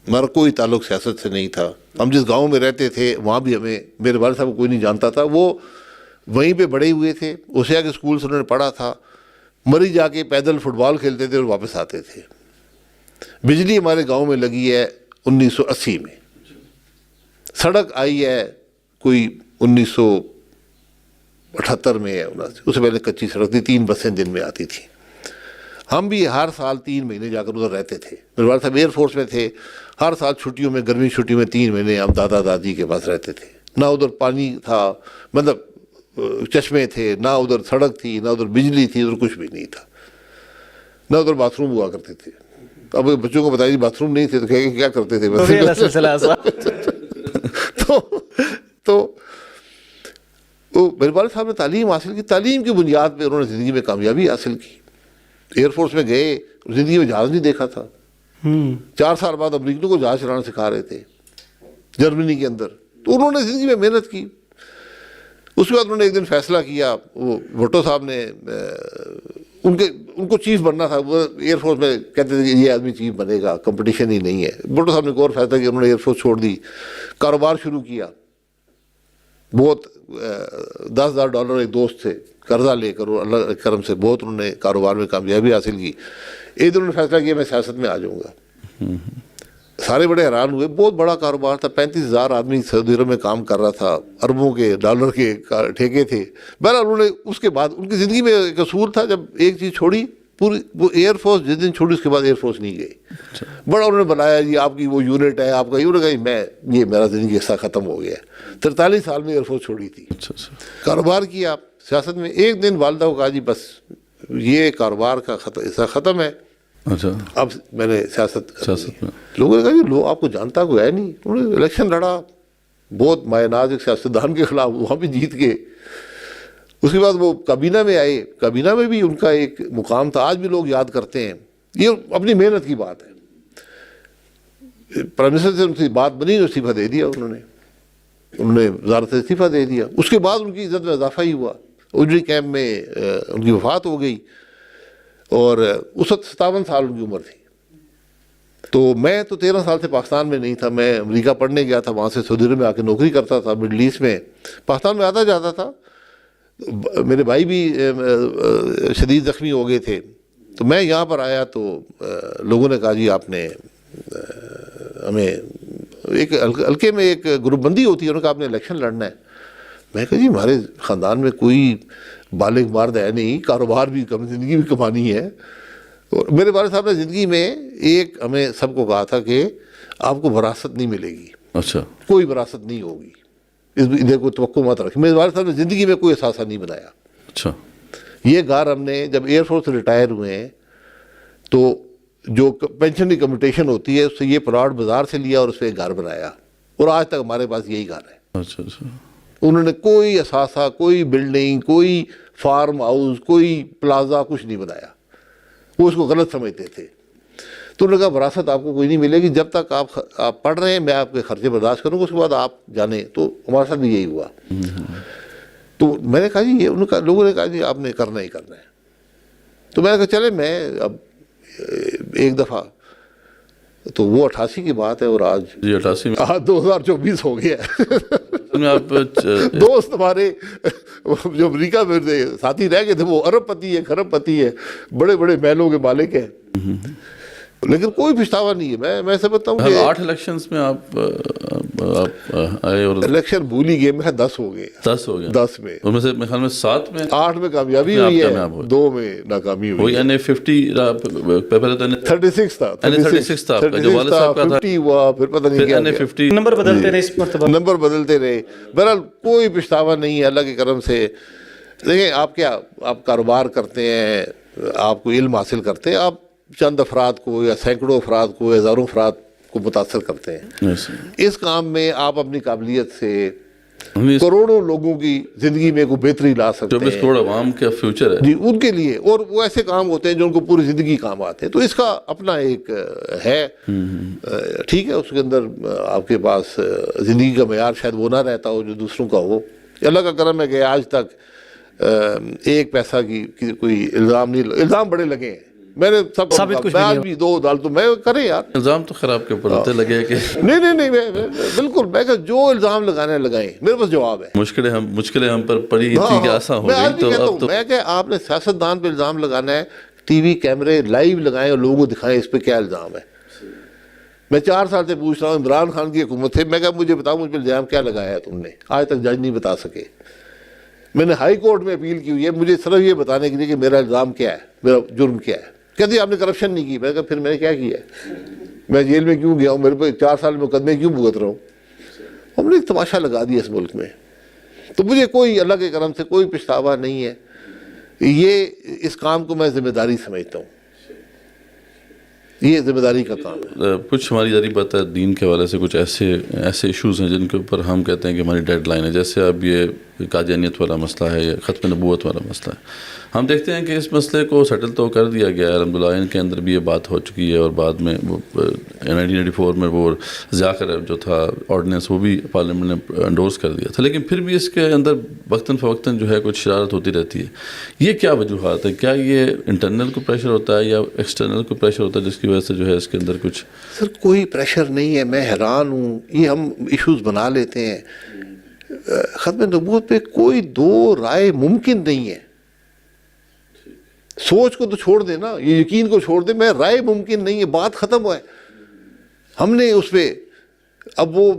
ہمارا کوئی تعلق سیاست سے نہیں تھا. ہم جس گاؤں میں رہتے تھے وہاں بھی ہمیں میرے والد صاحب کو کوئی نہیں جانتا تھا. وہ وہیں پہ بڑے ہوئے تھے، اسے کے اسکول سے انہوں نے پڑھا تھا. مری جا کے پیدل فٹ بال کھیلتے تھے اور واپس آتے تھے. بجلی ہمارے گاؤں میں لگی ہے 1980 میں. سڑک آئی ہے کوئی 1978 میں ہے. اس سے پہلے کچی سڑک تھی، 3 بسیں دن میں آتی تھیں. ہم بھی ہر سال 3 مہینے جا کر ادھر رہتے تھے. میرے والد صاحب ایئر فورس میں تھے. ہر سال چھٹیوں میں، گرمی چھٹیوں میں 3 مہینے ہم دادا دادی کے پاس رہتے تھے. نہ ادھر پانی تھا، مطلب چشمے تھے، نہ ادھر سڑک تھی، نہ ادھر بجلی تھی، ادھر کچھ بھی نہیں تھا. نہ ادھر باتھ روم ہوا کرتے تھے. اب بچوں کو بتائیے باتھ روم نہیں تھے تو کیا کرتے تھے تو میرے والد صاحب نے تعلیم حاصل کی. تعلیم کی بنیاد پہ انہوں نے زندگی میں کامیابی حاصل کی. ایئر فورس میں گئے، زندگی میں جہاز نہیں دیکھا تھا. 4 سال بعد امریکنوں کو جہاز چلانا سکھا رہے تھے جرمنی کے اندر. تو انہوں نے زندگی میں محنت کی. اس کے بعد انہوں نے ایک دن فیصلہ کیا، وہ بھٹو صاحب نے ان کو چیف بننا تھا. وہ ایئر فورس میں کہتے تھے کہ یہ آدمی چیف بنے گا، کمپٹیشن ہی نہیں ہے. بھٹو صاحب نے ایک اور فیصلہ کیا، انہوں نے ایئر فورس چھوڑ دی، کاروبار شروع کیا. بہت $10,000 ایک دوست سے قرضہ لے کر، اور اللہ کے کرم سے بہت انہوں نے کاروبار میں کامیابی حاصل کی. ایک دن انہوں نے فیصلہ کیا میں سیاست میں آ جاؤں گا. سارے بڑے حیران ہوئے. بہت بڑا کاروبار تھا، 35,000 آدمی سعودی عرب میں کام کر رہا تھا، اربوں کے ڈالر کے ٹھیکے تھے. بہرحال انہوں نے اس کے بعد ان کی زندگی میں ایک اصول تھا، جب ایک چیز چھوڑی پوری، وہ ایئر فورس جس دن چھوڑی اس کے بعد ایئر فورس نہیں گئی. بڑا انہوں نے بنایا، جی آپ کی وہ یونٹ ہے، آپ کا یونٹ ہے. یہ میرا زندگی حصہ ختم ہو گیا. 43 سال میں ایئر فورس چھوڑی تھی. کاروبار کیا، سیاست میں. ایک دن والدہ کو کہا جی بس یہ کاروبار کا حصہ ختم ہے، اب میں نے سیاست میں. لوگوں نے کہا جی آپ کو جانتا کوئی ہے نہیں. انہوں نے الیکشن لڑا، بہت مایہ ناز ایک سیاستدان کے خلاف، وہاں بھی جیت گئے. اس کے بعد وہ کابینہ میں آئے. کابینہ میں بھی ان کا ایک مقام تھا، آج بھی لوگ یاد کرتے ہیں. یہ اپنی محنت کی بات ہے. پرائم منسٹر سے ان کی بات بنی، استعفیٰ دے دیا انہوں نے وزارت سے استعفیٰ دے دیا. اس کے بعد ان کی عزت میں اضافہ ہی ہوا. اجڑی کیمپ میں ان کی وفات ہو گئی اور اس وقت 57 سال ان کی عمر تھی. تو میں تو 13 سال سے پاکستان میں نہیں تھا. میں امریکہ پڑھنے گیا تھا، وہاں سے سعودی عرب میں آ کے نوکری کرتا تھا مڈل ایسٹ میں. پاکستان میں آتا جاتا تھا. میرے بھائی بھی شدید زخمی ہو گئے تھے. تو میں یہاں پر آیا تو لوگوں نے کہا جی آپ نے ہمیں ایک حلقے میں ایک گروپ بندی ہوتی ہے، انہوں نے کہا آپ نے الیکشن لڑنا ہے. میں کہا جی ہمارے خاندان میں کوئی بالغ مرد ہے نہیں، کاروبار بھی زندگی بھی کمانی ہے. اور میرے والد صاحب نے زندگی میں ایک ہمیں سب کو کہا تھا کہ آپ کو وراثت نہیں ملے گی. اچھا، کوئی کوئی وراثت نہیں ہوگی، اس ادھر کوئی توقع مت رکھیں. میرے والد صاحب نے زندگی میں کوئی اثاثہ نہیں بنایا. اچھا. یہ گھر ہم نے جب ایئر فورس سے ریٹائر ہوئے ہیں تو جو پینشن کی کمیٹیشن ہوتی ہے اس سے یہ پلاٹ بازار سے لیا اور اس پہ ایک گھر بنایا، اور آج تک ہمارے پاس یہی گھر ہے. اچھا اچھا. انہوں نے کوئی اثاثہ، کوئی بلڈنگ، کوئی فارم ہاؤس، کوئی پلازا کچھ نہیں بنایا. وہ اس کو غلط سمجھتے تھے. تو انہوں نے کہا وراثت آپ کو کوئی نہیں ملے گی، جب تک آپ پڑھ رہے ہیں میں آپ کے خرچے برداشت کروں گا، اس کے بعد آپ جانیں. تو ہمارے ساتھ بھی یہی ہوا. تو میں نے کہا جی یہ لوگوں نے کہا جی آپ نے کرنا ہی کرنا ہے. تو میں نے کہا چلے میں اب ایک دفعہ، تو وہ 88 کی بات ہے اور آج جی 88 میں، آج 2024 ہو گیا ہے. آپ دوست ہمارے جو امریکہ میں ساتھی رہ گئے تھے وہ ارب پتی ہے، کھرب پتی ہے، بڑے بڑے محلوں کے مالک ہیں. لیکن کوئی پچھتاوا نہیں ہے. میں سمجھتا ہوں کہ 8 الیکشنز میں آپ آئے اور الیکشن بھول ہی گئے. میں 10 ہو گئے. 10 ہو گئے. 10 میں، ان میں سے میرے خیال میں 7 میں، 8 میں کامیابی ہوئی ہے، 2 میں ناکامی ہوئی. وہی یعنی 50 پہلے تو 36 تھا، 36 تھا آپ کا، جو والد صاحب کا تھا 50 ہوا، پھر پتہ نہیں کیا 50 نمبر بدلتے رہے، اس مرتبہ نمبر بدلتے رہے. بہرحال کوئی پچھتاوا نہیں ہے اللہ کے کرم سے. دیکھیں آپ کاروبار کرتے ہیں، آپ کو علم حاصل کرتے ہیں، آپ چند افراد کو یا سینکڑوں افراد کو یا ہزاروں افراد کو متاثر کرتے ہیں. اس کام میں آپ اپنی قابلیت سے کروڑوں لوگوں کی زندگی میں کوئی بہتری لا سکتے ہیں. 24 کروڑ عوام کا فیوچر ہے جی ان کے لیے, اور وہ ایسے کام ہوتے ہیں جو ان کو پوری زندگی کام آتے ہیں. تو اس کا اپنا ایک ہے, ٹھیک ہے, اس کے اندر آپ کے پاس زندگی کا معیار شاید وہ نہ رہتا ہو جو دوسروں کا ہو. اللہ کا کرم ہے کہ آج تک ایک پیسہ کی کوئی الزام نہیں, الزام بڑے لگے ہیں. میں نے سب آج بھی 2 ڈال تو میں کریں یار, الزام تو خراب کے اوپر ہوتے لگے کہ نہیں بالکل, میں کہ جو الزام لگانے لگائیں, میرے پاس جواب ہے. مشکلیں ہم پر پڑی تھی کہ آسان ہو گئی. تو اب تو میں کہ آپ نے سیاستدان پہ الزام لگانا ہے, ٹی وی کیمرے لائیو لگائیں اور لوگوں کو دکھائیں اس پہ کیا الزام ہے. میں 4 سال سے پوچھ رہا ہوں, عمران خان کی حکومت تھے, میں کہا مجھے بتاؤ مجھ پہ الزام کیا لگایا ہے تم نے, آج تک جج نہیں بتا سکے. میں نے ہائی کورٹ میں اپیل کی ہوئی ہے مجھے صرف یہ بتانے کے لیے کہ میرا الزام کیا ہے, میرا جرم کیا ہے. کہتے آپ نے کرپشن نہیں کی. میں کہا پھر میں نے کیا کیا ہے, میں جیل میں کیوں گیا ہوں, میرے پہ 4 سال مقدمے کیوں بھگت رہا ہوں. ہم نے ایک تماشا لگا دیا اس ملک میں. تو مجھے کوئی اللہ کے کرم سے کوئی پچھتاوا نہیں ہے. یہ اس کام کو میں ذمہ داری سمجھتا ہوں, یہ ذمہ داری کا کام ہے. کچھ ہماری اداری بات ہے دین کے حوالے سے, کچھ ایسے ایشوز ہیں جن کے اوپر ہم کہتے ہیں کہ ہماری ڈیڈ لائن ہے. جیسے اب یہ قادیانیت والا مسئلہ ہے یا ختم نبوت والا مسئلہ ہے. ہم دیکھتے ہیں کہ اس مسئلے کو سیٹل تو کر دیا گیا ہے الحمدللہ, ان کے اندر بھی یہ بات ہو چکی ہے, اور بعد میں 1984 میں وہ ذاکر جو تھا آرڈیننس وہ بھی پارلیمنٹ نے انڈورس کر دیا تھا. لیکن پھر بھی اس کے اندر وقتاً فوقتاً جو ہے کچھ شرارت ہوتی رہتی ہے. یہ کیا وجوہات ہے؟ کیا یہ انٹرنل کو پریشر ہوتا ہے یا ایکسٹرنل کو پریشر ہوتا ہے جس کی وجہ سے جو ہے اس کے اندر کچھ؟ سر کوئی پریشر نہیں ہے, میں حیران ہوں. یہ ہم ایشوز بنا لیتے ہیں. ختم نبوت پہ کوئی 2 رائے ممکن نہیں ہے. سوچ کو تو چھوڑ دیں نا, یہ یقین کو چھوڑ دیں, میں رائے ممکن نہیں ہے, بات ختم ہوا ہے. ہم نے اس پہ اب وہ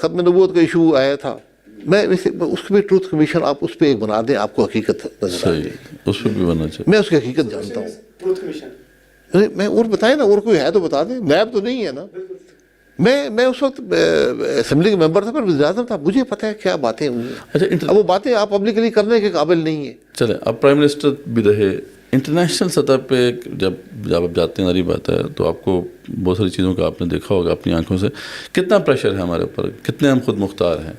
ختم نبوت کا ایشو آیا تھا, میں اس پہ ٹروتھ کمیشن آپ اس پہ ایک بنا دیں, آپ کو حقیقت نظر آئے, اس پہ بھی بننا چاہیے. میں اس کی حقیقت جانتا ہوں. ٹروتھ کمیشن میں اور بتائیں نا, اور کوئی ہے تو بتا دیں, نیب تو نہیں ہے نا. میں اس وقت اسمبلی کا ممبر تھا, پر وزیر اعظم تھا, مجھے پتہ ہے کیا باتیں ہوئی. اب وہ باتیں آپ پبلکلی کرنے کے قابل نہیں ہیں. چلیں, اب پرائم منسٹر بھی رہے, انٹرنیشنل سطح پہ جب آپ جاتے ہیں, ناری بات ہے, تو آپ کو بہت ساری چیزوں کا آپ نے دیکھا ہوگا اپنی آنکھوں سے, کتنا پریشر ہے ہمارے اوپر, کتنے ہم خود مختار ہیں.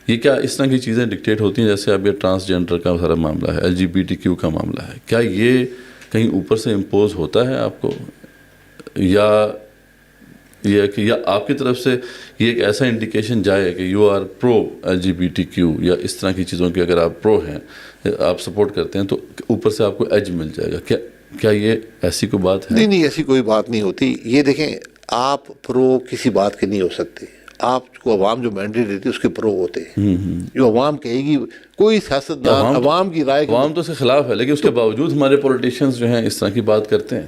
یہ کیا اس طرح کی چیزیں ڈکٹیٹ ہوتی ہیں جیسے اب یہ ٹرانسجینڈر کا سارا معاملہ ہے, LGBTQ کا معاملہ ہے, کیا یہ کہیں اوپر سے امپوز ہوتا ہے آپ کو, یا یہ کہ یا آپ کی طرف سے یہ ایک ایسا انڈیکیشن جائے کہ یو آر پرو LGBTQ یا اس طرح کی چیزوں کی اگر آپ پرو ہیں, آپ سپورٹ کرتے ہیں, تو اوپر سے آپ کو ایج مل جائے گا. کیا یہ ایسی کوئی بات ہے؟ نہیں, ایسی کوئی بات نہیں ہوتی. یہ دیکھیں, آپ پرو کسی بات کے نہیں ہو سکتے. آپ کو عوام جو مینڈیٹ دیتی ہے اس کے پرو ہوتے ہیں. جو عوام کہے گی, کوئی سیاستدان عوام کی رائے, عوام تو اس کے خلاف ہے, لیکن اس کے باوجود ہمارے پولیٹیشینز جو ہیں اس طرح کی بات کرتے ہیں,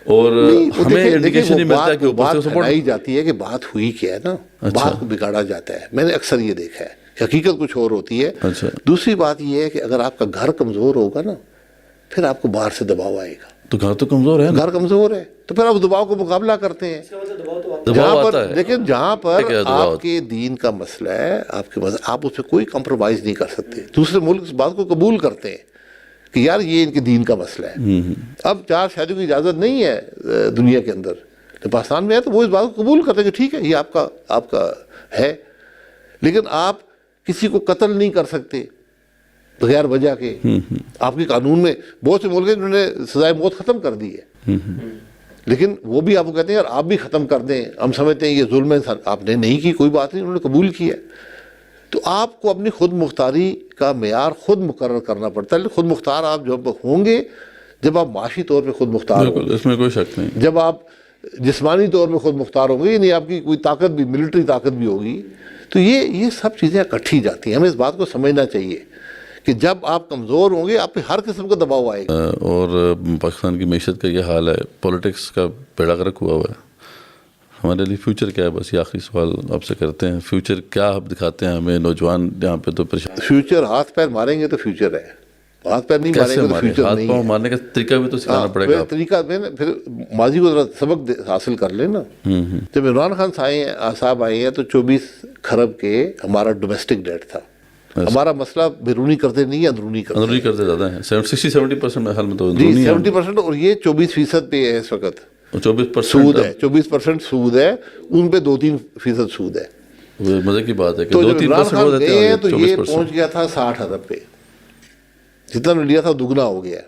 اور ہمیں انڈیکیشن نہیں ملتا کہ اوپر سے سپورٹ بات جاتی ہے کہ بات ہوئی کیا ہے نا, بات کو بگاڑا جاتا ہے. میں نے اکثر یہ دیکھا ہے, حقیقت کچھ اور ہوتی ہے. دوسری بات یہ ہے کہ اگر آپ کا گھر کمزور ہوگا نا, پھر آپ کو باہر سے دباؤ آئے گا. تو گھر تو کمزور ہے, گھر کمزور ہے, تو پھر آپ دباؤ کو مقابلہ کرتے ہیں. جہاں پر لیکن جہاں پر آپ کے دین کا مسئلہ ہے, آپ کے آپ اس پہ کوئی کمپرومائز نہیں کر سکتے. دوسرے ملک اس بات کو قبول کرتے ہیں کہ یار یہ ان کے دین کا مسئلہ ہے. اب 4 شادیوں کی اجازت نہیں ہے دنیا کے اندر, پاکستان میں ہے, تو وہ اس بات کو قبول کرتے ہیں کہ ٹھیک ہے یہ آپ کا ہے, لیکن آپ کسی کو قتل نہیں کر سکتے بغیر وجہ کے. آپ کے قانون میں بہت سے ملک ہیں جنہوں نے سزائے موت ختم کر دی ہے, لیکن وہ بھی آپ کو کہتے ہیں یار آپ بھی ختم کر دیں, ہم سمجھتے ہیں یہ ظلم ہے. آپ نے نہیں کی, کوئی بات نہیں, انہوں نے قبول کیا. تو آپ کو اپنی خود مختاری کا معیار خود مقرر کرنا پڑتا ہے. خود مختار آپ جب ہوں گے جب آپ معاشی طور پہ خود مختار ہوں گے, اس میں کوئی شک نہیں. جب آپ جسمانی طور پہ خود مختار ہوں گے, یعنی آپ کی کوئی طاقت بھی, ملٹری طاقت بھی ہوگی, تو یہ سب چیزیں اکٹھی جاتی ہیں. ہمیں اس بات کو سمجھنا چاہیے کہ جب آپ کمزور ہوں گے آپ پہ ہر قسم کا دباؤ آئے گا. اور پاکستان کی معیشت کا یہ حال ہے, پولیٹکس کا بیڑا غرق ہوا ہوا ہے. ہمارے لیے فیوچر کیا ہے؟ بس یہ آخری سوال آپ سے کرتے ہیں, فیوچر کیا آپ دکھاتے ہیں ہمیں؟ نوجوان یہاں پہ تو پریشان. فیوچر ہاتھ پیر ماریں گے تو فیوچر ہے, ہاتھ پیر نہیں ماریں گے تو فیوچر نہیں ہے. ہاتھ پاؤں مارنے کا طریقہ بھی تو سکھانا پڑے گا. طریقہ میں پھر ماضی کو ذرا سبق حاصل کر لیں نا. جب عمران خان صاحب آئے ہیں تو 24 کھرب کے ہمارا ڈومیسٹک ڈیٹ تھا, ہمارا مسئلہ بیرونی قرضے نہیں ہے، اندرونی قرضے اندرونی قرضے زیادہ ہیں، 60-70% میں حال میں تو جی اندرونی ہیں۔ 70%، اور یہ 24% پہ ہے اس وقت 24% سود ہے، 24% سود ہے، ان پہ 2-3% سود ہے۔ مزے کی بات ہے کہ تو جب 2-3% عمران ہو خان جاتے گئے ہیں ہیں تو یہ 24%۔ پہنچ گیا تھا 60 ارب پہ، جتنا نے لیا تھا دگنا ہو گیا،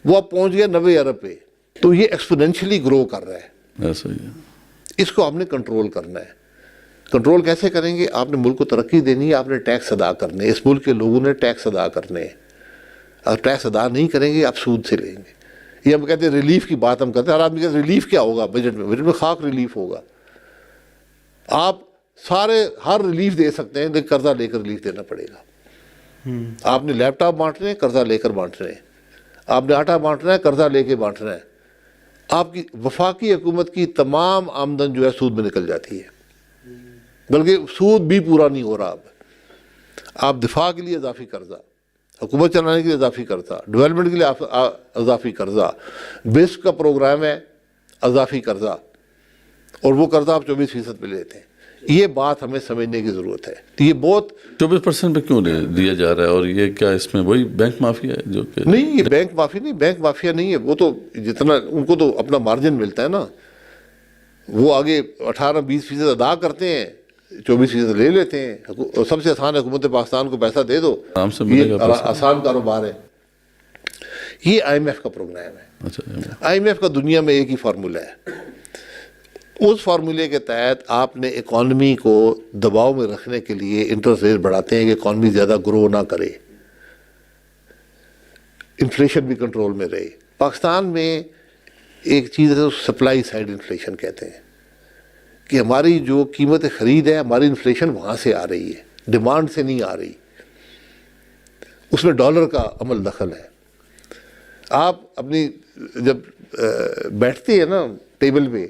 وہ اب پہنچ گیا 90 ارب پہ، تو یہ ایکسپونینشلی گرو کر رہا ہے۔ ایسا ہی ہے۔ اس کو آپ نے کنٹرول کرنا ہے۔ کنٹرول کیسے کریں گے؟ آپ نے ملک کو ترقی دینی ہے، آپ نے ٹیکس ادا کرنے ہیں، اس ملک کے لوگوں نے ٹیکس ادا کرنے ہیں۔ اگر ٹیکس ادا نہیں کریں گے آپ سود سے لیں گے۔ یہ ہم کہتے ہیں ریلیف کی بات ہم کرتے ہیں، ہر آدمی کہتے ہیں ریلیف کیا ہوگا بجٹ میں خاک ریلیف ہوگا۔ آپ سارے ہر ریلیف دے سکتے ہیں لیکن قرضہ لے کر ریلیف دینا پڑے گا۔ آپ نے لیپ ٹاپ بانٹنے ہیں، قرضہ لے کر بانٹنے ہیں۔ آپ نے آٹا بانٹنا ہے، قرضہ لے کے بانٹنا ہے۔ آپ کی وفاقی حکومت کی تمام آمدن جو ہے سود میں نکل جاتی ہے، بلکہ سود بھی پورا نہیں ہو رہا۔ اب آپ دفاع کے لیے اضافی قرضہ، حکومت چلانے کے لیے اضافی قرضہ، ڈیولپمنٹ کے لیے اضافی قرضہ، بیس کا پروگرام ہے اضافی قرضہ، اور وہ قرضہ آپ 24% پہ لیتے ہیں۔ یہ بات ہمیں سمجھنے کی ضرورت ہے۔ یہ بہت 24% پہ کیوں دیا جا رہا ہے؟ اور یہ کیا اس میں وہی بینک مافیا ہے جو کہ نہیں، یہ بینک مافیا نہیں، بینک مافیا نہیں ہے، وہ تو جتنا ان کو تو اپنا مارجن ملتا ہے نا، وہ آگے 18-20% ادا کرتے ہیں، 24% لے لیتے ہیں۔ اور سب سے آسان ہے حکومت پاکستان کو پیسہ دے دو، آرام سے ملے یہ گا پیسہ۔ آسان کاروبار ہے۔ یہ IMF کا پروگرام ہے۔ اچھا، IMF کا دنیا میں ایک ہی فارمولہ ہے۔ اس فارمولے کے تحت آپ نے اکانومی کو دباؤ میں رکھنے کے لیے انٹرسٹ ریٹ بڑھاتے ہیں کہ اکانومی زیادہ گرو نہ کرے، انفلیشن بھی کنٹرول میں رہے۔ پاکستان میں ایک چیز ہے سپلائی سائیڈ انفلیشن کہتے ہیں، کہ ہماری جو قیمت خرید ہے، ہماری انفلیشن وہاں سے آ رہی ہے، ڈیمانڈ سے نہیں آ رہی۔ اس میں ڈالر کا عمل دخل ہے۔ آپ اپنی جب بیٹھتے ہیں نا ٹیبل پہ،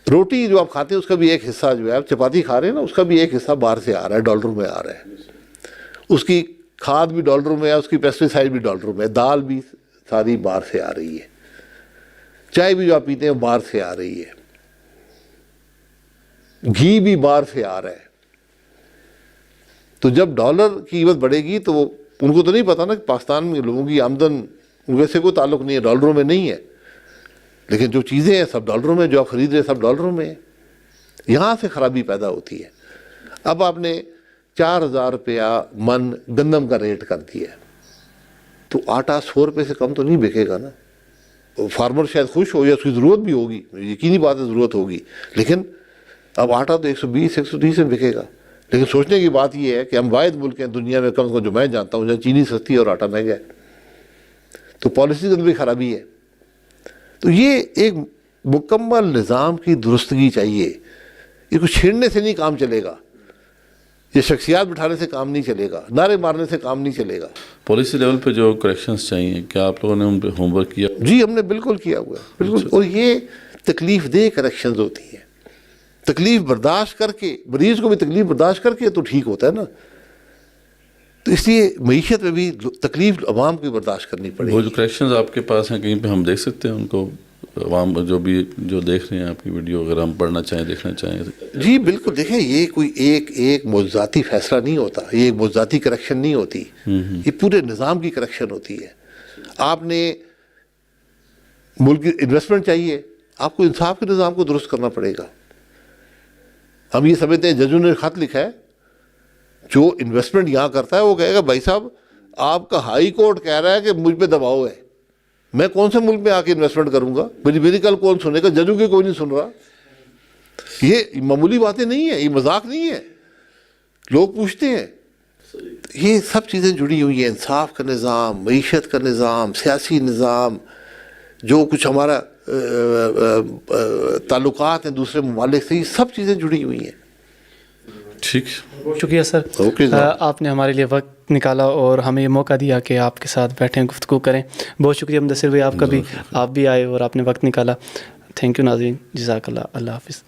روٹی جو آپ کھاتے ہیں اس کا بھی ایک حصہ جو ہے، آپ چپاتی کھا رہے ہیں نا، اس کا بھی ایک حصہ باہر سے آ رہا ہے، ڈالروں میں آ رہا ہے۔ اس کی کھاد بھی ڈالروں میں ہے، اس کی پیسٹی سائڈ بھی ڈالروں میں ہے، دال بھی ساری باہر سے آ رہی ہے، چائے بھی جو آپ پیتے ہیں باہر سے آ رہی ہے، گھی بھی باہر سے آ رہا ہے۔ تو جب ڈالر کی قیمت بڑھے گی تو ان کو تو نہیں پتا نا کہ پاکستان میں لوگوں کی آمدن ان سے کوئی تعلق نہیں ہے، ڈالروں میں نہیں ہے، لیکن جو چیزیں ہیں سب ڈالروں میں، جو آپ خرید رہے ہیں سب ڈالروں میں ہیں۔ یہاں سے خرابی پیدا ہوتی ہے۔ اب آپ نے 4000 روپیہ من گندم کا ریٹ کر دیا ہے، تو آٹا 100 روپے سے کم تو نہیں بکے گا نا۔ فارمر شاید خوش ہو، یا اس کی ضرورت بھی ہوگی، یقینی بات ہے ضرورت ہوگی، لیکن اب آٹا تو 120-130 میں بکے گا۔ لیکن سوچنے کی بات یہ ہے کہ ہم واحد ملک ہیں دنیا میں، کم سے کم جو میں جانتا ہوں، جہاں چینی سستی ہے اور آٹا مہنگا ہے۔ تو پالیسی کے اندر بھی خرابی ہے۔ تو یہ ایک مکمل نظام کی درستگی چاہیے۔ یہ کچھ چھیڑنے سے نہیں کام چلے گا، یہ شخصیات بٹھانے سے کام نہیں چلے گا، نعرے مارنے سے کام نہیں چلے گا۔ پالیسی لیول پہ جو کریکشنز چاہیے، کیا آپ لوگوں نے ان پہ ہوم ورک کیا؟ جی ہم نے بالکل کیا ہوا ہے، بالکل۔ اور یہ تکلیف دہ کریکشنز ہوتی ہیں، تکلیف برداشت کر کے، مریض کو بھی تکلیف برداشت کر کے تو ٹھیک ہوتا ہے نا۔ تو اس لیے معیشت میں بھی تکلیف عوام کی برداشت کرنی پڑے وہ گی۔ جو کریکشنز آپ کے پاس ہیں کہیں پہ ہم دیکھ سکتے ہیں ان کو؟ عوام جو دیکھ رہے ہیں آپ کی ویڈیو، اگر ہم پڑھنا چاہیں، دیکھنا چاہیں؟ جی بالکل، دیکھیں یہ کوئی ایک معجزاتی فیصلہ نہیں ہوتا، یہ ایک معجزاتی کریکشن نہیں ہوتی، یہ پورے نظام کی کریکشن ہوتی ہے۔ آپ نے ملک کی انویسٹمنٹ چاہیے، آپ کو انصاف کے نظام کو درست کرنا پڑے گا۔ ہم یہ سمجھتے ہیں ججوں نے خط لکھا ہے، جو انویسٹمنٹ یہاں کرتا ہے وہ کہے گا بھائی صاحب آپ کا ہائی کورٹ کہہ رہا ہے کہ مجھ پہ دباؤ ہے، میں کون سے ملک میں آ کے انویسٹمنٹ کروں گا، میری کل کون سنے گا؟ ججوں کی کوئی نہیں سن رہا۔ یہ معمولی باتیں نہیں ہیں، یہ مذاق نہیں ہے، لوگ پوچھتے ہیں۔ یہ سب چیزیں جڑی ہوئی ہیں، انصاف کا نظام، معیشت کا نظام، سیاسی نظام، جو کچھ ہمارا تعلقات ہیں دوسرے ممالک سے، یہ سب چیزیں جڑی ہوئی ہیں۔ ٹھیک، شکریہ سر، اوکے جناب۔ آپ نے ہمارے لیے وقت نکالا اور ہمیں یہ موقع دیا کہ آپ کے ساتھ بیٹھیں، گفتگو کریں۔ بہت شکریہ مدثر بھائی آپ کا بھی، آپ بھی آئے اور آپ نے وقت نکالا۔ تھینک یو ناظرین، جزاک اللہ، اللہ حافظ۔